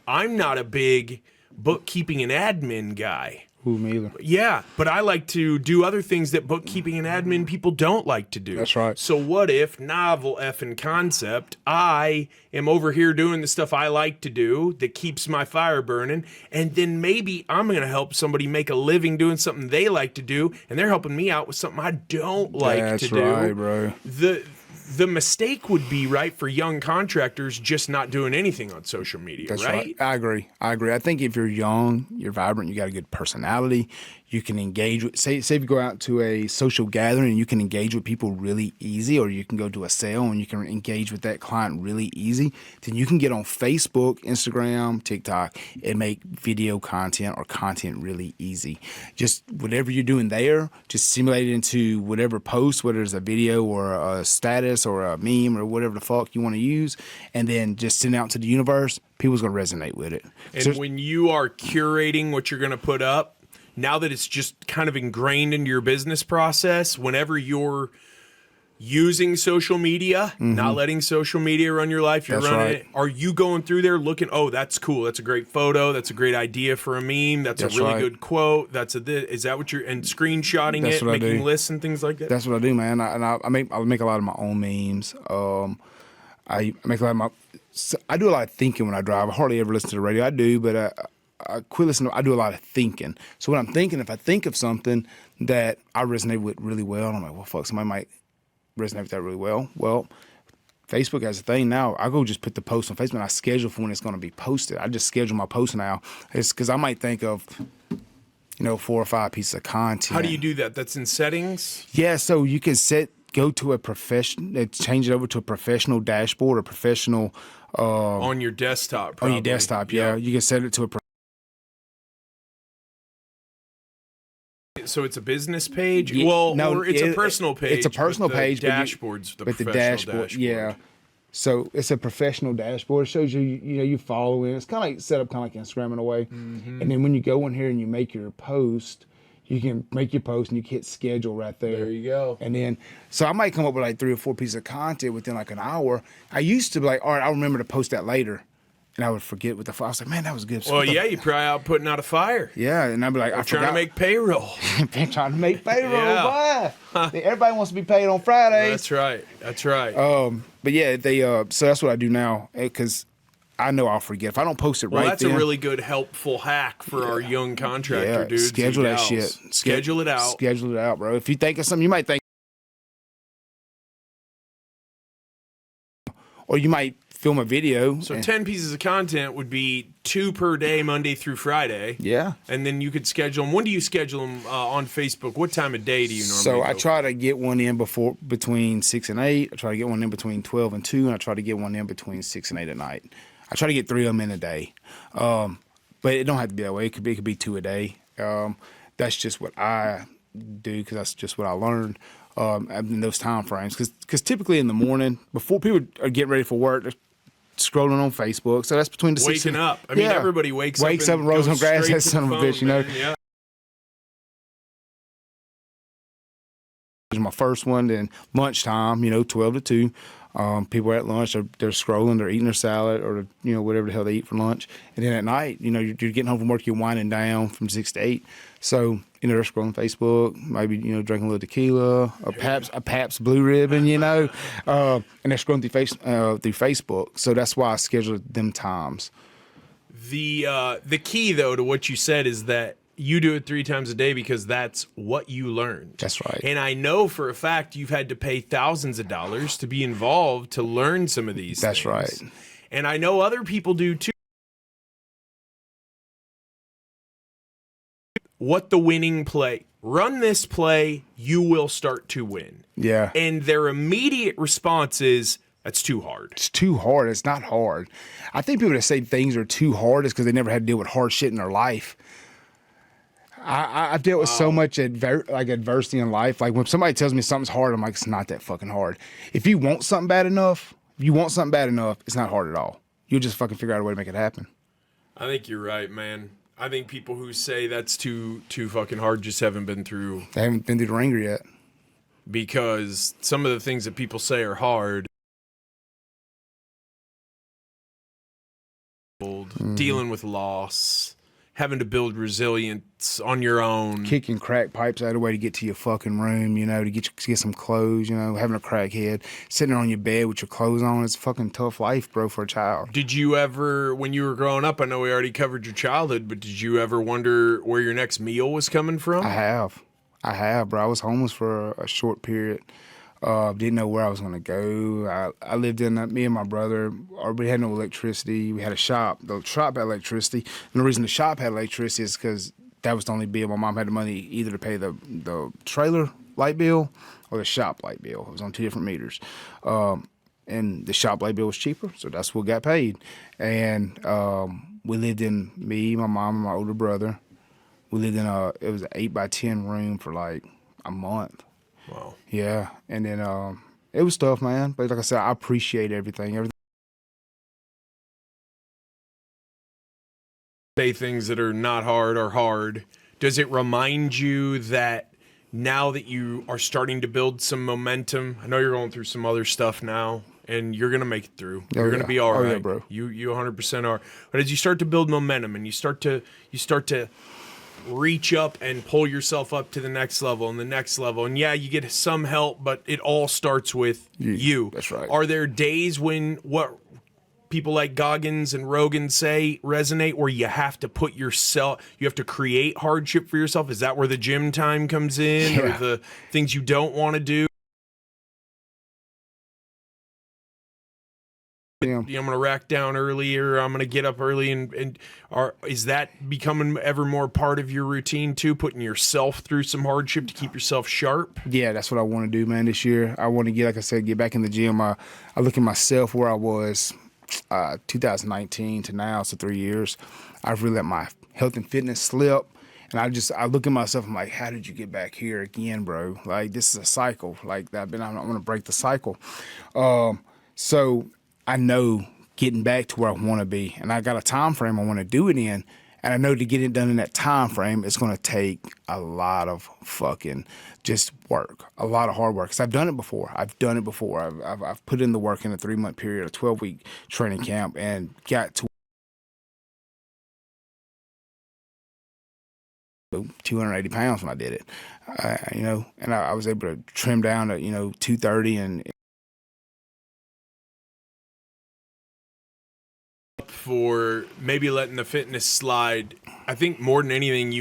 I'm not a big bookkeeping and admin guy. Ooh, me either. Yeah, but I like to do other things that bookkeeping and admin people don't like to do. That's right. So what if, novel effing concept, I am over here doing the stuff I like to do that keeps my fire burning, and then maybe I'm going to help somebody make a living doing something they like to do, and they're helping me out with something I don't like to do. That's right, bro. The mistake would be, right, for young contractors just not doing anything on social media, That's right? I agree. I think if you're young, you're vibrant, you got a good personality, you can engage with, say if you go out to a social gathering and you can engage with people really easy, or you can go to a sale and you can engage with that client really easy, then you can get on Facebook, Instagram, TikTok, and make video content or content really easy. Just whatever you're doing there, just simulate it into whatever post, whether it's a video or a status or a meme or whatever the fuck you want to use, and then just send it out to the universe. People's going to resonate with it. And when you are curating what you're going to put up, now that it's just kind of ingrained into your business process, whenever you're using social media, not letting social media run your life. You're running it. Are you going through there looking, oh, that's cool. That's a great photo. That's a great idea for a meme. That's a really good quote. Is that what you're, and screenshotting it, making lists and things like that? That's what I do, man. I make a lot of my own memes. I make a lot of my, I do a lot of thinking when I drive. I hardly ever listen to the radio. I do, but I quit listening. I do a lot of thinking. So when I'm thinking, if I think of something that I resonate with really well, I'm like, well, fuck, somebody might resonate with that really well. Well, Facebook has a thing now. I go just put the post on Facebook and I schedule for when it's going to be posted. I just schedule my post now. It's because I might think of, 4 or 5 pieces of content. How do you do that? That's in settings? Yeah, so you can go to a change it over to a professional dashboard or professional. On your desktop, probably. On your desktop, yeah. You can set it to a So it's a business page? Or it's a personal page. It's a personal page. Dashboards, the professional dashboard. Yeah. So it's a professional dashboard. It shows you, you follow in. It's kind of like set up kind of like Instagram in a way. And then when you go in here and you make your post, you can make your post and you can hit schedule right there. There you go. And then, so I might come up with like 3 or 4 pieces of content within like an hour. I used to be like, all right, I'll remember to post that later. And I would forget what the fire. I was like, man, that was good. Well, yeah, you're probably out putting out a fire. Yeah, and I'd be like, I'm trying to make payroll. Trying to make payroll, boy. Everybody wants to be paid on Fridays. That's right. That's right. But yeah, so that's what I do now because I know I'll forget if I don't post it right. That's a really good helpful hack for our young contractor dudes. Schedule that shit. Schedule it out. Schedule it out, bro. If you think of something, you might think, or you might film a video. So 10 pieces of content would be 2 per day, Monday through Friday. Yeah. And then you could schedule them. When do you schedule them on Facebook? What time of day do you normally So I try to get one in between 6 and 8. I try to get one in between 12 and 2. And I try to get one in between 6 and 8 at night. I try to get 3 of them in a day. But it don't have to be that way. It could be 2 a day. That's just what I do because that's just what I learned in those time frames. Because typically in the morning, before people are getting ready for work, they're scrolling on Facebook. So that's between the waking up. I mean, everybody wakes up and rolls on grass. That son of a bitch, Yeah. My first one, then lunchtime, 12 to 2. People are at lunch, they're scrolling, they're eating their salad or, whatever the hell they eat for lunch. And then at night, you're getting home from work, you're winding down from 6 to 8. So, they're scrolling Facebook, maybe, drinking a little tequila, a Pabst Blue Ribbon, and they're scrolling through Facebook. So that's why I scheduled them times. The key, though, to what you said is that you do it 3 times a day because that's what you learned. That's right. And I know for a fact you've had to pay thousands of dollars to be involved to learn some of these That's things. right. And I know other people do too. What the winning play? Run this play, you will start to win. Yeah. And their immediate response is, that's too hard. It's too hard. It's not hard. I think people that say things are too hard is because they never had to deal with hard shit in their life. I've dealt with so much adversity in life. Like when somebody tells me something's hard, I'm like, it's not that fucking hard. If you want something bad enough, it's not hard at all. You'll just fucking figure out a way to make it happen. I think you're right, man. I think people who say that's too fucking hard just haven't been through. They haven't been through the ringer yet. Because some of the things that people say are hard. Dealing with loss. Having to build resilience on your own. Kicking crack pipes out of the way to get to your fucking room, to get some clothes, having a crackhead. Sitting there on your bed with your clothes on. It's a fucking tough life, bro, for a child. Did you ever, when you were growing up, I know we already covered your childhood, but did you ever wonder where your next meal was coming from? I have, bro. I was homeless for a short period. Didn't know where I was going to go. I lived in, me and my brother, we had no electricity. We had a shop. The shop had electricity. And the reason the shop had electricity is because that was the only bill. My mom had the money either to pay the trailer light bill or the shop light bill. It was on 2 different meters. And the shop light bill was cheaper, so that's what got paid. And we lived in, me, my mom, and my older brother. We lived in it was an 8x10 room for like a month. Wow. Yeah, and then it was tough, man. But like I said, I appreciate everything. Say things that are not hard are hard. Does it remind you that now that you are starting to build some momentum, I know you're going through some other stuff now, and you're gonna make it through. You're gonna be all right. Yeah, bro. You 100% are. But as you start to build momentum and you start to reach up and pull yourself up to the next level and the next level, and yeah, you get some help, but it all starts with you. That's right. Are there days when what people like Goggins and Rogan say resonate, where you have to you have to create hardship for yourself? Is that where the gym time comes in, or the things you don't want to do? Yeah. I'm going to rack down earlier. I'm going to get up early, is that becoming ever more part of your routine too? Putting yourself through some hardship to keep yourself sharp? Yeah, that's what I want to do, man. This year, I want to get back in the gym. I look at myself where I was 2019 to now, so 3 years. I've really let my health and fitness slip. And I look at myself, I'm like, how did you get back here again, bro? Like, this is a cycle. Like, I want to break the cycle. So I know getting back to where I want to be, and I got a time frame I want to do it in, and I know to get it done in that time frame, it's going to take a lot of fucking just work, a lot of hard work. Cause I've done it before. I've put in the work in a 3-month period, a 12-week training camp, and got to 280 pounds when I did it, and I was able to trim down to 230 and. For maybe letting the fitness slide, I think more than anything,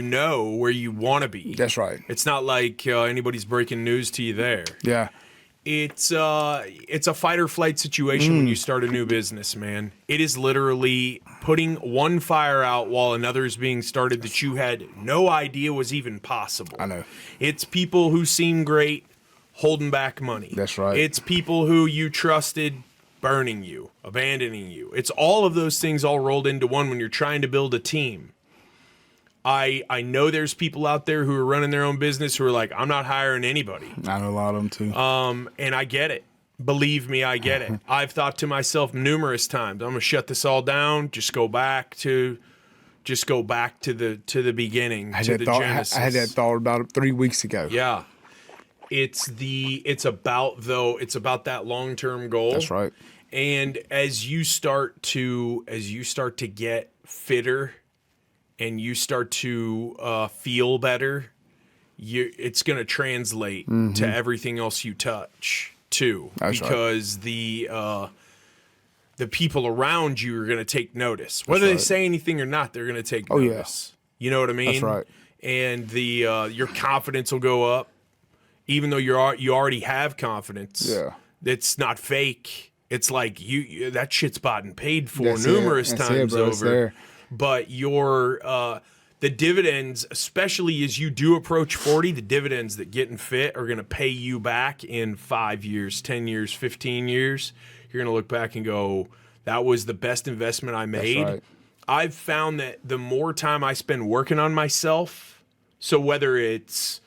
where you want to be. That's right. It's not like anybody's breaking news to you there. Yeah. It's a fight or flight situation when you start a new business, man. It is literally putting one fire out while another is being started that you had no idea was even possible. I know. It's people who seem great holding back money. That's right. It's people who you trusted burning you, abandoning you. It's all of those things all rolled into one when you're trying to build a team. I know there's people out there who are running their own business who are like, I'm not hiring anybody. I know a lot of them too. And I get it. Believe me, I get it. I've thought to myself numerous times, I'm gonna shut this all down, just go back to the beginning, to the genesis. I had that thought about 3 weeks ago. Yeah. It's about that long-term goal. That's right. And as you start to get fitter and you start to feel better, it's going to translate to everything else you touch too. That's because right. the people around you are going to take notice. Whether they say anything or not, they're going to take notice. Yeah. You know what I mean? That's right. And your confidence will go up. Even though you already have confidence, it's not fake. It's like you that shit's bought and paid for numerous times over. But the dividends, especially as you do approach 40, the dividends that getting fit are going to pay you back in 5 years, 10 years, 15 years. You're going to look back and go, that was the best investment I made. That's right. I've found that the more time I spend working on myself, so whether it's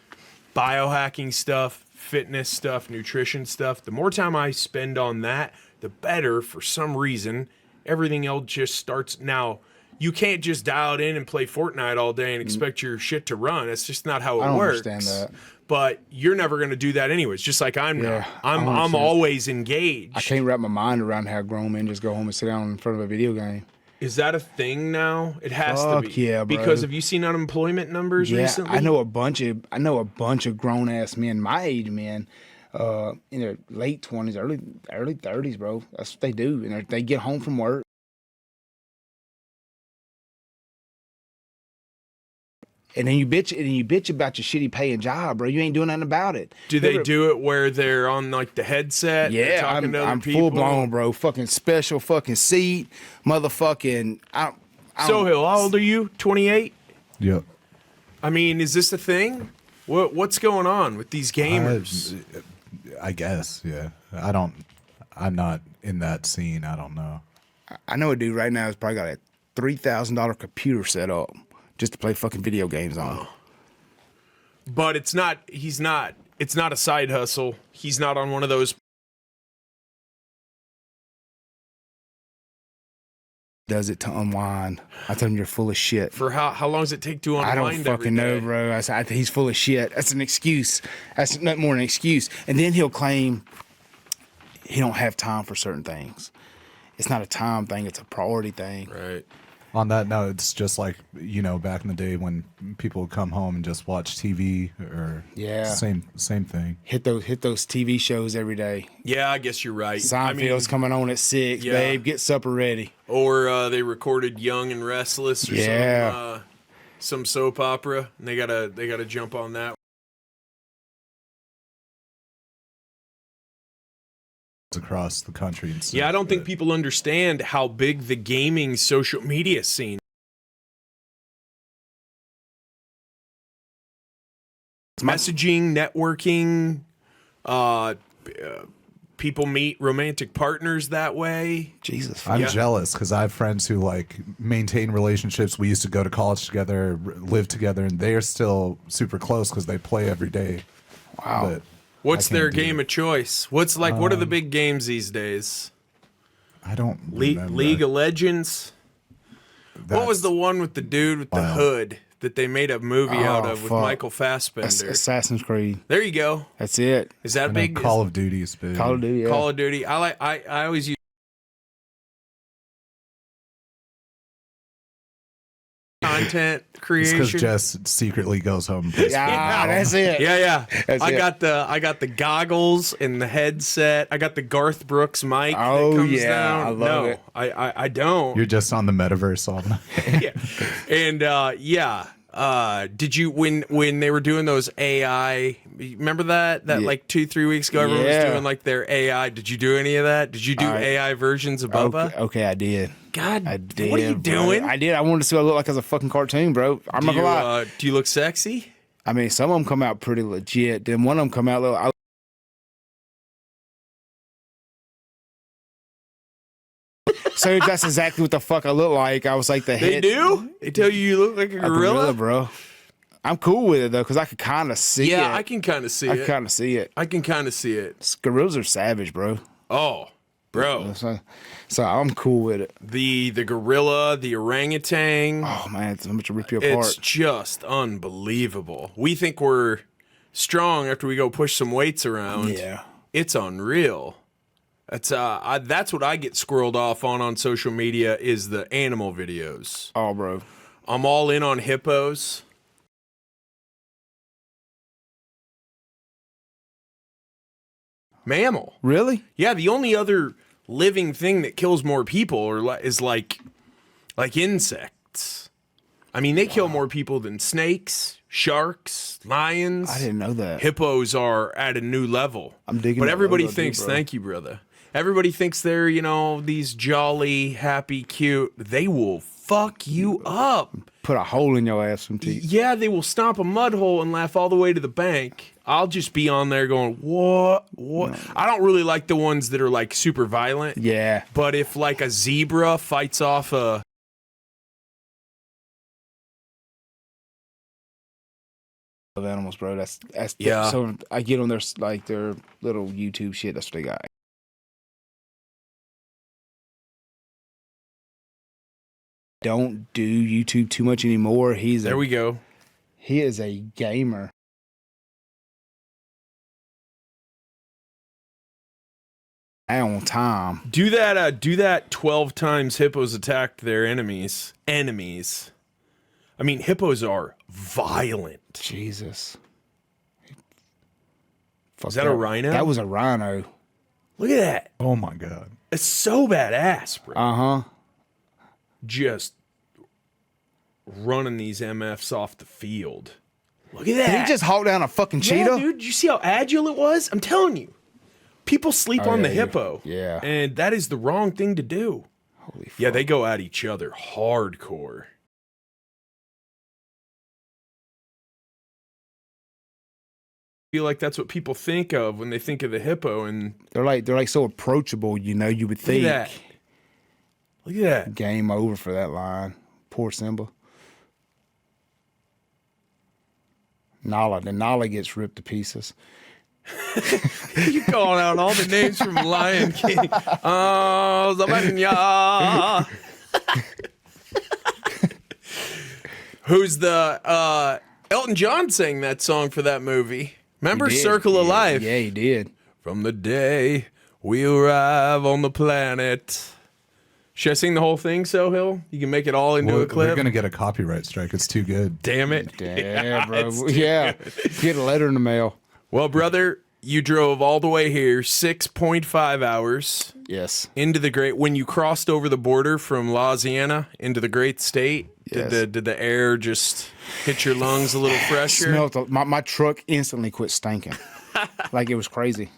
biohacking stuff, fitness stuff, nutrition stuff, the more time I spend on that, the better. For some reason, everything else just starts. Now, you can't just dial it in and play Fortnite all day and expect your shit to run. That's just not how it works. I understand that. But you're never going to do that anyways, just like I'm not. I'm always engaged. I can't wrap my mind around how grown men just go home and sit down in front of a video game. Is that a thing now? It has to be. Yeah, bro. Because have you seen unemployment numbers recently? I know a bunch of grown ass men, my age men, in their late 20s, early 30s, bro. That's what they do, and they get home from work. And then you bitch about your shitty paying job, bro. You ain't doing nothing about it. Do they do it where they're on like the headset? Yeah, talking to other I'm people? full blown, bro. Fucking special fucking seat, motherfucking. Sohail, how old are you? 28? Yep. I mean, is this a thing? What's going on with these gamers? I guess, yeah. I'm not in that scene. I don't know. I know a dude right now has probably got a $3,000 computer set up just to play fucking video games on. But it's not a side hustle. He's not on one of those does it to unwind. I tell him you're full of shit. For how long does it take to unwind? I don't fucking know, bro. I said he's full of shit. That's an excuse. That's nothing more than an excuse. And then he'll claim he don't have time for certain things. It's not a time thing. It's a priority thing. Right. On that note, it's just like, you know, back in the day when people would come home and just watch TV or same thing. Hit those TV shows every day. Yeah, I guess you're right. Seinfeld's coming on at 6. Yeah. Babe, get supper ready. Or they recorded Young and Restless or some soap opera, and they gotta jump on that. Across the country and stuff. Yeah, I don't think people understand how big the gaming social media scene. Messaging, networking, people meet romantic partners that way. Jesus, I'm jealous because I have friends who like maintain relationships. We used to go to college together, live together, and they are still super close because they play every day. Wow. But what's their game of choice? What are the big games these days? I don't remember. League of Legends. What was the one with the dude with the hood that they made a movie out of with Michael Fassbender? Assassin's Creed. There you go. That's it. Is that big? Call of Duty is big. Call of Duty. Yeah. Call of Duty. I always use content creation. It's because Jess secretly goes home and plays Yeah, that's it. Yeah. That's I it. got the goggles and the headset. I got the Garth Brooks mic that comes down. I love it. I don't. You're just on the metaverse all night. Yeah. And did you when they were doing those AI? Remember that like 2-3 weeks ago, everyone was doing like their AI. Did you do any of that? Did you do AI versions of Bubba? Okay, I did. God, I did. what are you doing? I did. I wanted to see what I look like as a fucking cartoon, bro. I'm not gonna lie. Do you look sexy? I mean, some of them come out pretty legit. Then one of them come out a little. So that's exactly what the fuck I look like. I was like the head. They do? They tell you look like a gorilla? Bro. I'm cool with it though, because I could kind of see it. Yeah, I can kind of see it. I can kind of see it. I can kind of see it. Gorillas are savage, bro. Oh, bro. So I'm cool with it. The gorilla, the orangutan. Oh man, it's so much to rip you apart. It's just unbelievable. We think we're strong after we go push some weights around. Yeah. It's unreal. That's what I get squirreled off on social media is the animal videos. Oh, bro. I'm all in on hippos. Mammal. Really? Yeah, the only other living thing that kills more people is like insects. I mean, they kill more people than snakes, sharks, lions. I didn't know that. Hippos are at a new level. I'm digging. But everybody thinks, thank you, brother. Everybody thinks they're, these jolly, happy, cute. They will fuck you up. Put a hole in your ass from teeth. Yeah, they will stomp a mud hole and laugh all the way to the bank. I'll just be on there going, what? No. I don't really like the ones that are like super violent. Yeah. But if like a zebra fights off a of animals, bro. That's yeah. So I get on their little YouTube shit. That's what they got. Don't do YouTube too much anymore. There we go. He is a gamer. On time. Do that 12 times hippos attacked their enemies. I mean, hippos are violent. Jesus. Is that a rhino? That was a rhino. Look at that. Oh my God. It's so badass, bro. Uh-huh. Just running these MFs off the field. Look at that. Did he just haul down a fucking cheetah? Yeah, dude. Did you see how agile it was? I'm telling you. People sleep on the hippo. Yeah. And that is the wrong thing to do. Holy fuck. Yeah, they go at each other hardcore. I feel like that's what people think of when they think of the hippo, and they're like so approachable, you would think. Look at that. Look at that. Game over for that line. Poor Simba. Nala gets ripped to pieces. You calling out all the names from Lion King. Oh, Zabanya. Who's the Elton John sang that song for that movie. Remember Circle of Life? Yeah, he did. From the day we arrive on the planet. Should I sing the whole thing, Sohill? You can make it all into a clip. We're going to get a copyright strike. It's too good. Damn it. Yeah, bro. Yeah. Get a letter in the mail. Well, brother, you drove all the way here, 6.5 hours. Yes. Into the great, when you crossed over the border from Louisiana into the great state, Yes. did the air just hit your lungs a little fresher? My truck instantly quit stinking. Like it was crazy.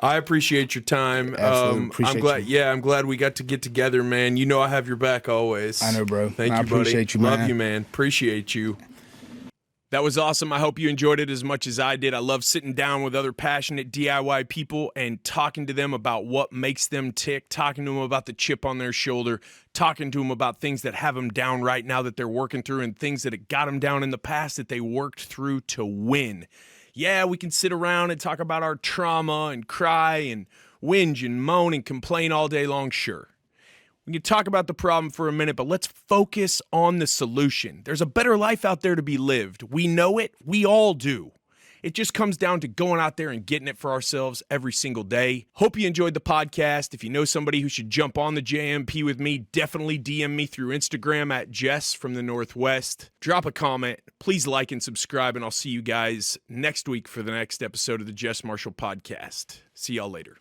I appreciate your time. Absolutely appreciate I'm glad. you. Yeah, I'm glad we got to get together, man. You know I have your back always. I know, bro. Thank I you, buddy. appreciate you, Love man. you, man. Appreciate you. That was awesome. I hope you enjoyed it as much as I did. I love sitting down with other passionate DIY people and talking to them about what makes them tick, talking to them about the chip on their shoulder, talking to them about things that have them down right now that they're working through and things that got them down in the past that they worked through to win. Yeah, we can sit around and talk about our trauma and cry and whinge and moan and complain all day long, sure. We can talk about the problem for a minute, but let's focus on the solution. There's a better life out there to be lived. We know it. We all do. It just comes down to going out there and getting it for ourselves every single day. Hope you enjoyed the podcast. If you know somebody who should jump on the JMP with me, definitely DM me through Instagram at Jess from the Northwest. Drop a comment. Please like and subscribe, and I'll see you guys next week for the next episode of the Jess Marshall Podcast. See y'all later.